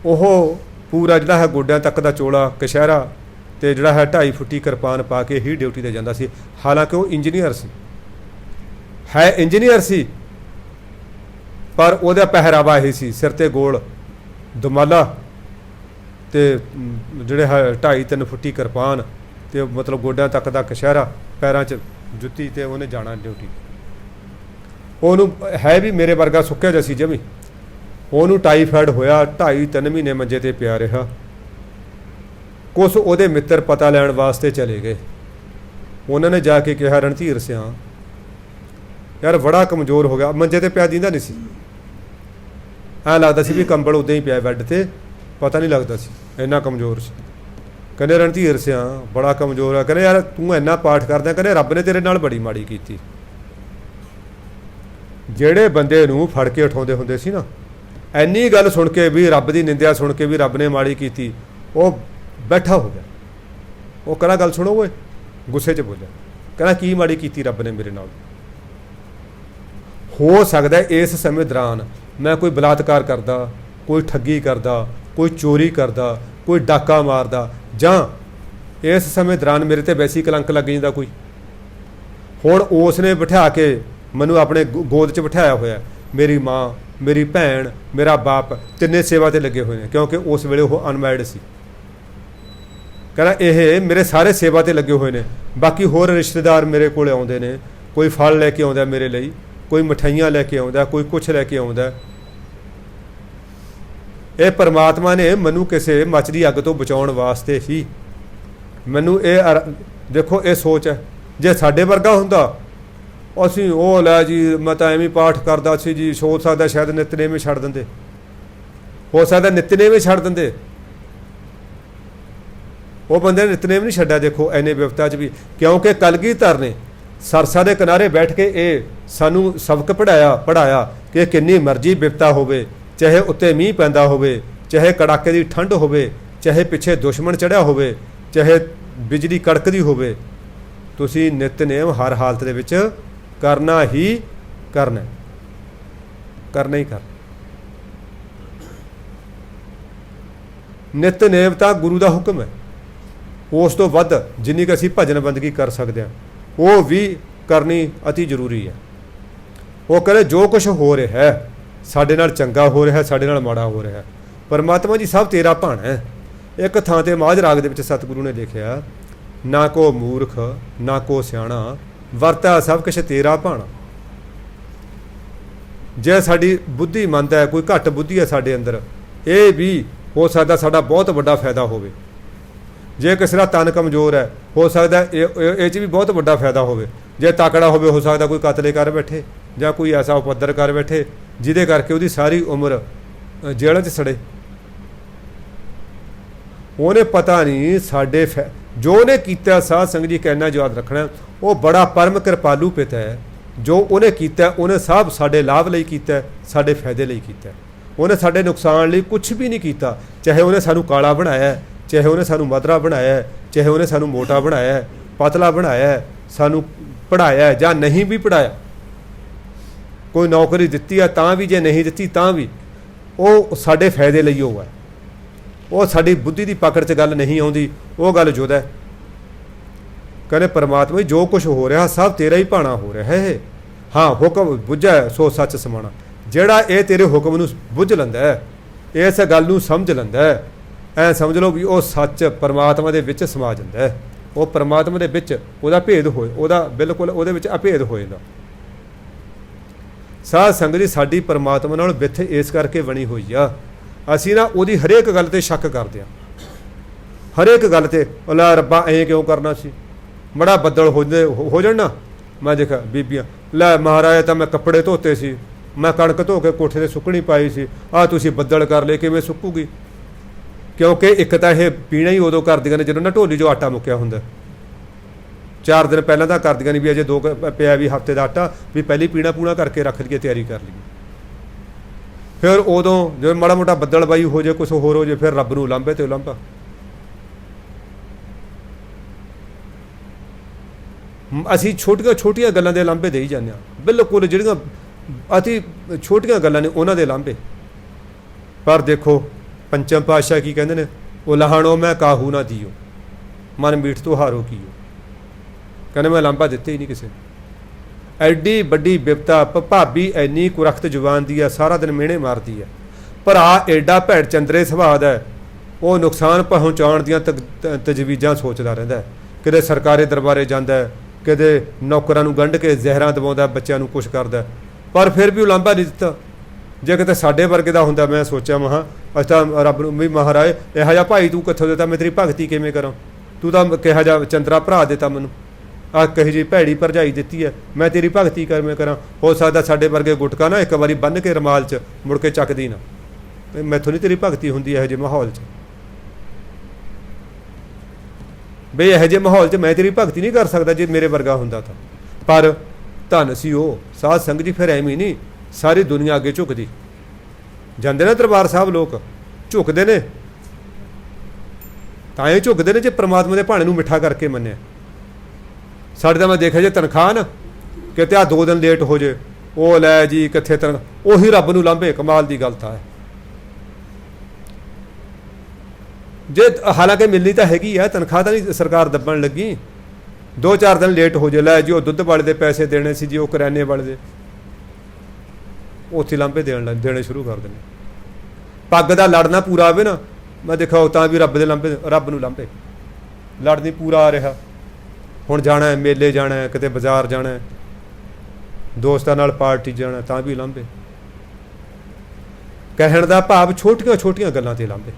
ਉਹ ਪੂਰਾ ਜਿਹੜਾ ਹੈ ਗੋਡਿਆਂ ਤੱਕ ਦਾ ਚੋਲਾ ਕਸ਼ਹਿਰਾ ਤੇ ਜਿਹੜਾ ਹੈ 2.5 ਫੁੱਟੀ ਕਿਰਪਾਨ ਪਾ ਕੇ ਹੀ ਡਿਊਟੀ 'ਤੇ ਜਾਂਦਾ ਸੀ। ਹਾਲਾਂਕਿ ਉਹ ਇੰਜੀਨੀਅਰ ਸੀ, ਹੈ ਇੰਜੀਨੀਅਰ ਸੀ, ਪਰ ਉਹਦਾ ਪਹਿਰਾਵਾ ਇਹ ਸੀ, ਸਿਰ 'ਤੇ ਗੋਲ ਦੁਮਾਲਾ ਤੇ ਜਿਹੜੇ ਹੈ 2.5-3 ਫੁੱਟੀ ਕਿਰਪਾਨ ਤੇ ਮਤਲਬ ਗੋਡਿਆਂ ਤੱਕ ਦਾ ਕਸ਼ਹਿਰਾ, ਪੈਰਾਂ 'ਚ ਜੁੱਤੀ, ਤੇ ਉਹਨੇ ਜਾਣਾ ਡਿਊਟੀ। ਉਹਨੂੰ ਹੈ ਵੀ ਮੇਰੇ ਵਰਗਾ ਸੁੱਕਿਆ ਜਿਹਾ ਸੀ ਜਮੀ। ਉਹਨੂੰ ਟਾਈਫਾਇਡ ਹੋਇਆ, 2.5-3 ਮਹੀਨੇ ਮੰਜੇ 'ਤੇ ਪਿਆ ਰਿਹਾ। ਕੁਛ ਉਹਦੇ ਮਿੱਤਰ ਪਤਾ ਲੈਣ ਵਾਸਤੇ ਚਲੇ ਗਏ ਉਹਨਾਂ ਨੇ ਜਾ ਕੇ ਕਿਹਾ ਰਣਧੀਰ ਸਿਆਂ ਯਾਰ ਬੜਾ ਕਮਜ਼ੋਰ ਹੋ ਗਿਆ, ਮੰਜੇ ਤੇ ਪਿਆ ਦਿੰਦਾ ਨਹੀਂ ਸੀ, ਐਂ ਲੱਗਦਾ ਸੀ ਵੀ ਕੰਬਲ ਉੱਦਾਂ ਹੀ ਪਿਆ ਬੈੱਡ ਤੇ, ਪਤਾ ਨਹੀਂ ਲੱਗਦਾ ਸੀ, ਇੰਨਾ ਕਮਜ਼ੋਰ ਸੀ। ਕਹਿੰਦੇ ਰਣਧੀਰ ਸਿਆਂ ਬੜਾ ਕਮਜ਼ੋਰ ਆ, ਕਹਿੰਦੇ ਯਾਰ ਤੂੰ ਇੰਨਾ ਪਾਠ ਕਰਦਾ, ਕਹਿੰਦੇ ਰੱਬ ਨੇ ਤੇਰੇ ਨਾਲ ਬੜੀ ਮਾੜੀ ਕੀਤੀ। ਜਿਹੜੇ ਬੰਦੇ ਨੂੰ ਫੜ ਕੇ ਉਠਾਉਂਦੇ ਹੁੰਦੇ ਸੀ ਨਾ, ਇੰਨੀ ਗੱਲ ਸੁਣ ਕੇ ਵੀ ਰੱਬ ਦੀ ਨਿੰਦਿਆ ਸੁਣ ਕੇ ਵੀ ਰੱਬ ਨੇ ਮਾੜੀ ਕੀਤੀ, ਉਹ ਬੈਠਾ ਹੋ ਗਿਆ। ਉਹ ਕਹਿੰਦਾ ਗੱਲ ਸੁਣੋ ਓਏ, ਗੁੱਸੇ 'ਚ ਬੋਲਿਆ, ਕਹਿੰਦਾ ਕੀ ਮਾੜੀ ਕੀਤੀ ਰੱਬ ਨੇ ਮੇਰੇ ਨਾਲ। ਹੋ ਸਕਦਾ ਇਸ ਸਮੇਂ ਦੌਰਾਨ ਮੈਂ ਕੋਈ ਬਲਾਤਕਾਰ ਕਰਦਾ, ਕੋਈ ਠੱਗੀ ਕਰਦਾ, ਕੋਈ ਚੋਰੀ ਕਰਦਾ, ਕੋਈ ਡਾਕਾ ਮਾਰਦਾ, ਜਾਂ ਇਸ ਸਮੇਂ ਦੌਰਾਨ ਮੇਰੇ ਤੇ ਵੈਸੀ ਕਲੰਕ ਲੱਗ ਜਾਂਦਾ ਕੋਈ। ਹੁਣ ਉਸ ਨੇ ਬਿਠਾ ਕੇ ਮੈਨੂੰ ਆਪਣੇ ਗੋਦ 'ਚ ਬਿਠਾਇਆ ਹੋਇਆ, ਮੇਰੀ ਮਾਂ, ਮੇਰੀ ਭੈਣ, ਮੇਰਾ ਬਾਪ, ਤਿੰਨੇ ਸੇਵਾ 'ਤੇ ਲੱਗੇ ਹੋਏ ਨੇ, ਕਿਉਂਕਿ ਉਸ ਵੇਲੇ ਉਹ ਅਨਮੈਰਿਡ ਸੀ। ਕਹਿੰਦਾ ਇਹ ਮੇਰੇ ਸਾਰੇ ਸੇਵਾ 'ਤੇ ਲੱਗੇ ਹੋਏ ਨੇ, ਬਾਕੀ ਹੋਰ ਰਿਸ਼ਤੇਦਾਰ ਮੇਰੇ ਕੋਲ ਆਉਂਦੇ ਨੇ, ਕੋਈ ਫਲ ਲੈ ਕੇ ਆਉਂਦਾ ਮੇਰੇ ਲਈ, ਕੋਈ ਮਠਿਆਈਆਂ ਲੈ ਕੇ ਆਉਂਦਾ, ਕੋਈ ਕੁਛ ਲੈ ਕੇ ਆਉਂਦਾ। ਇਹ ਪਰਮਾਤਮਾ ਨੇ ਮੈਨੂੰ ਕਿਸੇ ਮੱਚਦੀ ਅੱਗ ਤੋਂ ਬਚਾਉਣ ਵਾਸਤੇ ਹੀ ਮੈਨੂੰ ਇਹ ਦੇਖੋ ਇਹ ਸੋਚ ਹੈ। ਜੇ ਸਾਡੇ ਵਰਗਾ ਹੁੰਦਾ ਅਸੀਂ ਉਹ ਲੈ ਜੀ ਮੈਂ ਤਾਂ ਐਵੇਂ ਪਾਠ ਕਰਦਾ ਸੀ ਜੀ, ਹੋ ਸਕਦਾ ਸ਼ਾਇਦ ਨਿਤਨੇਮ ਛੱਡ ਦਿੰਦੇ, ਹੋ ਸਕਦਾ ਨਿਤਨੇਮ ਛੱਡ ਦਿੰਦੇ। ਉਹ ਬੰਦੇ ਨੇ ਨਿਤਨੇਮ ਨਹੀਂ ਛੱਡਿਆ, ਦੇਖੋ ਐਨੇ ਵਿਪਤਾ 'ਚ ਵੀ, ਕਿਉਂਕਿ ਕਲਗੀਧਰ ਨੇ ਸਰਸਾ ਦੇ ਕਿਨਾਰੇ ਬੈਠ ਕੇ ਇਹ ਸਾਨੂੰ ਸਬਕ ਪੜ੍ਹਾਇਆ ਕਿ ਕਿੰਨੀ ਮਰਜ਼ੀ ਵਿਪਤਾ ਹੋਵੇ, ਚਾਹੇ ਉੱਤੇ ਮੀਂਹ ਪੈਂਦਾ ਹੋਵੇ, ਚਾਹੇ ਕੜਾਕੇ ਦੀ ਠੰਡ ਹੋਵੇ, ਚਾਹੇ ਪਿੱਛੇ ਦੁਸ਼ਮਣ ਚੜ੍ਹਿਆ ਹੋਵੇ, ਚਾਹੇ ਬਿਜਲੀ ਕੜਕਦੀ ਹੋਵੇ, ਤੁਸੀਂ ਨਿਤਨੇਮ ਹਰ ਹਾਲਤ ਦੇ ਵਿੱਚ ਕਰਨਾ ਹੀ ਕਰਨਾ, ਕਰਨਾ ਹੀ ਕਰਨਾ। ਨਿਤਨੇਮ ਤਾਂ ਗੁਰੂ ਦਾ ਹੁਕਮ ਹੈ, ਉਸ ਤੋਂ ਵੱਧ ਜਿੰਨੀ ਕੁ ਅਸੀਂ ਭਜਨ ਬੰਦਗੀ ਕਰ ਸਕਦੇ ਹਾਂ ਉਹ ਵੀ ਕਰਨੀ ਅਤੀ ਜ਼ਰੂਰੀ ਹੈ। ਉਹ ਕਹਿੰਦੇ ਜੋ ਕੁਛ ਹੋ ਰਿਹਾ ਹੈ ਸਾਡੇ ਨਾਲ ਚੰਗਾ ਹੋ ਰਿਹਾ, ਸਾਡੇ ਨਾਲ ਮਾੜਾ ਹੋ ਰਿਹਾ, ਪਰਮਾਤਮਾ ਜੀ ਸਭ ਤੇਰਾ ਭਾਣਾ ਹੈ। ਇੱਕ ਥਾਂ ਤੇ ਮਾਝ ਰਾਗ ਦੇ ਵਿੱਚ ਸਤਿਗੁਰੂ ਨੇ ਲਿਖਿਆ, ਨਾ ਕੋ ਮੂਰਖ ਨਾ ਕੋ ਸਿਆਣਾ, ਵਰਤਾ ਸਭ ਕੁਛ ਤੇਰਾ ਭਾਣਾ। ਜੇ ਸਾਡੀ ਬੁੱਧੀ ਮੰਦ ਹੈ, ਕੋਈ ਘੱਟ ਬੁੱਧੀ ਹੈ ਸਾਡੇ ਅੰਦਰ, ਇਹ ਵੀ ਹੋ ਸਕਦਾ ਸਾਡਾ ਬਹੁਤ ਵੱਡਾ ਫਾਇਦਾ ਹੋਵੇ। ਜੇ ਕਿਸੇ ਦਾ ਤਨ ਕਮਜ਼ੋਰ ਹੈ, ਹੋ ਸਕਦਾ ਇਹ 'ਚ ਵੀ ਬਹੁਤ ਵੱਡਾ ਫਾਇਦਾ ਹੋਵੇ। ਜੇ ਤਕੜਾ ਹੋਵੇ, ਹੋ ਸਕਦਾ ਕੋਈ ਕਤਲੇ ਕਰ ਬੈਠੇ ਜਾਂ ਕੋਈ ਐਸਾ ਉਪੱਦਰ ਕਰ ਬੈਠੇ ਜਿਹਦੇ ਕਰਕੇ ਉਹਦੀ ਸਾਰੀ ਉਮਰ ਜੇਲ੍ਹਾਂ 'ਚ ਸੜੇ। ਉਹਨੇ ਪਤਾ ਨਹੀਂ ਸਾਡੇ ਜੋ ਉਹਨੇ ਕੀਤਾ, ਸਾਧ ਸੰਗਤ ਜੀ ਕਹਿਣਾ ਯਾਦ ਰੱਖਣਾ, ਉਹ ਬੜਾ ਪਰਮ ਕਿਰਪਾਲੂ ਪਿਤਾ ਹੈ। ਜੋ ਉਹਨੇ ਕੀਤਾ ਉਹਨੇ ਸਭ ਸਾਡੇ ਲਾਭ ਲਈ ਕੀਤਾ, ਸਾਡੇ ਫਾਇਦੇ ਲਈ ਕੀਤਾ। ਉਹਨੇ ਸਾਡੇ ਨੁਕਸਾਨ ਲਈ ਕੁਛ ਵੀ ਨਹੀਂ ਕੀਤਾ। ਚਾਹੇ ਉਹਨੇ ਸਾਨੂੰ ਕਾਲਾ ਬਣਾਇਆ, ਚਾਹੇ ਉਹਨੇ ਸਾਨੂੰ ਮਧਰਾ ਬਣਾਇਆ, ਚਾਹੇ ਉਹਨੇ ਸਾਨੂੰ ਮੋਟਾ ਬਣਾਇਆ, ਪਤਲਾ ਬਣਾਇਆ, ਸਾਨੂੰ ਪੜ੍ਹਾਇਆ ਜਾਂ ਨਹੀਂ ਵੀ ਪੜ੍ਹਾਇਆ, ਕੋਈ ਨੌਕਰੀ ਦਿੱਤੀ ਆ ਤਾਂ ਵੀ, ਜੇ ਨਹੀਂ ਦਿੱਤੀ ਤਾਂ ਵੀ, ਉਹ ਸਾਡੇ ਫਾਇਦੇ ਲਈ ਉਹ ਹੈ। ਉਹ ਸਾਡੀ ਬੁੱਧੀ ਦੀ ਪਕੜ 'ਚ ਗੱਲ ਨਹੀਂ ਆਉਂਦੀ, ਉਹ ਗੱਲ ਜੁਦਾ। ਕਹਿੰਦੇ ਪਰਮਾਤਮਾ ਜੋ ਕੁਛ ਹੋ ਰਿਹਾ ਸਭ ਤੇਰਾ ਹੀ ਭਾਣਾ ਹੋ ਰਿਹਾ ਹੈ। ਹਾਂ, ਹੁਕਮ ਬੁੱਝਾ ਸੋ ਸੱਚ ਸਮਾਣਾ। ਜਿਹੜਾ ਇਹ ਤੇਰੇ ਹੁਕਮ ਨੂੰ ਬੁੱਝ ਲੈਂਦਾ ਹੈ, ਇਸ ਗੱਲ ਨੂੰ ਸਮਝ ਲੈਂਦਾ ਹੈ, ਐ ਸਮਝ ਲਓ ਵੀ ਉਹ ਸੱਚ ਪਰਮਾਤਮਾ ਦੇ ਵਿੱਚ ਸਮਾ ਜਾਂਦਾ ਹੈ। ਉਹ ਪਰਮਾਤਮਾ ਦੇ ਵਿੱਚ ਉਹਦਾ ਭੇਦ ਹੋਏ, ਉਹਦਾ ਬਿਲਕੁਲ ਉਹਦੇ ਵਿੱਚ ਅਭੇਦ ਹੋ ਜਾਂਦਾ। ਸਾਧ ਸੰਗਤ ਜੀ ਸਾਡੀ ਪਰਮਾਤਮਾ ਨਾਲ ਵਿੱਥ ਇਸ ਕਰਕੇ ਬਣੀ ਹੋਈ ਆ, ਅਸੀਂ ਨਾ ਉਹਦੀ ਹਰੇਕ ਗੱਲ ਤੇ ਸ਼ੱਕ ਕਰਦੇ ਹਾਂ। ਹਰੇਕ ਗੱਲ ਤੇ ਲੈ ਰੱਬਾ ਐਂ ਕਿਉਂ ਕਰਨਾ ਸੀ, ਬੜਾ ਬੱਦਲ ਹੋ ਜਾਣ ਨਾ। ਮੈਂ ਦੇਖਿਆ ਬੀਬੀਆਂ, ਲੈ ਮਹਾਰਾਜ ਤਾਂ ਮੈਂ ਕੱਪੜੇ ਧੋਤੇ ਸੀ, ਮੈਂ ਕਣਕ ਧੋ ਕੇ ਕੋਠੇ 'ਤੇ ਸੁੱਕਣੀ ਪਾਈ ਸੀ, ਆਹ ਤੁਸੀਂ ਬੱਦਲ ਕਰ ਲਏ, ਕਿਵੇਂ ਸੁੱਕੂਗੀ? ਕਿਉਂਕਿ ਇੱਕ ਤਾਂ ਇਹ ਪੀਣਾ ਹੀ ਉਦੋਂ ਕਰਦੀਆਂ ਨੇ ਜਦੋਂ ਨਾ ਢੋਲੀ 'ਚੋਂ ਆਟਾ ਮੁੱਕਿਆ ਹੁੰਦਾ। 4 ਦਿਨ ਪਹਿਲਾਂ ਤਾਂ ਕਰਦੀਆਂ ਨੇ ਵੀ ਅਜੇ 2 ਪਿਆ ਵੀ ਹਫ਼ਤੇ ਦਾ ਆਟਾ, ਵੀ ਪਹਿਲੀ ਪੀਣਾ ਪੂਣਾ ਕਰਕੇ ਰੱਖ ਲਈਏ, ਤਿਆਰੀ ਕਰ ਲਈਏ। ਫਿਰ ਉਦੋਂ ਜਦੋਂ ਮਾੜਾ ਮੋਟਾ ਬੱਦਲਬਾਈ ਹੋ ਜਾਏ, ਕੁਛ ਹੋਰ ਹੋ ਜਾਏ, ਫਿਰ ਰੱਬ ਨੂੰ ਲਾਂਭੇ ਤੇ ਲਾਂਭਾ। ਅਸੀਂ ਛੋਟੀਆਂ ਛੋਟੀਆਂ ਗੱਲਾਂ ਦੇ ਲਾਂਭੇ ਦੇਈ ਜਾਂਦੇ ਹਾਂ, ਬਿਲਕੁਲ ਜਿਹੜੀਆਂ ਅਤੀ ਛੋਟੀਆਂ ਗੱਲਾਂ ਨੇ ਉਹਨਾਂ ਦੇ ਲਾਂਭੇ। ਪਰ ਦੇਖੋ ਪੰਚਮ ਪਾਤਸ਼ਾਹ ਕੀ ਕਹਿੰਦੇ ਨੇ, ਉਹ ਲਹਾਣੋ ਮੈਂ ਕਾਹੂ ਨਾ ਦਿਓ, ਮਨ ਮੀਠ ਤੋਂ ਹਾਰੋ ਕੀਓ। ਕਹਿੰਦੇ ਮੈਂ ਲਾਂਭਾ ਦਿੱਤੇ ਹੀ ਨਹੀਂ ਕਿਸੇ। ਐਡੀ ਵੱਡੀ ਬਿਪਤਾ, ਭਾਬੀ ਐਨੀ ਕੁਰਖਤ ਜ਼ੁਬਾਨ ਦੀ ਹੈ, ਸਾਰਾ ਦਿਨ ਮਿਹਣੇ ਮਾਰਦੀ ਹੈ। ਭਰਾ ਐਡਾ ਭੈੜ ਚੰਦਰੇ ਸੁਭਾਅ ਦਾ, ਉਹ ਨੁਕਸਾਨ ਪਹੁੰਚਾਉਣ ਦੀਆਂ ਤਜਵੀਜ਼ਾਂ ਸੋਚਦਾ ਰਹਿੰਦਾ। ਕਿਤੇ ਸਰਕਾਰੀ ਦਰਬਾਰੇ ਜਾਂਦਾ, ਕਿਤੇ ਨੌਕਰਾਂ ਨੂੰ ਗੰਢ ਕੇ ਜ਼ਹਿਰਾਂ ਦਵਾਉਂਦਾ, ਬੱਚਿਆਂ ਨੂੰ ਕੁਛ ਕਰਦਾ, ਪਰ ਫਿਰ ਵੀ ਉਹ ਲਾਂਭਾ ਨਹੀਂ ਦਿੱਤਾ। ਜੇ ਕਿਤੇ ਸਾਡੇ ਵਰਗੇ ਦਾ ਹੁੰਦਾ, ਮੈਂ ਸੋਚਿਆ ਮਹਾਂ ਅਸੀਂ ਤਾਂ ਰੱਬ ਨੂੰ ਵੀ ਮਹਾਰਾਜ ਇਹੋ ਜਿਹਾ ਭਾਈ ਤੂੰ ਕਿੱਥੋਂ ਦਿੱਤਾ, ਮੈਂ ਤੇਰੀ ਭਗਤੀ ਕਿਵੇਂ ਕਰਾਂ, ਤੂੰ ਤਾਂ ਕਿਹੋ ਜਿਹਾ ਚੰਦਰਾ ਭਰਾ ਦਿੱਤਾ ਮੈਨੂੰ। ਆ ਕਹੀ ਜੀ ਭੈੜੀ ਭਰਜਾਈ ਦਿੱਤੀ ਹੈ, ਮੈਂ ਤੇਰੀ ਭਗਤੀ ਕਿਵੇਂ ਕਰਾਂ। ਹੋ ਸਕਦਾ ਸਾਡੇ ਵਰਗੇ ਗੁਟਕਾ ਨਾ ਇੱਕ ਵਾਰੀ ਬੰਨ੍ਹ ਕੇ ਰਮਾਲ 'ਚ ਮੁੜ ਕੇ ਚੱਕਦੀ ਨਾ, ਮੈਥੋਂ ਨਹੀਂ ਤੇਰੀ ਭਗਤੀ ਹੁੰਦੀ ਇਹੋ ਜਿਹੇ ਮਾਹੌਲ 'ਚ। ਬਈ ਇਹੋ ਜਿਹੇ ਮਾਹੌਲ 'ਚ ਮੈਂ ਤੇਰੀ ਭਗਤੀ ਨਹੀਂ ਕਰ ਸਕਦਾ ਜੇ ਮੇਰੇ ਵਰਗਾ ਹੁੰਦਾ ਤਾਂ। ਪਰ ਧੰਨ ਸੀ ਉਹ ਸਾਧ ਸੰਗਤ ਜੀ। ਫਿਰ ਐਵੇਂ ਨਹੀਂ ਸਾਰੀ ਦੁਨੀਆ ਅੱਗੇ ਝੁਕਦੀ ਜਾਂਦੇ ਨੇ ਦਰਬਾਰ ਸਾਹਿਬ, ਲੋਕ ਝੁਕਦੇ ਨੇ ਤਾਂ ਇਹ ਝੁਕਦੇ ਨੇ ਜੇ ਪ੍ਰਮਾਤਮਾ ਦੇ ਭਾਣੇ ਨੂੰ ਮਿੱਠਾ ਕਰਕੇ ਮੰਨਿਆ। ਸਾਡੇ ਤਾਂ ਮੈਂ ਦੇਖਿਆ ਜੇ ਤਨਖਾਹ ਨਾ ਕਿਤੇ ਆ 2 ਦਿਨ ਲੇਟ ਹੋ ਜੇ, ਉਹ ਲੈ ਜੀ ਕਿੱਥੇ ਤਨਖਾਹ, ਉਹੀ ਰੱਬ ਨੂੰ ਲਾਂਭੇ। ਕਮਾਲ ਦੀ ਗੱਲ ਤਾਂ ਹੈ। ਜੇ ਹਾਲਾਂਕਿ ਮਿਲਣੀ ਤਾਂ ਹੈਗੀ ਹੈ, ਤਨਖਾਹ ਤਾਂ ਨਹੀਂ ਸਰਕਾਰ ਦੱਬਣ ਲੱਗੀ। 2-4 ਦਿਨ ਲੇਟ ਹੋ ਜੇ, ਲੈ ਜੀ ਉਹ ਦੁੱਧ ਵਾਲੇ ਦੇ ਪੈਸੇ ਦੇਣੇ ਸੀ ਜੀ, ਉਹ ਕਰਿਆਨੇ ਵਾਲੇ ਦੇ, ਉੱਥੇ ਲਾਂਭੇ ਦੇਣੇ ਸ਼ੁਰੂ ਕਰ ਦੇਣੇ। ਪੱਗ ਦਾ ਲੜਨਾ ਪੂਰਾ ਆਵੇ ਨਾ, ਮੈਂ ਦੇਖਿਆ ਉਹ ਤਾਂ ਵੀ ਰੱਬ ਦੇ ਲਾਂਭੇ, ਰੱਬ ਨੂੰ ਲਾਂਭੇ। ਲੜ ਨਹੀਂ ਪੂਰਾ ਆ ਰਿਹਾ, ਹੁਣ ਜਾਣਾ ਮੇਲੇ ਜਾਣਾ, ਕਿਤੇ ਬਾਜ਼ਾਰ ਜਾਣਾ, ਦੋਸਤਾਂ ਨਾਲ ਪਾਰਟੀ ਜਾਣਾ, ਤਾਂ ਵੀ ਲਾਂਭੇ। ਕਹਿਣ ਦਾ ਭਾਵ ਛੋਟੀਆਂ ਛੋਟੀਆਂ ਗੱਲਾਂ ਤੇ ਲਾਂਭੇ।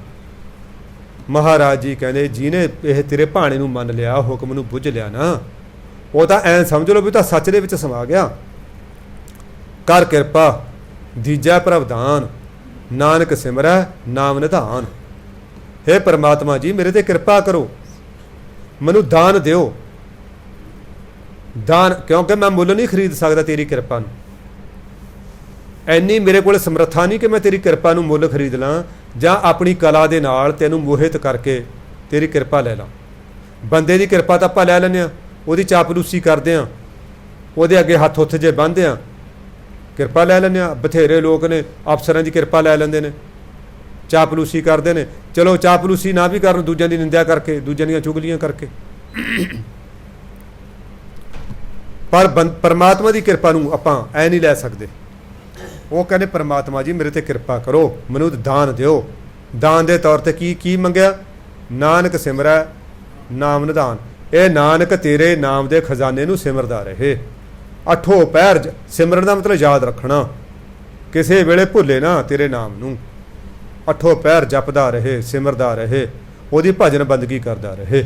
ਮਹਾਰਾਜ ਜੀ ਕਹਿੰਦੇ ਜਿਹਨੇ ਇਹ ਤੇਰੇ ਭਾਣੇ ਨੂੰ ਮੰਨ ਲਿਆ, ਹੁਕਮ ਨੂੰ ਬੁੱਝ ਲਿਆ ਨਾ, ਉਹ ਤਾਂ ਐਂ ਸਮਝ ਲਓ ਵੀ ਤਾਂ ਸੱਚ ਦੇ ਵਿੱਚ ਸਮਾ ਗਿਆ। ਕਰ ਕਿਰਪਾ ਦੀਜਾ ਪ੍ਰਵਧਾਨ, ਨਾਨਕ ਸਿਮਰੈ ਨਾਮ ਨਿਧਾਨ। ਹੇ ਪਰਮਾਤਮਾ ਜੀ ਮੇਰੇ ਤੇ ਕਿਰਪਾ ਕਰੋ, ਮੈਨੂੰ ਦਾਨ ਦਿਓ। ਦਾਨ ਕਿਉਂਕਿ ਮੈਂ ਮੁੱਲ ਨਹੀਂ ਖਰੀਦ ਸਕਦਾ ਤੇਰੀ ਕਿਰਪਾ ਨੂੰ। ਐਨੀ ਮੇਰੇ ਕੋਲ ਸਮਰੱਥਾ ਨਹੀਂ ਕਿ ਮੈਂ ਤੇਰੀ ਕਿਰਪਾ ਨੂੰ ਮੁੱਲ ਖਰੀਦ ਲਾਂ ਜਾਂ ਆਪਣੀ ਕਲਾ ਦੇ ਨਾਲ ਤੈਨੂੰ ਮੋਹਿਤ ਕਰਕੇ ਤੇਰੀ ਕਿਰਪਾ ਲੈ ਲਾਂ। ਬੰਦੇ ਦੀ ਕਿਰਪਾ ਤਾਂ ਆਪਾਂ ਲੈ ਲੈਂਦੇ ਹਾਂ, ਉਹਦੀ ਚਾਪਲੂਸੀ ਕਰਦੇ ਹਾਂ, ਉਹਦੇ ਅੱਗੇ ਹੱਥ ਉੱਥੇ ਜੇ ਬੰਨ੍ਹਦੇ ਹਾਂ, ਕਿਰਪਾ ਲੈ ਲੈਂਦੇ ਹਾਂ। ਬਥੇਰੇ ਲੋਕ ਨੇ ਅਫਸਰਾਂ ਦੀ ਕਿਰਪਾ ਲੈ ਲੈਂਦੇ ਨੇ, ਚਾਪਲੂਸੀ ਕਰਦੇ ਨੇ। ਚਲੋ ਚਾਪਲੂਸੀ ਨਾ ਵੀ ਕਰਨ, ਦੂਜਿਆਂ ਦੀ ਨਿੰਦਿਆ ਕਰਕੇ, ਦੂਜਿਆਂ ਦੀਆਂ ਚੁਗਲੀਆਂ ਕਰਕੇ, ਪਰ ਪਰਮਾਤਮਾ ਦੀ ਕਿਰਪਾ ਨੂੰ ਆਪਾਂ ਐ ਨਹੀਂ ਲੈ ਸਕਦੇ। ਉਹ ਕਹਿੰਦੇ ਪਰਮਾਤਮਾ ਜੀ ਮੇਰੇ ਤੇ ਕਿਰਪਾ ਕਰੋ, ਮੈਨੂੰ ਦਾਨ ਦਿਓ। ਦਾਨ ਦੇ ਤੌਰ ਤੇ ਕੀ ਮੰਗਿਆ? ਨਾਨਕ ਸਿਮਰੈ ਨਾਮ ਨਿਧਾਨ। ਇਹ ਨਾਨਕ ਤੇਰੇ ਨਾਮ ਦੇ ਖਜ਼ਾਨੇ ਨੂੰ ਸਿਮਰਦਾ ਰਹੇ। 8 ਪਹਿਰ ਸਿਮਰਨ ਦਾ ਮਤਲਬ ਯਾਦ ਰੱਖਣਾ, ਕਿਸੇ ਵੇਲੇ ਭੁੱਲੇ ਨਾ ਤੇਰੇ ਨਾਮ ਨੂੰ। 8 ਪਹਿਰ ਜਪਦਾ ਰਹੇ, ਸਿਮਰਦਾ ਰਹੇ, ਉਹਦੀ ਭਜਨ ਬੰਦਗੀ ਕਰਦਾ ਰਹੇ।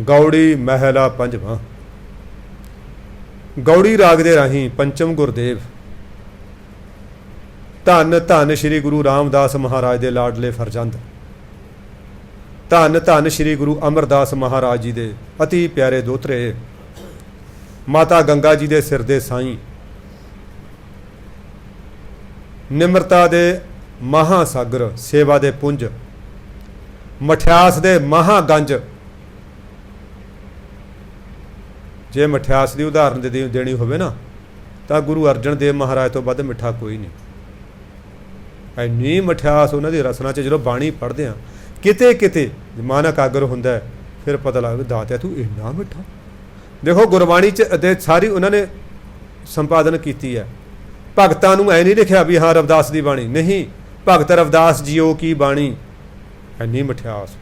ਗੌੜੀ ਮਹਿਲਾ 5ਵਾਂ। ਗੌੜੀ ਰਾਗ ਦੇ ਰਾਹੀਂ ਪੰਚਮ ਗੁਰਦੇਵ। ਧੰਨ ਧੰਨ ਸ਼੍ਰੀ ਗੁਰੂ ਰਾਮਦਾਸ ਮਹਾਰਾਜ ਦੇ ਲਾਡਲੇ ਫਰਜ਼ੰਦ। ਧੰਨ ਧੰਨ ਸ਼੍ਰੀ ਗੁਰੂ ਅਮਰਦਾਸ ਮਹਾਰਾਜ ਜੀ ਦੇ ਅਤੀ ਪਿਆਰੇ ਦੋਤਰੇ, ਮਾਤਾ ਗੰਗਾ ਜੀ ਦੇ ਸਿਰ ਦੇ ਸਾਈਂ, ਨਿਮਰਤਾ ਦੇ ਮਹਾਸਾਗਰ, ਸੇਵਾ ਦੇ ਪੁੰਜ, ਮਠਿਆਸ ਦੇ ਮਹਾਗੰਜ। ਜੇ ਮਠਿਆਸ ਦੀ ਉਦਾਹਰਨ ਦੇਣੀ ਹੋਵੇ ਨਾ ਤਾਂ ਗੁਰੂ ਅਰਜਨ ਦੇਵ ਮਹਾਰਾਜ ਤੋਂ ਵੱਧ ਮਿੱਠਾ ਕੋਈ ਨਹੀਂ। ਇੰਨੀ ਮਠਿਆਸ ਉਹਨਾਂ ਦੀ ਰਸਨਾ 'ਚ ਜਦੋਂ ਬਾਣੀ ਪੜ੍ਹਦੇ ਹਾਂ, ਕਿਤੇ ਕਿਤੇ ਮਨ ਇਕਾਗਰ ਹੁੰਦਾ, ਫਿਰ ਪਤਾ ਲੱਗਦਾ ਦਾਤਿਆ ਤੂੰ ਇੰਨਾ ਮਿੱਠਾ। ਦੇਖੋ ਗੁਰਬਾਣੀ 'ਚ ਅਤੇ ਸਾਰੀ ਉਹਨਾਂ ਨੇ ਸੰਪਾਦਨ ਕੀਤੀ ਹੈ। ਭਗਤਾਂ ਨੂੰ ਐ ਨਹੀਂ ਲਿਖਿਆ ਵੀ ਹਾਂ ਰਵਿਦਾਸ ਦੀ ਬਾਣੀ, ਨਹੀਂ, ਭਗਤ ਰਵਿਦਾਸ ਜੀਓ ਕੀ ਬਾਣੀ। ਇੰਨੀ ਮਠਿਆਸ।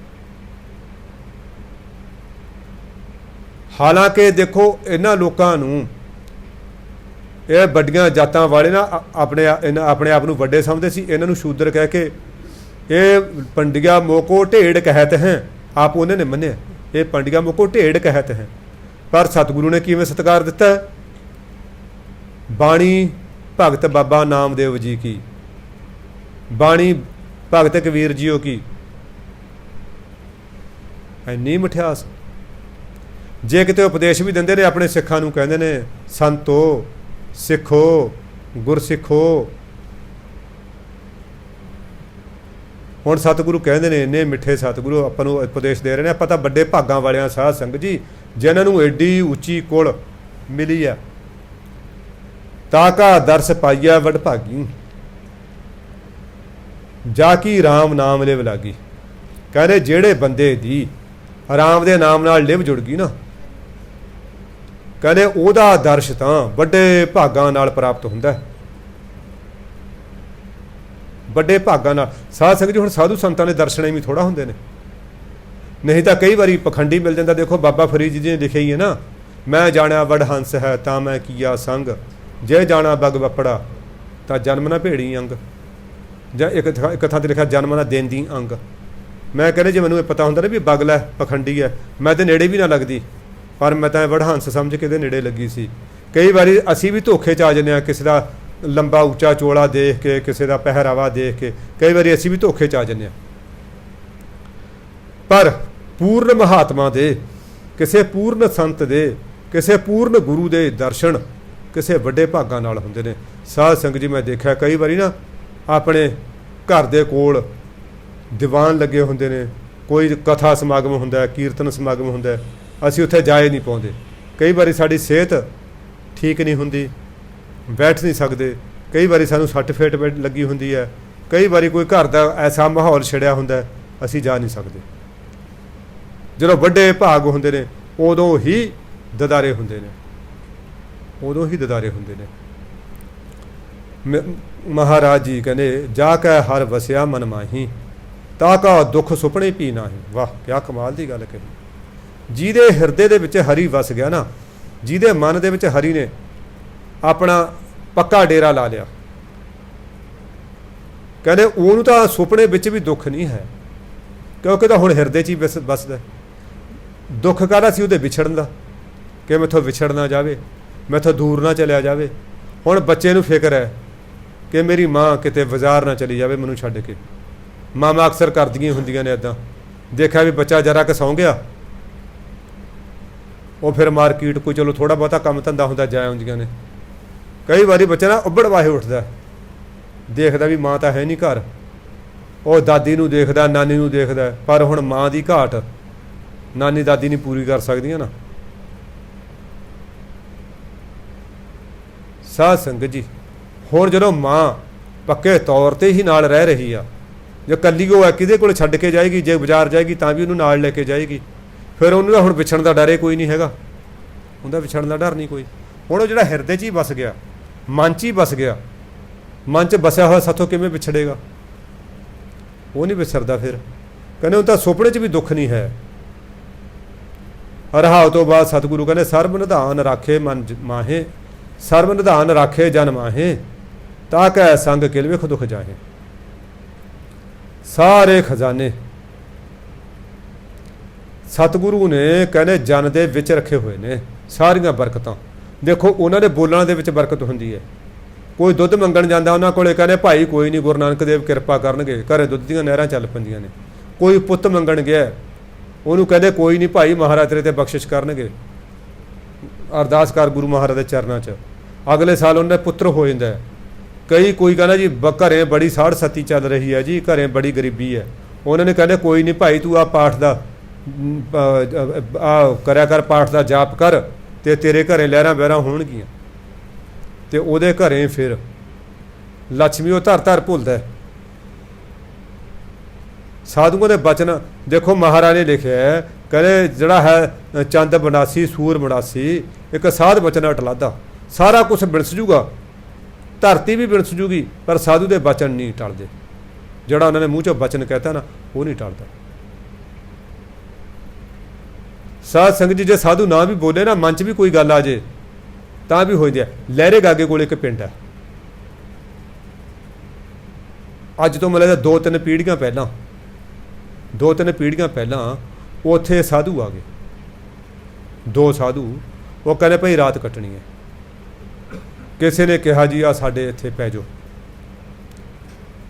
ਹਾਲਾਂਕਿ ਦੇਖੋ ਇਹਨਾਂ ਲੋਕਾਂ ਨੂੰ, ਇਹ ਵੱਡੀਆਂ ਜਾਤਾਂ ਵਾਲੇ ਨਾ ਆਪਣੇ ਆਪ ਨੂੰ ਵੱਡੇ ਸਮਝਦੇ ਸੀ। ਇਹਨਾਂ ਨੂੰ ਸ਼ੂਦਰ ਕਹਿ ਕੇ, ਇਹ ਪੰਡਿਆ ਮੋਕੋ ਢੇੜ ਕਹਿਤ ਹੈ, ਆਪ ਉਹਨਾਂ ਨੇ ਮੰਨਿਆ ਇਹ ਪੰਡਿਆ ਮੋਕੋ ਢੇੜ ਕਹਿਤ ਹੈ। ਪਰ ਸਤਿਗੁਰੂ ਨੇ ਕਿਵੇਂ ਸਤਿਕਾਰ ਦਿੱਤਾ? ਬਾਣੀ ਭਗਤ ਬਾਬਾ ਨਾਮਦੇਵ ਜੀ ਕੀ, ਬਾਣੀ ਭਗਤ ਕਬੀਰ ਜੀਓ ਕੀ। ਇੰਨੀ ਮਠਿਆਸ। ਜੇ ਕਿਤੇ ਉਪਦੇਸ਼ ਵੀ ਦਿੰਦੇ ਨੇ ਆਪਣੇ ਸਿੱਖਾਂ ਨੂੰ, ਕਹਿੰਦੇ ਨੇ ਸੰਤੋ ਸਿੱਖੋ, ਗੁਰਸਿੱਖੋ। ਹੁਣ ਸਤਿਗੁਰੂ ਕਹਿੰਦੇ ਨੇ, ਇੰਨੇ ਮਿੱਠੇ ਸਤਿਗੁਰੂ ਆਪਾਂ ਨੂੰ ਉਪਦੇਸ਼ ਦੇ ਰਹੇ ਨੇ। ਆਪਾਂ ਤਾਂ ਵੱਡੇ ਭਾਗਾਂ ਵਾਲਿਆਂ ਸਾਧ ਸੰਗਤ ਜੀ, ਜਿਨ੍ਹਾਂ ਨੂੰ ਐਡੀ ਉੱਚੀ ਕੁਲ ਮਿਲੀ ਆ। ਤਾਕਾ ਦਰਸ ਪਾਈਆ ਵਡ ਭਾਗੀ, ਜਾ ਕੀ ਰਾਮ ਨਾਮ ਲਿਵ ਲਾਗੀ। ਕਹਿੰਦੇ ਜਿਹੜੇ ਬੰਦੇ ਦੀ ਰਾਮ ਦੇ ਨਾਮ ਨਾਲ ਲਿਵ ਜੁੜ ਗਈ ਨਾ, ਕਹਿੰਦੇ ਉਹਦਾ ਦਰਸ਼ ਤਾਂ ਵੱਡੇ ਭਾਗਾਂ ਨਾਲ ਪ੍ਰਾਪਤ ਹੁੰਦਾ। ਵੱਡੇ ਭਾਗਾਂ ਨਾਲ। ਸਾਧ ਸੰਗਤ ਜੀ ਹੁਣ ਸਾਧੂ ਸੰਤਾਂ ਦੇ ਦਰਸ਼ਨ ਵੀ ਥੋੜ੍ਹਾ ਹੁੰਦੇ ਨੇ, ਨਹੀਂ ਤਾਂ ਕਈ ਵਾਰੀ ਪਖੰਡੀ ਮਿਲ ਜਾਂਦਾ। ਦੇਖੋ ਬਾਬਾ ਫਰੀਦ ਜੀ ਨੇ ਲਿਖਿਆ ਹੀ ਹੈ ਨਾ, ਮੈਂ ਜਾਣਿਆ ਵਡ ਹੰਸ ਹੈ ਤਾਂ ਮੈਂ ਕੀਆ ਸੰਗ, ਜੇ ਜਾਣਾ ਬਗ ਬੱਪੜਾ ਤਾਂ ਜਨਮ ਨਾ ਭੇੜੀ ਅੰਗ। ਜਾਂ ਇੱਕ ਥਾਂ 'ਤੇ ਲਿਖਿਆ ਜਨਮ ਨਾ ਦੇਂਦੀ ਅੰਗ। ਮੈਂ ਕਹਿੰਦਾ ਜੇ ਮੈਨੂੰ ਇਹ ਪਤਾ ਹੁੰਦਾ ਨਾ ਵੀ ਬਗਲਾ ਪਖੰਡੀ ਹੈ, ਮੈਂ ਤਾਂ ਨੇੜੇ ਵੀ ਨਾ ਲੱਗਦੀ, ਪਰ ਮੈਂ ਤਾਂ ਵਡਹੰਸ ਸਮਝ ਕੇ ਇਹਦੇ ਨੇੜੇ ਲੱਗੀ ਸੀ। ਕਈ ਵਾਰੀ ਅਸੀਂ ਵੀ ਧੋਖੇ 'ਚ ਆ ਜਾਂਦੇ ਹਾਂ, ਕਿਸੇ ਦਾ ਲੰਬਾ ਉੱਚਾ ਚੋਲਾ ਦੇਖ ਕੇ, ਕਿਸੇ ਦਾ ਪਹਿਰਾਵਾ ਦੇਖ ਕੇ ਕਈ ਵਾਰੀ ਅਸੀਂ ਵੀ ਧੋਖੇ 'ਚ ਆ ਜਾਂਦੇ ਹਾਂ। ਪਰ ਪੂਰਨ ਮਹਾਤਮਾ ਦੇ, ਕਿਸੇ ਪੂਰਨ ਸੰਤ ਦੇ, ਕਿਸੇ ਪੂਰਨ ਗੁਰੂ ਦੇ ਦਰਸ਼ਨ ਕਿਸੇ ਵੱਡੇ ਭਾਗਾਂ ਨਾਲ ਹੁੰਦੇ ਨੇ। ਸਾਧ ਸੰਗਤ ਜੀ, ਮੈਂ ਦੇਖਿਆ ਕਈ ਵਾਰੀ ਨਾ ਆਪਣੇ ਘਰ ਦੇ ਕੋਲ ਦੀਵਾਨ ਲੱਗੇ ਹੁੰਦੇ ਨੇ, ਕੋਈ ਕਥਾ ਸਮਾਗਮ ਹੁੰਦਾ, ਕੀਰਤਨ ਸਮਾਗਮ ਹੁੰਦਾ, ਅਸੀਂ ਉੱਥੇ ਜਾ ਹੀ ਨਹੀਂ ਪਾਉਂਦੇ। ਕਈ ਵਾਰੀ ਸਾਡੀ ਸਿਹਤ ਠੀਕ ਨਹੀਂ ਹੁੰਦੀ, ਬੈਠ ਨਹੀਂ ਸਕਦੇ, ਕਈ ਵਾਰੀ ਸਾਨੂੰ ਸੱਟ ਫੇਟ ਲੱਗੀ ਹੁੰਦੀ ਹੈ, ਕਈ ਵਾਰੀ ਕੋਈ ਘਰ ਦਾ ਐਸਾ ਮਾਹੌਲ ਛਿੜਿਆ ਹੁੰਦਾ, ਅਸੀਂ ਜਾ ਨਹੀਂ ਸਕਦੇ। ਜਦੋਂ ਵੱਡੇ ਭਾਗ ਹੁੰਦੇ ਨੇ ਉਦੋਂ ਹੀ ਦਦਾਰੇ ਹੁੰਦੇ ਨੇ, ਉਦੋਂ ਹੀ ਦਦਾਰੇ ਹੁੰਦੇ ਨੇ। ਮਹਾਰਾਜ ਜੀ ਕਹਿੰਦੇ ਜਾ ਕੇ ਹਰ ਵਸਿਆ ਮਨ ਮਾਹੀ, ਤਾ ਕਾ ਦੁੱਖ ਸੁਪਨੇ ਪੀ ਨਾਹੀਂ। ਵਾਹ, ਕਿਆ ਕਮਾਲ ਦੀ ਗੱਲ ਕਹੀ। ਜਿਹਦੇ ਹਿਰਦੇ ਦੇ ਵਿੱਚ ਹਰੀ ਵਸ ਗਿਆ ਨਾ, ਜਿਹਦੇ ਮਨ ਦੇ ਵਿੱਚ ਹਰੀ ਨੇ ਆਪਣਾ ਪੱਕਾ ਡੇਰਾ ਲਾ ਲਿਆ, ਕਹਿੰਦੇ ਉਹਨੂੰ ਤਾਂ ਸੁਪਨੇ ਵਿੱਚ ਵੀ ਦੁੱਖ ਨਹੀਂ ਹੈ, ਕਿਉਂਕਿ ਤਾਂ ਹੁਣ ਹਿਰਦੇ 'ਚ ਹੀ ਵਸਦਾ। ਦੁੱਖ ਕਾਹਦਾ ਸੀ? ਉਹਦੇ ਵਿਛੜਨ ਦਾ, ਕਿ ਮੈਥੋਂ ਵਿਛੜ ਨਾ ਜਾਵੇ, ਮੈਥੋਂ ਦੂਰ ਨਾ ਚਲਿਆ ਜਾਵੇ। ਹੁਣ ਬੱਚੇ ਨੂੰ ਫਿਕਰ ਹੈ ਕਿ ਮੇਰੀ ਮਾਂ ਕਿਤੇ ਬਾਜ਼ਾਰ ਨਾ ਚਲੀ ਜਾਵੇ ਮੈਨੂੰ ਛੱਡ ਕੇ। ਮਾਵਾਂ ਅਕਸਰ ਕਰਦੀਆਂ ਹੁੰਦੀਆਂ ਨੇ ਇੱਦਾਂ, ਦੇਖਿਆ ਵੀ ਬੱਚਾ ਜਰਾ ਕਿ ਸੌਂ ਗਿਆ, ਉਹ ਫਿਰ ਮਾਰਕੀਟ ਕੋਈ ਚਲੋ ਥੋੜ੍ਹਾ ਬਹੁਤਾ ਕੰਮ ਧੰਦਾ ਹੁੰਦਾ ਜਾ ਆਉਂਦੀਆਂ ਨੇ। ਕਈ ਵਾਰੀ ਬੱਚਾ ਨਾ ਉੱਬੜ ਵਾਹੇ ਉੱਠਦਾ, ਦੇਖਦਾ ਵੀ ਮਾਂ ਤਾਂ ਹੈ ਨਹੀਂ ਘਰ, ਉਹ ਦਾਦੀ ਨੂੰ ਦੇਖਦਾ, ਨਾਨੀ ਨੂੰ ਦੇਖਦਾ, ਪਰ ਹੁਣ ਮਾਂ ਦੀ ਘਾਟ ਨਾਨੀ ਦਾਦੀ ਨਹੀਂ ਪੂਰੀ ਕਰ ਸਕਦੀਆਂ ਨਾ। ਸਾਧ ਸੰਗਤ ਜੀ, ਹੁਣ ਜਦੋਂ ਮਾਂ ਪੱਕੇ ਤੌਰ 'ਤੇ ਹੀ ਨਾਲ ਰਹਿ ਰਹੀ ਆ, ਜੇ ਇਕੱਲੀ ਉਹ ਹੈ ਕਿਹਦੇ ਕੋਲ ਛੱਡ ਕੇ ਜਾਏਗੀ, ਜੇ ਬਾਜ਼ਾਰ ਜਾਏਗੀ ਤਾਂ ਵੀ ਉਹਨੂੰ ਨਾਲ ਲੈ ਕੇ ਜਾਏਗੀ, ਫਿਰ ਉਹਨੂੰ ਤਾਂ ਹੁਣ ਵਿਛੜਨ ਦਾ ਡਰ ਕੋਈ ਨਹੀਂ ਹੈਗਾ, ਉਹਦਾ ਵਿਛੜਨ ਦਾ ਡਰ ਨਹੀਂ ਕੋਈ। ਹੁਣ ਉਹ ਜਿਹੜਾ ਹਿਰਦੇ 'ਚ ਹੀ ਵਸ ਗਿਆ, ਮਨ 'ਚ ਹੀ ਵਸ ਗਿਆ, ਮਨ 'ਚ ਵਸਿਆ ਹੋਇਆ ਸਾਥੋਂ ਕਿਵੇਂ ਵਿਛੜੇਗਾ? ਉਹ ਨਹੀਂ ਵਿਸਰਦਾ। ਫਿਰ ਕਹਿੰਦੇ ਹੁਣ ਤਾਂ ਸੁਪਨੇ 'ਚ ਵੀ ਦੁੱਖ ਨਹੀਂ ਹੈ। ਰਹਾਉ ਤੋਂ ਬਾਅਦ ਸਤਿਗੁਰੂ ਕਹਿੰਦੇ ਸਰਬ ਨਿਧਾਨ ਰਾਖੇ ਮਨ ਮਾਹੇ, ਸਰਬ ਨਿਧਾਨ ਰਾਖੇ ਜਨ ਮਾਹੇ, ਤਾ ਕੈ ਸੰਗ ਕਿਲ ਵਿਖ ਦੁਖ ਜਾਹੇ। ਸਾਰੇ ਖਜ਼ਾਨੇ ਸਤਿਗੁਰੂ ਨੇ ਕਹਿੰਦੇ ਜਨ ਦੇ ਵਿੱਚ ਰੱਖੇ ਹੋਏ ਨੇ, ਸਾਰੀਆਂ ਬਰਕਤਾਂ। ਦੇਖੋ ਉਹਨਾਂ ਦੇ ਬੋਲਣ ਦੇ ਵਿੱਚ ਬਰਕਤ ਹੁੰਦੀ ਹੈ। ਕੋਈ ਦੁੱਧ ਮੰਗਣ ਜਾਂਦਾ ਉਹਨਾਂ ਕੋਲੇ, ਕਹਿੰਦੇ ਭਾਈ ਕੋਈ ਨਹੀਂ, ਗੁਰੂ ਨਾਨਕ ਦੇਵ ਕਿਰਪਾ ਕਰਨਗੇ, ਘਰੇ ਦੁੱਧ ਦੀਆਂ ਨਹਿਰਾਂ ਚੱਲ ਪੈਂਦੀਆਂ ਨੇ। ਕੋਈ ਪੁੱਤ ਮੰਗਣ ਗਿਆ, ਉਹਨੂੰ ਕਹਿੰਦੇ ਕੋਈ ਨਹੀਂ ਭਾਈ, ਮਹਾਰਾਜ ਤੇਰੇ ਤੇ ਬਖਸ਼ਿਸ਼ ਕਰਨਗੇ, ਅਰਦਾਸ ਕਰ ਗੁਰੂ ਮਹਾਰਾਜ ਦੇ ਚਰਨਾਂ 'ਚ। ਅਗਲੇ ਸਾਲ ਉਹਨਾਂ ਦੇ ਪੁੱਤਰ ਹੋ ਜਾਂਦਾ। ਕਈ ਕੋਈ ਕਹਿੰਦਾ ਜੀ ਘਰੇ ਬੜੀ ਸਾੜ ਸਤੀ ਚੱਲ ਰਹੀ ਹੈ ਜੀ, ਘਰੇ ਬੜੀ ਗਰੀਬੀ ਹੈ, ਉਹਨਾਂ ਨੇ ਕਹਿੰਦੇ ਕੋਈ ਨਹੀਂ ਭਾਈ, ਤੂੰ ਆ ਪਾਠ ਦਾ ਕਰਿਆ ਕਰ, ਪਾਠ ਦਾ ਜਾਪ ਕਰ, ਤੇ ਤੇਰੇ ਘਰੇ ਲਹਿਰਾਂ ਬਹਿਰਾਂ ਹੋਣਗੀਆਂ। ਤੇ ਉਹਦੇ ਘਰੇ ਫਿਰ ਲక్ష్ਮੀ ਉਹ ਧਰ ਧਰ ਭੁੱਲਦਾ। ਸਾਧੂਆਂ ਦੇ ਬਚਨ ਦੇਖੋ, ਮਹਾਰਾਜ ਨੇ ਲਿਖਿਆ, ਕਹਿੰਦੇ ਜਿਹੜਾ ਹੈ ਚੰਦ ਬਨਾਸੀ ਸੂਰ ਬਨਾਸੀ, ਇੱਕ ਸਾਧ ਬਚਨ ਅਟਲਾਦਾ। ਸਾਰਾ ਕੁਛ ਬਿਣਸ ਜੂਗਾ, ਧਰਤੀ ਵੀ ਬਿਣਸ ਜੂਗੀ, ਪਰ ਸਾਧੂ ਦੇ ਬਚਨ ਨਹੀਂ ਟਲਦੇ। ਜਿਹੜਾ ਉਹਨਾਂ ਨੇ ਮੂੰਹ 'ਚੋਂ ਬਚਨ ਕਹਿਤਾ ਨਾ, ਉਹ ਨਹੀਂ ਟਲਦਾ। ਸਾਧ ਸੰਗਤ ਜੀ, ਜੇ ਸਾਧੂ ਨਾ ਵੀ ਬੋਲੇ ਨਾ, ਮਨ 'ਚ ਵੀ ਕੋਈ ਗੱਲ ਆ ਜੇ ਤਾਂ ਵੀ ਹੋ ਜਾਂਦੀ ਹੈ। ਲਹਿਰੇ ਗਾਗੇ ਕੋਲ ਇੱਕ ਪਿੰਡ ਹੈ, ਅੱਜ ਤੋਂ ਮਤਲਬ 2-3 ਪੀੜ੍ਹੀਆਂ ਪਹਿਲਾਂ, 2-3 ਪੀੜ੍ਹੀਆਂ ਪਹਿਲਾਂ ਉੱਥੇ ਸਾਧੂ ਆ ਗਏ, 2 ਸਾਧੂ। ਉਹ ਕਹਿੰਦੇ ਭਾਈ ਰਾਤ ਕੱਟਣੀ ਹੈ। ਕਿਸੇ ਨੇ ਕਿਹਾ ਜੀ ਆ ਸਾਡੇ ਇੱਥੇ ਪੈ ਜਾਓ।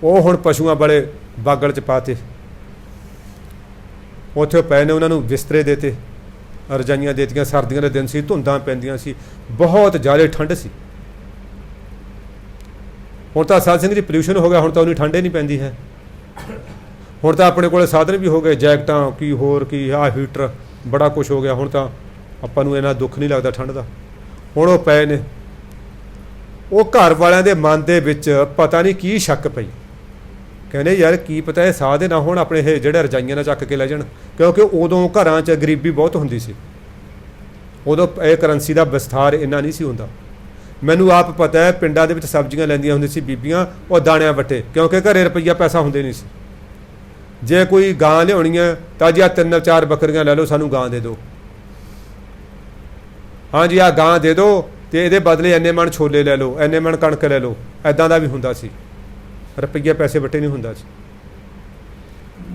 ਉਹ ਹੁਣ ਪਸ਼ੂਆਂ ਵਾਲੇ ਬਾਗਲ 'ਚ ਪਾਤੇ, ਉੱਥੇ ਪਏ ਨੇ, ਉਹਨਾਂ ਨੂੰ ਬਿਸਤਰੇ ਦੇਤੇ, ਰਜਾਈਆਂ ਦੇਤੀਆਂ। ਸਰਦੀਆਂ ਦੇ ਦਿਨ ਸੀ, ਧੁੰਦਾਂ ਪੈਂਦੀਆਂ ਸੀ, ਬਹੁਤ ਜ਼ਿਆਦਾ ਠੰਡ ਸੀ। ਹੁਣ ਤਾਂ ਸਾਧ ਸਿੰਘ ਜੀ ਪੋਲਿਊਸ਼ਨ ਹੋ ਗਿਆ, ਹੁਣ ਤਾਂ ਉਹਨੀ ਠੰਡ ਹੀ ਨਹੀਂ ਪੈਂਦੀ ਹੈ। ਹੁਣ ਤਾਂ ਆਪਣੇ ਕੋਲ ਸਾਧਨ ਵੀ ਹੋ ਗਏ, ਜੈਕਟਾਂ ਕੀ ਹੋਰ ਕੀ, ਆਹ ਹੀਟਰ, ਬੜਾ ਕੁਛ ਹੋ ਗਿਆ। ਹੁਣ ਤਾਂ ਆਪਾਂ ਨੂੰ ਇੰਨਾ ਦੁੱਖ ਨਹੀਂ ਲੱਗਦਾ ਠੰਡ ਦਾ। ਹੁਣ ਉਹ ਪਏ ਨੇ, ਉਹ ਘਰ ਵਾਲਿਆਂ ਦੇ ਮਨ ਦੇ ਵਿੱਚ ਪਤਾ ਨਹੀਂ ਕੀ ਸ਼ੱਕ ਪਈ, ਕਹਿੰਦੇ ਯਾਰ ਕੀ ਪਤਾ ਇਹ ਸਾਧੇ ਨਾ ਹੋਣ, ਆਪਣੇ ਇਹ ਜਿਹੜੇ ਰਜਾਈਆਂ ਨਾਲ ਚੱਕ ਕੇ ਲੈ ਜਾਣ। ਕਿਉਂਕਿ ਉਦੋਂ ਘਰਾਂ 'ਚ ਗਰੀਬੀ ਬਹੁਤ ਹੁੰਦੀ ਸੀ, ਉਦੋਂ ਇਹ ਕਰੰਸੀ ਦਾ ਵਿਸਥਾਰ ਇੰਨਾ ਨਹੀਂ ਸੀ ਹੁੰਦਾ। ਮੈਨੂੰ ਆਪ ਪਤਾ ਹੈ, ਪਿੰਡਾਂ ਦੇ ਵਿੱਚ ਸਬਜ਼ੀਆਂ ਲੈਂਦੀਆਂ ਹੁੰਦੀਆਂ ਸੀ ਬੀਬੀਆਂ, ਉਹ ਦਾਣਿਆਂ ਵੱਟੇ, ਕਿਉਂਕਿ ਘਰੇ ਰੁਪਈਆ ਪੈਸਾ ਹੁੰਦੇ ਨਹੀਂ ਸੀ। ਜੇ ਕੋਈ ਗਾਂ ਲਿਆਉਣੀ ਹੈ ਤਾਂ ਜੀ ਆ 3-4 ਬੱਕਰੀਆਂ ਲੈ ਲਓ, ਸਾਨੂੰ ਗਾਂ ਦੇ ਦਿਓ। ਹਾਂ ਜੀ, ਆਹ ਗਾਂ ਦੇ ਦਿਓ ਅਤੇ ਇਹਦੇ ਬਦਲੇ ਇੰਨੇ ਮਣ ਛੋਲੇ ਲੈ ਲਓ, ਇੰਨੇ ਮਣ ਕਣਕ ਲੈ ਲਓ। ਇੱਦਾਂ ਦਾ ਵੀ ਹੁੰਦਾ ਸੀ, ਰੁਪਈਆ ਪੈਸੇ ਵੱਟੇ ਨਹੀਂ ਹੁੰਦਾ ਸੀ।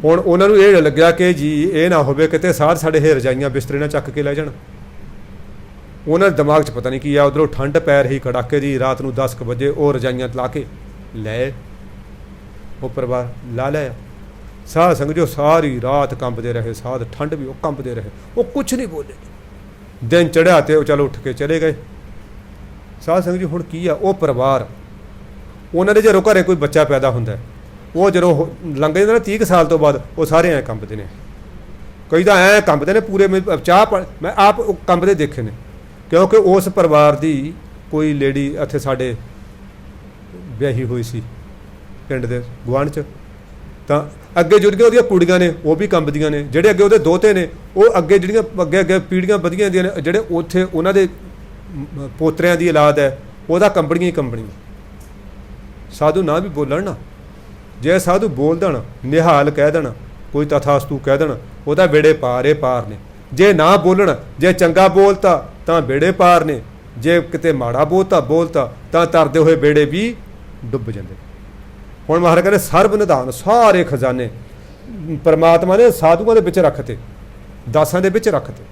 ਹੁਣ ਉਹਨਾਂ ਨੂੰ ਇਹ ਲੱਗਿਆ ਕਿ ਜੀ ਇਹ ਨਾ ਹੋਵੇ ਕਿਤੇ ਸਾਧ ਸਾਡੇ ਇਹ ਰਜਾਈਆਂ ਬਿਸਤਰੇ ਨਾਲ ਚੱਕ ਕੇ ਲੈ ਜਾਣ। ਉਹਨਾਂ ਦੇ ਦਿਮਾਗ 'ਚ ਪਤਾ ਨਹੀਂ ਕੀ ਆ। ਉੱਧਰੋਂ ਠੰਡ ਪੈ ਰਹੀ ਕੜਾਕੇ ਦੀ, ਰਾਤ ਨੂੰ 10 ਕੁ ਵਜੇ ਉਹ ਰਜਾਈਆਂ ਲਾ ਕੇ ਲੈ ਉਹ ਪਰਿਵਾਰ ਲਾ ਲਿਆ। ਸਾਧ ਸੰਗਤ ਜੋ ਸਾਰੀ ਰਾਤ ਕੰਬਦੇ ਰਹੇ, ਸਾਧ ਠੰਡ ਵੀ ਉਹ ਕੰਬਦੇ ਰਹੇ, ਉਹ ਕੁਛ ਨਹੀਂ ਬੋਲੇ। ਦਿਨ ਚੜ੍ਹਿਆ ਤੇ ਉਹ ਚਲੋ ਉੱਠ ਕੇ ਚਲੇ ਗਏ। ਸਾਧ ਸੰਗਤ ਜੀ ਹੁਣ ਕੀ ਆ, ਉਹ ਪਰਿਵਾਰ ਉਹਨਾਂ ਦੇ ਜਦੋਂ ਘਰੇ ਕੋਈ ਬੱਚਾ ਪੈਦਾ ਹੁੰਦਾ, ਉਹ ਜਦੋਂ ਲੰਘ ਜਾਂਦਾ ਨਾ 30 ਸਾਲ ਤੋਂ ਬਾਅਦ, ਉਹ ਸਾਰੇ ਐਂ ਕੰਬਦੇ ਨੇ। ਕਈ ਤਾਂ ਐਂ ਕੰਬਦੇ ਨੇ ਪੂਰੇ, ਮੈਂ ਆਪ ਕੰਬਦੇ ਦੇਖੇ ਨੇ। ਕਿਉਂਕਿ ਉਸ ਪਰਿਵਾਰ ਦੀ ਕੋਈ ਲੇਡੀ ਇੱਥੇ ਸਾਡੇ ਵਿਆਹੀ ਹੋਈ ਸੀ ਪਿੰਡ ਦੇ ਗੁਆਂਢ 'ਚ, ਤਾਂ ਅੱਗੇ ਜਿਹੜੀਆਂ ਉਹਦੀਆਂ ਕੁੜੀਆਂ ਨੇ ਉਹ ਵੀ ਕੰਬਦੀਆਂ ਨੇ, ਜਿਹੜੇ ਅੱਗੇ ਉਹਦੇ ਦੋਤੇ ਨੇ ਉਹ ਅੱਗੇ ਜਿਹੜੀਆਂ ਅੱਗੇ ਪੀੜ੍ਹੀਆਂ ਵਧੀਆਂ ਜਾਂਦੀਆਂ ਨੇ, ਜਿਹੜੇ ਉੱਥੇ ਉਹਨਾਂ ਦੇ ਪੋਤਰਿਆਂ ਦੀ ਔਲਾਦ ਹੈ ਉਹਦਾ ਕੰਬਣੀਆਂ ਹੀ ਕੰਬਣੀਆਂ। ਸਾਧੂ ਨਾ ਵੀ ਬੋਲਣ ਨਾ, ਜੇ ਸਾਧੂ ਬੋਲ ਦੇਣ, ਨਿਹਾਲ ਕਹਿ ਦੇਣ, ਕੋਈ ਤਥਾਸਤੂ ਕਹਿ ਦੇਣ, ਉਹਦਾ ਬੇੜੇ ਪਾਰ ਪਾਰ ਨੇ। ਜੇ ਨਾ ਬੋਲਣ, ਜੇ ਚੰਗਾ ਬੋਲਤਾ ਤਾਂ ਬੇੜੇ ਪਾਰ ਨੇ, ਜੇ ਕਿਤੇ ਮਾੜਾ ਬੋਲਤਾ ਤਾਂ ਤਰਦੇ ਹੋਏ ਬੇੜੇ ਵੀ ਡੁੱਬ ਜਾਂਦੇ। ਹੁਣ ਮਹਾਰਾਜ ਕਹਿੰਦੇ ਸਰਬ ਨਿਧਾਨ, ਸਾਰੇ ਖਜ਼ਾਨੇ ਪਰਮਾਤਮਾ ਨੇ ਸਾਧੂਆਂ ਦੇ ਵਿੱਚ ਰੱਖਤੇ, ਦਾਸਾਂ ਦੇ ਵਿੱਚ ਰੱਖਤੇ।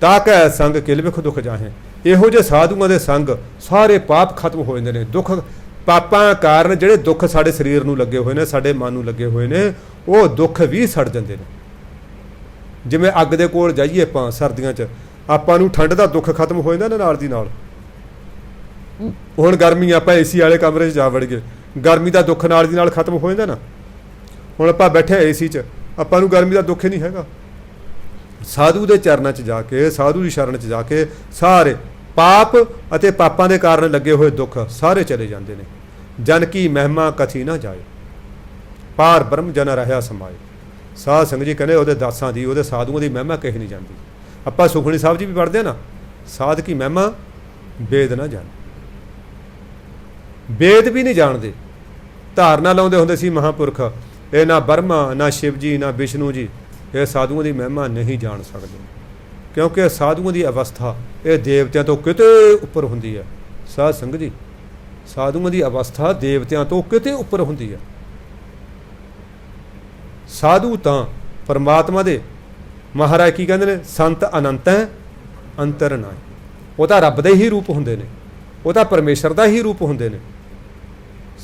ਤਾਂ ਕਹਿ ਸੰਗ ਕਿਲ ਵਿਖ ਦੁੱਖ ਜਾਹੇ, ਇਹੋ ਜਿਹੇ ਸਾਧੂਆਂ ਦੇ ਸੰਗ ਸਾਰੇ ਪਾਪ ਖਤਮ ਹੋ ਜਾਂਦੇ ਨੇ। ਦੁੱਖ ਪਾਪਾਂ ਕਾਰਨ ਜਿਹੜੇ ਦੁੱਖ ਸਾਡੇ ਸਰੀਰ ਨੂੰ ਲੱਗੇ ਹੋਏ ਨੇ, ਸਾਡੇ ਮਨ ਨੂੰ ਲੱਗੇ ਹੋਏ ਨੇ, ਉਹ ਦੁੱਖ ਵੀ ਸੜ ਜਾਂਦੇ ਨੇ। ਜਿਵੇਂ ਅੱਗ ਦੇ ਕੋਲ ਜਾਈਏ ਆਪਾਂ ਸਰਦੀਆਂ 'ਚ, ਆਪਾਂ ਨੂੰ ਠੰਡ ਦਾ ਦੁੱਖ ਖਤਮ ਹੋ ਜਾਂਦਾ ਨਾਲ ਦੀ ਨਾਲ। ਹੁਣ ਗਰਮੀ ਆਪਾਂ ਏਸੀ ਵਾਲੇ ਕਮਰੇ 'ਚ ਜਾ ਵੜ ਗਏ, ਗਰਮੀ ਦਾ ਦੁੱਖ ਨਾਲ ਦੀ ਨਾਲ ਖਤਮ ਹੋ ਜਾਂਦਾ ਨਾ। ਹੁਣ ਆਪਾਂ ਬੈਠੇ ਏਸੀ 'ਚ, ਆਪਾਂ ਨੂੰ ਗਰਮੀ ਦਾ ਦੁੱਖ ਹੀ ਨਹੀਂ ਹੈਗਾ। ਸਾਧੂ ਦੇ ਚਰਨਾਂ 'ਚ ਜਾ ਕੇ, ਸਾਧੂ ਦੀ ਸ਼ਰਨ 'ਚ ਜਾ ਕੇ ਸਾਰੇ ਪਾਪ ਅਤੇ ਪਾਪਾਂ ਦੇ ਕਾਰਨ ਲੱਗੇ ਹੋਏ ਦੁੱਖ ਸਾਰੇ ਚਲੇ ਜਾਂਦੇ ਨੇ। ਜਨ ਕੀ ਮਹਿਮਾ ਕਥੀ ਨਾ ਜਾਏ, ਪਾਰ ਬ੍ਰਹਮ ਜਨ ਰਹਿਆ ਸਮਾਏ। ਸਾਧ ਸੰਗਤ ਜੀ ਕਹਿੰਦੇ ਉਹਦੇ ਦਾਸਾਂ ਦੀ, ਉਹਦੇ ਸਾਧੂਆਂ ਦੀ ਮਹਿਮਾ ਕਹੀ ਨਹੀਂ ਜਾਂਦੀ। ਆਪਾਂ ਸੁਖਮਨੀ ਸਾਹਿਬ ਜੀ ਵੀ ਪੜ੍ਹਦੇ ਨਾ, ਸਾਧ ਕੀ ਮਹਿਮਾ ਵੇਦ ਨਾ ਜਾਣ। ਵੇਦ ਵੀ ਨਹੀਂ ਜਾਣਦੇ, ਧਾਰਨਾ ਲਾਉਂਦੇ ਹੁੰਦੇ ਸੀ ਮਹਾਂਪੁਰਖ, ਇਹ ਨਾ ਬਰਮਾ, ਨਾ ਸ਼ਿਵ ਜੀ, ਨਾ ਵਿਸ਼ਨੂੰ ਜੀ, ਇਹ ਸਾਧੂਆਂ ਦੀ ਮਹਿਮਾ ਨਹੀਂ ਜਾਣ ਸਕਦੇ। ਕਿਉਂਕਿ ਸਾਧੂਆਂ ਦੀ ਅਵਸਥਾ ਇਹ ਦੇਵਤਿਆਂ ਤੋਂ ਕਿਤੇ ਉੱਪਰ ਹੁੰਦੀ ਹੈ। ਸਾਧ ਸੰਗਤ ਜੀ, ਸਾਧੂਆਂ ਦੀ ਅਵਸਥਾ ਦੇਵਤਿਆਂ ਤੋਂ ਕਿਤੇ ਉੱਪਰ ਹੁੰਦੀ ਹੈ। ਸਾਧੂ ਤਾਂ ਪਰਮਾਤਮਾ ਦੇ, ਮਹਾਰਾਜ ਕੀ ਕਹਿੰਦੇ ਨੇ, ਸੰਤ ਅਨੰਤ ਹੈ ਅੰਤਰ ਨਾਹੀ। ਉਹ ਤਾਂ ਰੱਬ ਦੇ ਹੀ ਰੂਪ ਹੁੰਦੇ ਨੇ, ਉਹ ਤਾਂ ਪਰਮੇਸ਼ਰ ਦਾ ਹੀ ਰੂਪ ਹੁੰਦੇ ਨੇ।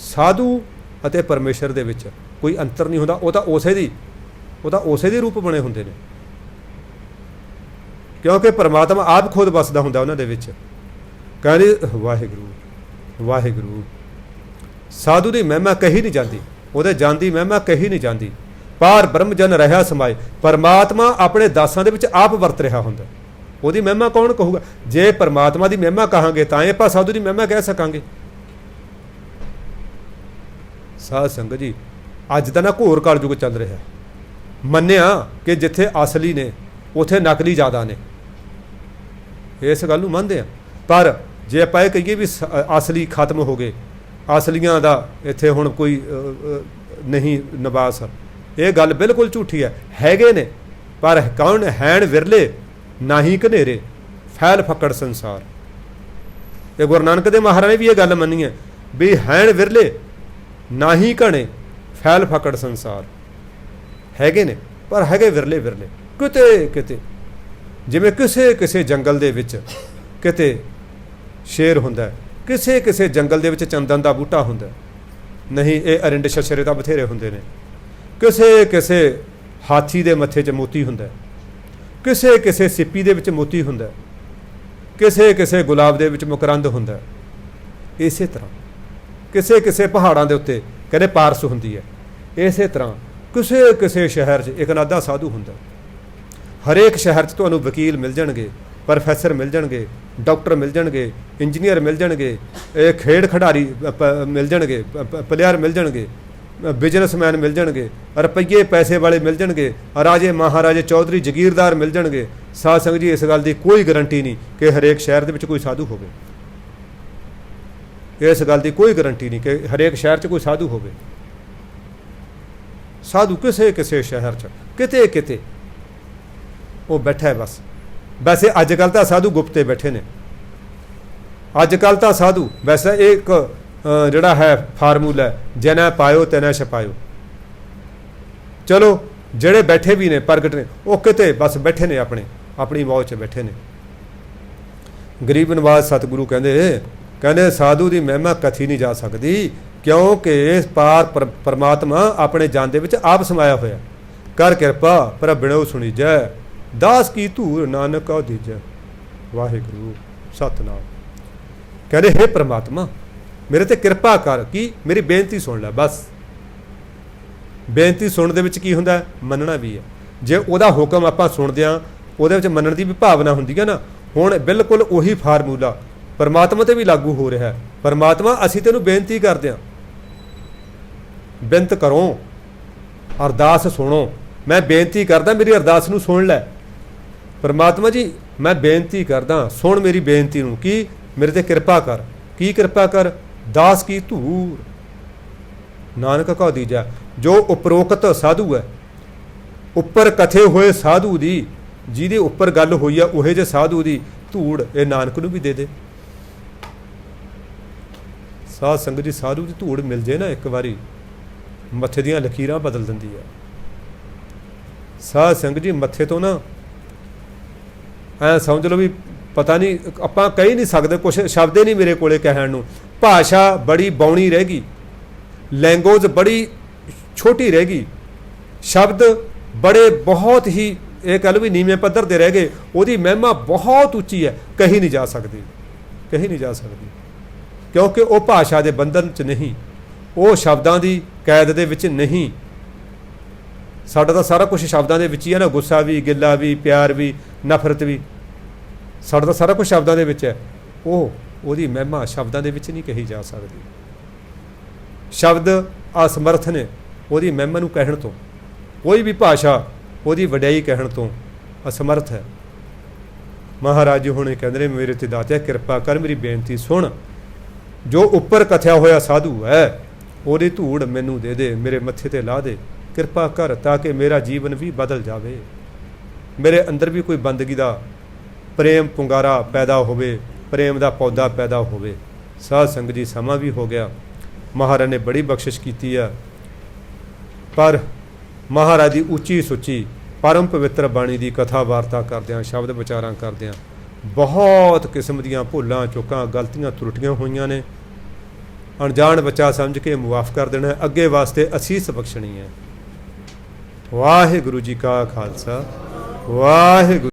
ਸਾਧੂ ਅਤੇ ਪਰਮੇਸ਼ਰ ਦੇ ਵਿੱਚ ਕੋਈ ਅੰਤਰ ਨਹੀਂ ਹੁੰਦਾ, ਉਹ ਤਾਂ ਉਸੇ ਦੇ ਰੂਪ ਬਣੇ ਹੁੰਦੇ ਨੇ। ਕਿਉਂਕਿ ਪਰਮਾਤਮਾ ਆਪ ਖੁਦ ਵਸਦਾ ਹੁੰਦਾ ਉਹਨਾਂ ਦੇ ਵਿੱਚ। ਕਹਿੰਦੇ ਵਾਹਿਗੁਰੂ ਵਾਹਿਗੁਰੂ। ਸਾਧੂ ਦੀ ਮਹਿਮਾ ਕਹੀ ਨਹੀਂ ਜਾਂਦੀ, ਉਹਦੇ ਜਾਣ ਦੀ ਮਹਿਮਾ ਕਹੀ ਨਹੀਂ ਜਾਂਦੀ। ਪਾਰ ਬ੍ਰਹਮ ਜਨ ਰਹਿਆ ਸਮਾਏ, ਪਰਮਾਤਮਾ ਆਪਣੇ ਦਾਸਾਂ ਦੇ ਵਿੱਚ ਆਪ ਵਰਤ ਰਿਹਾ ਹੁੰਦਾ। ਉਹਦੀ ਮਹਿਮਾ ਕੌਣ ਕਹੂਗਾ? ਜੇ ਪਰਮਾਤਮਾ ਦੀ ਮਹਿਮਾ ਕਹਾਂਗੇ ਤਾਂ ਆਪਾਂ ਸਾਧੂ ਦੀ ਮਹਿਮਾ ਕਹਿ ਸਕਾਂਗੇ। ਸਾਧ ਸੰਗਤ ਜੀ, ਅੱਜ ਤਾਂ ਨਾ ਘੋਰ ਕਲਯੁਗ ਚੱਲ ਰਿਹਾ। ਮੰਨਿਆ ਕਿ ਜਿੱਥੇ ਅਸਲੀ ਨੇ ਉੱਥੇ ਨਕਲੀ ਜ਼ਿਆਦਾ ਨੇ, ਇਸ ਗੱਲ ਨੂੰ ਮੰਨਦੇ ਆ। ਪਰ ਜੇ ਆਪਾਂ ਇਹ ਕਹੀਏ ਵੀ ਅਸਲੀ ਖਤਮ ਹੋ ਗਏ, ਅਸਲੀਆਂ ਦਾ ਇੱਥੇ ਹੁਣ ਕੋਈ ਨਹੀਂ ਨਿਵਾਸ, ਇਹ ਗੱਲ ਬਿਲਕੁਲ ਝੂਠੀ ਹੈ। ਹੈਗੇ ਨੇ ਪਰ ਕੌਣ? ਹੈਣ ਵਿਰਲੇ ਨਾਹੀ ਘਨੇਰੇ, ਫੈਲ ਫੱਕੜ ਸੰਸਾਰ। ਤੇ ਗੁਰੂ ਨਾਨਕ ਦੇ ਮਹਾਰਾਜ ਨੇ ਵੀ ਇਹ ਗੱਲ ਮੰਨੀ ਹੈ ਵੀ ਹੈਣ ਵਿਰਲੇ ਨਾਹੀ ਘਣੇ, ਫੈਲ ਫੱਕੜ ਸੰਸਾਰ। ਹੈਗੇ ਨੇ ਪਰ ਹੈਗੇ ਵਿਰਲੇ ਵਿਰਲੇ, ਕਿਤੇ ਕਿਤੇ। ਜਿਵੇਂ ਕਿਸੇ ਕਿਸੇ ਜੰਗਲ ਦੇ ਵਿੱਚ ਕਿਤੇ ਸ਼ੇਰ ਹੁੰਦਾ, ਕਿਸੇ ਕਿਸੇ ਜੰਗਲ ਦੇ ਵਿੱਚ ਚੰਦਨ ਦਾ ਬੂਟਾ ਹੁੰਦਾ, ਨਹੀਂ ਇਹ ਅਰਿੰਡ ਸ਼ਸ਼ਰੇ ਤਾਂ ਬਥੇਰੇ ਹੁੰਦੇ ਨੇ। ਕਿਸੇ ਕਿਸੇ ਹਾਥੀ ਦੇ ਮੱਥੇ 'ਚ ਮੋਤੀ ਹੁੰਦਾ, ਕਿਸੇ ਕਿਸੇ ਸਿੱਪੀ ਦੇ ਵਿੱਚ ਮੋਤੀ ਹੁੰਦਾ, ਕਿਸੇ ਕਿਸੇ ਗੁਲਾਬ ਦੇ ਵਿੱਚ ਮਕਰੰਦ ਹੁੰਦਾ। ਇਸੇ ਤਰ੍ਹਾਂ ਕਿਸੇ ਕਿਸੇ ਪਹਾੜਾਂ ਦੇ ਉੱਤੇ ਕਹਿੰਦੇ ਪਾਰਸ ਹੁੰਦੀ ਹੈ। ਇਸੇ ਤਰ੍ਹਾਂ ਕਿਸੇ ਕਿਸੇ ਸ਼ਹਿਰ 'ਚ ਇੱਕ ਨਾਦਾ ਸਾਧੂ ਹੁੰਦਾ। ਹਰੇਕ ਸ਼ਹਿਰ 'ਚ ਤੁਹਾਨੂੰ ਵਕੀਲ ਮਿਲ ਜਾਣਗੇ, ਪ੍ਰੋਫੈਸਰ ਮਿਲ ਜਾਣਗੇ, ਡਾਕਟਰ ਮਿਲ ਜਾਣਗੇ, ਇੰਜੀਨੀਅਰ ਮਿਲ ਜਾਣਗੇ, ਇਹ ਖੇਡ ਖਿਡਾਰੀ ਮਿਲ ਜਾਣਗੇ, ਪਲੇਅਰ ਮਿਲ ਜਾਣਗੇ, ਬਿਜ਼ਨਸਮੈਨ ਮਿਲ ਜਾਣਗੇ, ਰੁਪਈਏ ਪੈਸੇ ਵਾਲੇ ਮਿਲ ਜਾਣਗੇ, ਰਾਜੇ ਮਹਾਰਾਜੇ ਚੌਧਰੀ ਜਗੀਰਦਾਰ ਮਿਲ ਜਾਣਗੇ। ਸਾਧ ਸੰਗਤ ਜੀ, ਇਸ ਗੱਲ ਦੀ ਕੋਈ ਗਰੰਟੀ ਨਹੀਂ ਕਿ ਹਰੇਕ ਸ਼ਹਿਰ ਦੇ ਵਿੱਚ ਕੋਈ ਸਾਧੂ ਹੋਵੇ। ਇਸ ਗੱਲ ਦੀ ਕੋਈ ਗਰੰਟੀ ਨਹੀਂ ਕਿ ਹਰੇਕ ਸ਼ਹਿਰ 'ਚ ਕੋਈ ਸਾਧੂ ਹੋਵੇ। ਸਾਧੂ ਕਿਸੇ ਕਿਸੇ ਸ਼ਹਿਰ 'ਚ ਕਿਤੇ ਕਿਤੇ ਉਹ ਬੈਠਾ ਹੈ ਬਸ। ਵੈਸੇ ਅੱਜ ਕੱਲ੍ਹ ਤਾਂ ਸਾਧੂ ਗੁਪਤੇ ਬੈਠੇ ਨੇ। ਅੱਜ ਕੱਲ੍ਹ ਤਾਂ ਸਾਧੂ ਵੈਸੇ ਇੱਕ ਜਿਹੜਾ ਹੈ ਫਾਰਮੂਲਾ, ਜਨਾ ਪਾਇਓ ਤੈਨਾ ਛਪਾਇਓ। ਚਲੋ ਜਿਹੜੇ ਬੈਠੇ ਵੀ ਨੇ ਪ੍ਰਗਟ ਨੇ, ਉਹ ਕਿਤੇ ਬਸ ਬੈਠੇ ਨੇ ਆਪਣੇ ਆਪਣੀ ਮੌਜ 'ਚ ਬੈਠੇ ਨੇ। ਗਰੀਬ ਨਵਾਜ਼ ਸਤਿਗੁਰੂ ਕਹਿੰਦੇ ਸਾਧੂ ਦੀ ਮਹਿਮਾ ਕਥੀ ਨਹੀਂ ਜਾ ਸਕਦੀ, ਕਿਉਂਕਿ ਇਸ ਪਾਰ ਪਰਮਾਤਮਾ ਆਪਣੇ ਜਨ ਦੇ ਵਿੱਚ ਆਪ ਸਮਾਇਆ ਹੋਇਆ। ਕਰ ਕਿਰਪਾ ਪ੍ਰਭ ਬਿਨੋ ਸੁਣੀਜੈ, ਦਾਸ ਕੀ ਧੂਰ ਨਾਨਕ ਕਉ ਦੀਜੈ। ਵਾਹਿਗੁਰੂ ਸਤਨਾਮ। ਕਹਿੰਦੇ ਹੇ ਪ੍ਰਮਾਤਮਾ ਮੇਰੇ ਤੇ ਕਿਰਪਾ ਕਰ, ਕੀ ਮੇਰੀ ਬੇਨਤੀ ਸੁਣ ਲੈ। ਬਸ ਬੇਨਤੀ ਸੁਣਨ ਦੇ ਵਿੱਚ ਕੀ ਹੁੰਦਾ, ਮੰਨਣਾ ਵੀ ਹੈ। ਜੇ ਉਹਦਾ ਹੁਕਮ ਆਪਾਂ ਸੁਣਦੇ ਹਾਂ ਉਹਦੇ ਵਿੱਚ ਮੰਨਣ ਦੀ ਵੀ ਭਾਵਨਾ ਹੁੰਦੀ ਹੈ ਨਾ। ਹੁਣ ਬਿਲਕੁਲ ਉਹੀ ਫਾਰਮੂਲਾ ਪਰਮਾਤਮਾ ਤੇ ਵੀ ਲਾਗੂ ਹੋ ਰਿਹਾ ਹੈ। ਪਰਮਾਤਮਾ ਅਸੀਂ ਤੈਨੂੰ ਬੇਨਤੀ ਕਰਦੇ ਹਾਂ, ਬੇਨਤ ਕਰੋ, ਅਰਦਾਸ ਸੁਣੋ। ਮੈਂ ਬੇਨਤੀ ਕਰਦਾ ਮੇਰੀ ਅਰਦਾਸ ਨੂੰ ਸੁਣ ਲੈ। ਪਰਮਾਤਮਾ ਜੀ ਮੈਂ ਬੇਨਤੀ ਕਰਦਾ, ਸੁਣ ਮੇਰੀ ਬੇਨਤੀ ਨੂੰ, ਕੀ ਮੇਰੇ ਤੇ ਕਿਰਪਾ ਕਰ। ਕੀ ਕਿਰਪਾ ਕਰ, ਦਾਸ ਕੀ ਧੂਰ ਨਾਨਕ ਕਉ ਦੀਜੈ। ਜੋ ਉਪਰੋਕਤ ਸਾਧੂ ਹੈ, ਉੱਪਰ ਕਥੇ ਹੋਏ ਸਾਧੂ ਦੀ, ਜਿਹਦੇ ਉੱਪਰ ਗੱਲ ਹੋਈ ਆ ਉਹੇ ਜੇ ਸਾਧੂ ਦੀ ਧੂੜ ਇਹ ਨਾਨਕ ਨੂੰ ਵੀ ਦੇ ਦੇ। ਸਾਧ ਸੰਗਤ ਜੀ ਸਾਧੂ ਦੀ ਧੂੜ ਮਿਲ ਜੇ ਨਾ ਇੱਕ ਵਾਰੀ, ਮੱਥੇ ਦੀਆਂ ਲਕੀਰਾਂ ਬਦਲ ਦਿੰਦੀ ਹੈ। ਸਾਧ ਸੰਗਤ ਜੀ ਮੱਥੇ ਤੋਂ ਨਾ ਐ ਸਮਝ ਲਓ ਵੀ ਪਤਾ ਨਹੀਂ, ਆਪਾਂ ਕਹਿ ਨਹੀਂ ਸਕਦੇ, ਕੁਛ ਸ਼ਬਦ ਹੀ ਨਹੀਂ ਮੇਰੇ ਕੋਲੇ ਕਹਿਣ ਨੂੰ। ਭਾਸ਼ਾ ਬੜੀ ਬੌਣੀ ਰਹਿ ਗਈ, ਲੈਂਗੁਏਜ ਬੜੀ ਛੋਟੀ ਰਹਿ ਗਈ, ਸ਼ਬਦ ਬੜੇ ਬਹੁਤ ਹੀ ਇਹ ਕਹਿ ਲਓ ਵੀ ਨੀਵੇਂ ਪੱਧਰ ਦੇ ਰਹਿ ਗਏ। ਉਹਦੀ ਮਹਿਮਾ ਬਹੁਤ ਉੱਚੀ ਹੈ, ਕਹੀ ਨਹੀਂ ਜਾ ਸਕਦੀ, ਕਹੀ ਨਹੀਂ ਜਾ ਸਕਦੀ, ਕਿਉਂਕਿ ਉਹ ਭਾਸ਼ਾ ਦੇ ਬੰਧਨ 'ਚ ਨਹੀਂ, ਉਹ ਸ਼ਬਦਾਂ ਦੀ ਕੈਦ ਦੇ ਵਿੱਚ ਨਹੀਂ। ਸਾਡਾ ਤਾਂ ਸਾਰਾ ਕੁਝ ਸ਼ਬਦਾਂ ਦੇ ਵਿੱਚ ਹੀ ਹੈ ਨਾ, ਗੁੱਸਾ ਵੀ, ਗਿੱਲਾ ਵੀ, ਪਿਆਰ ਵੀ, ਨਫ਼ਰਤ ਵੀ, ਸਾਡਾ ਤਾਂ ਸਾਰਾ ਕੁਝ ਸ਼ਬਦਾਂ ਦੇ ਵਿੱਚ ਹੈ। ਉਹਦੀ ਮਹਿਮਾ ਸ਼ਬਦਾਂ ਦੇ ਵਿੱਚ ਨਹੀਂ ਕਹੀ ਜਾ ਸਕਦੀ। ਸ਼ਬਦ ਅਸਮਰਥ ਨੇ ਉਹਦੀ ਮਹਿਮਾ ਨੂੰ ਕਹਿਣ ਤੋਂ। ਕੋਈ ਵੀ ਭਾਸ਼ਾ ਉਹਦੀ ਵਡਿਆਈ ਕਹਿਣ ਤੋਂ ਅਸਮਰਥ ਹੈ। ਮਹਾਰਾਜ ਜੀ ਹੁਣ ਕਹਿੰਦੇ ਨੇ ਮੇਰੇ ਤੇ ਦਾਤਿਆ ਕਿਰਪਾ ਕਰ, ਮੇਰੀ ਬੇਨਤੀ ਸੁਣ। ਜੋ ਉੱਪਰ ਕਥਿਆ ਹੋਇਆ ਸਾਧੂ ਹੈ ਉਹਦੀ ਧੂੜ ਮੈਨੂੰ ਦੇ ਦੇ, ਮੇਰੇ ਮੱਥੇ ਤੇ ਲਾ ਦੇ। ਕਿਰਪਾ ਕਰ ਤਾਂ ਕਿ ਮੇਰਾ ਜੀਵਨ ਵੀ ਬਦਲ ਜਾਵੇ, ਮੇਰੇ ਅੰਦਰ ਵੀ ਕੋਈ ਬੰਦਗੀ ਦਾ ਪ੍ਰੇਮ ਪੁੰਗਾਰਾ ਪੈਦਾ ਹੋਵੇ, ਪ੍ਰੇਮ ਦਾ ਪੌਦਾ ਪੈਦਾ ਹੋਵੇ। ਸਾਧ ਸੰਗਤ ਜੀ ਸਮਾਂ ਵੀ ਹੋ ਗਿਆ, ਮਹਾਰਾਜ ਨੇ ਬੜੀ ਬਖਸ਼ਿਸ਼ ਕੀਤੀ ਆ, ਪਰ ਮਹਾਰਾਜ ਦੀ ਉੱਚੀ ਸੁੱਚੀ ਪਰਮ ਪਵਿੱਤਰ ਬਾਣੀ ਦੀ ਕਥਾ ਵਾਰਤਾ ਕਰਦਿਆਂ, ਸ਼ਬਦ ਵਿਚਾਰਾਂ ਕਰਦਿਆਂ ਬਹੁਤ ਕਿਸਮ ਦੀਆਂ ਭੁੱਲਾਂ ਚੁੱਕਾਂ ਗਲਤੀਆਂ ਤਰੁੱਟੀਆਂ ਹੋਈਆਂ ਨੇ। ਅਣਜਾਣ ਬੱਚਾ ਸਮਝ ਕੇ ਮੁਆਫ ਕਰ ਦੇਣਾ, ਅੱਗੇ ਵਾਸਤੇ ਅਸੀਸ ਬਖਸ਼ਣੀ ਹੈ। ਵਾਹਿਗੁਰੂ ਜੀ ਕਾ ਖਾਲਸਾ, ਵਾਹਿਗੁਰੂ।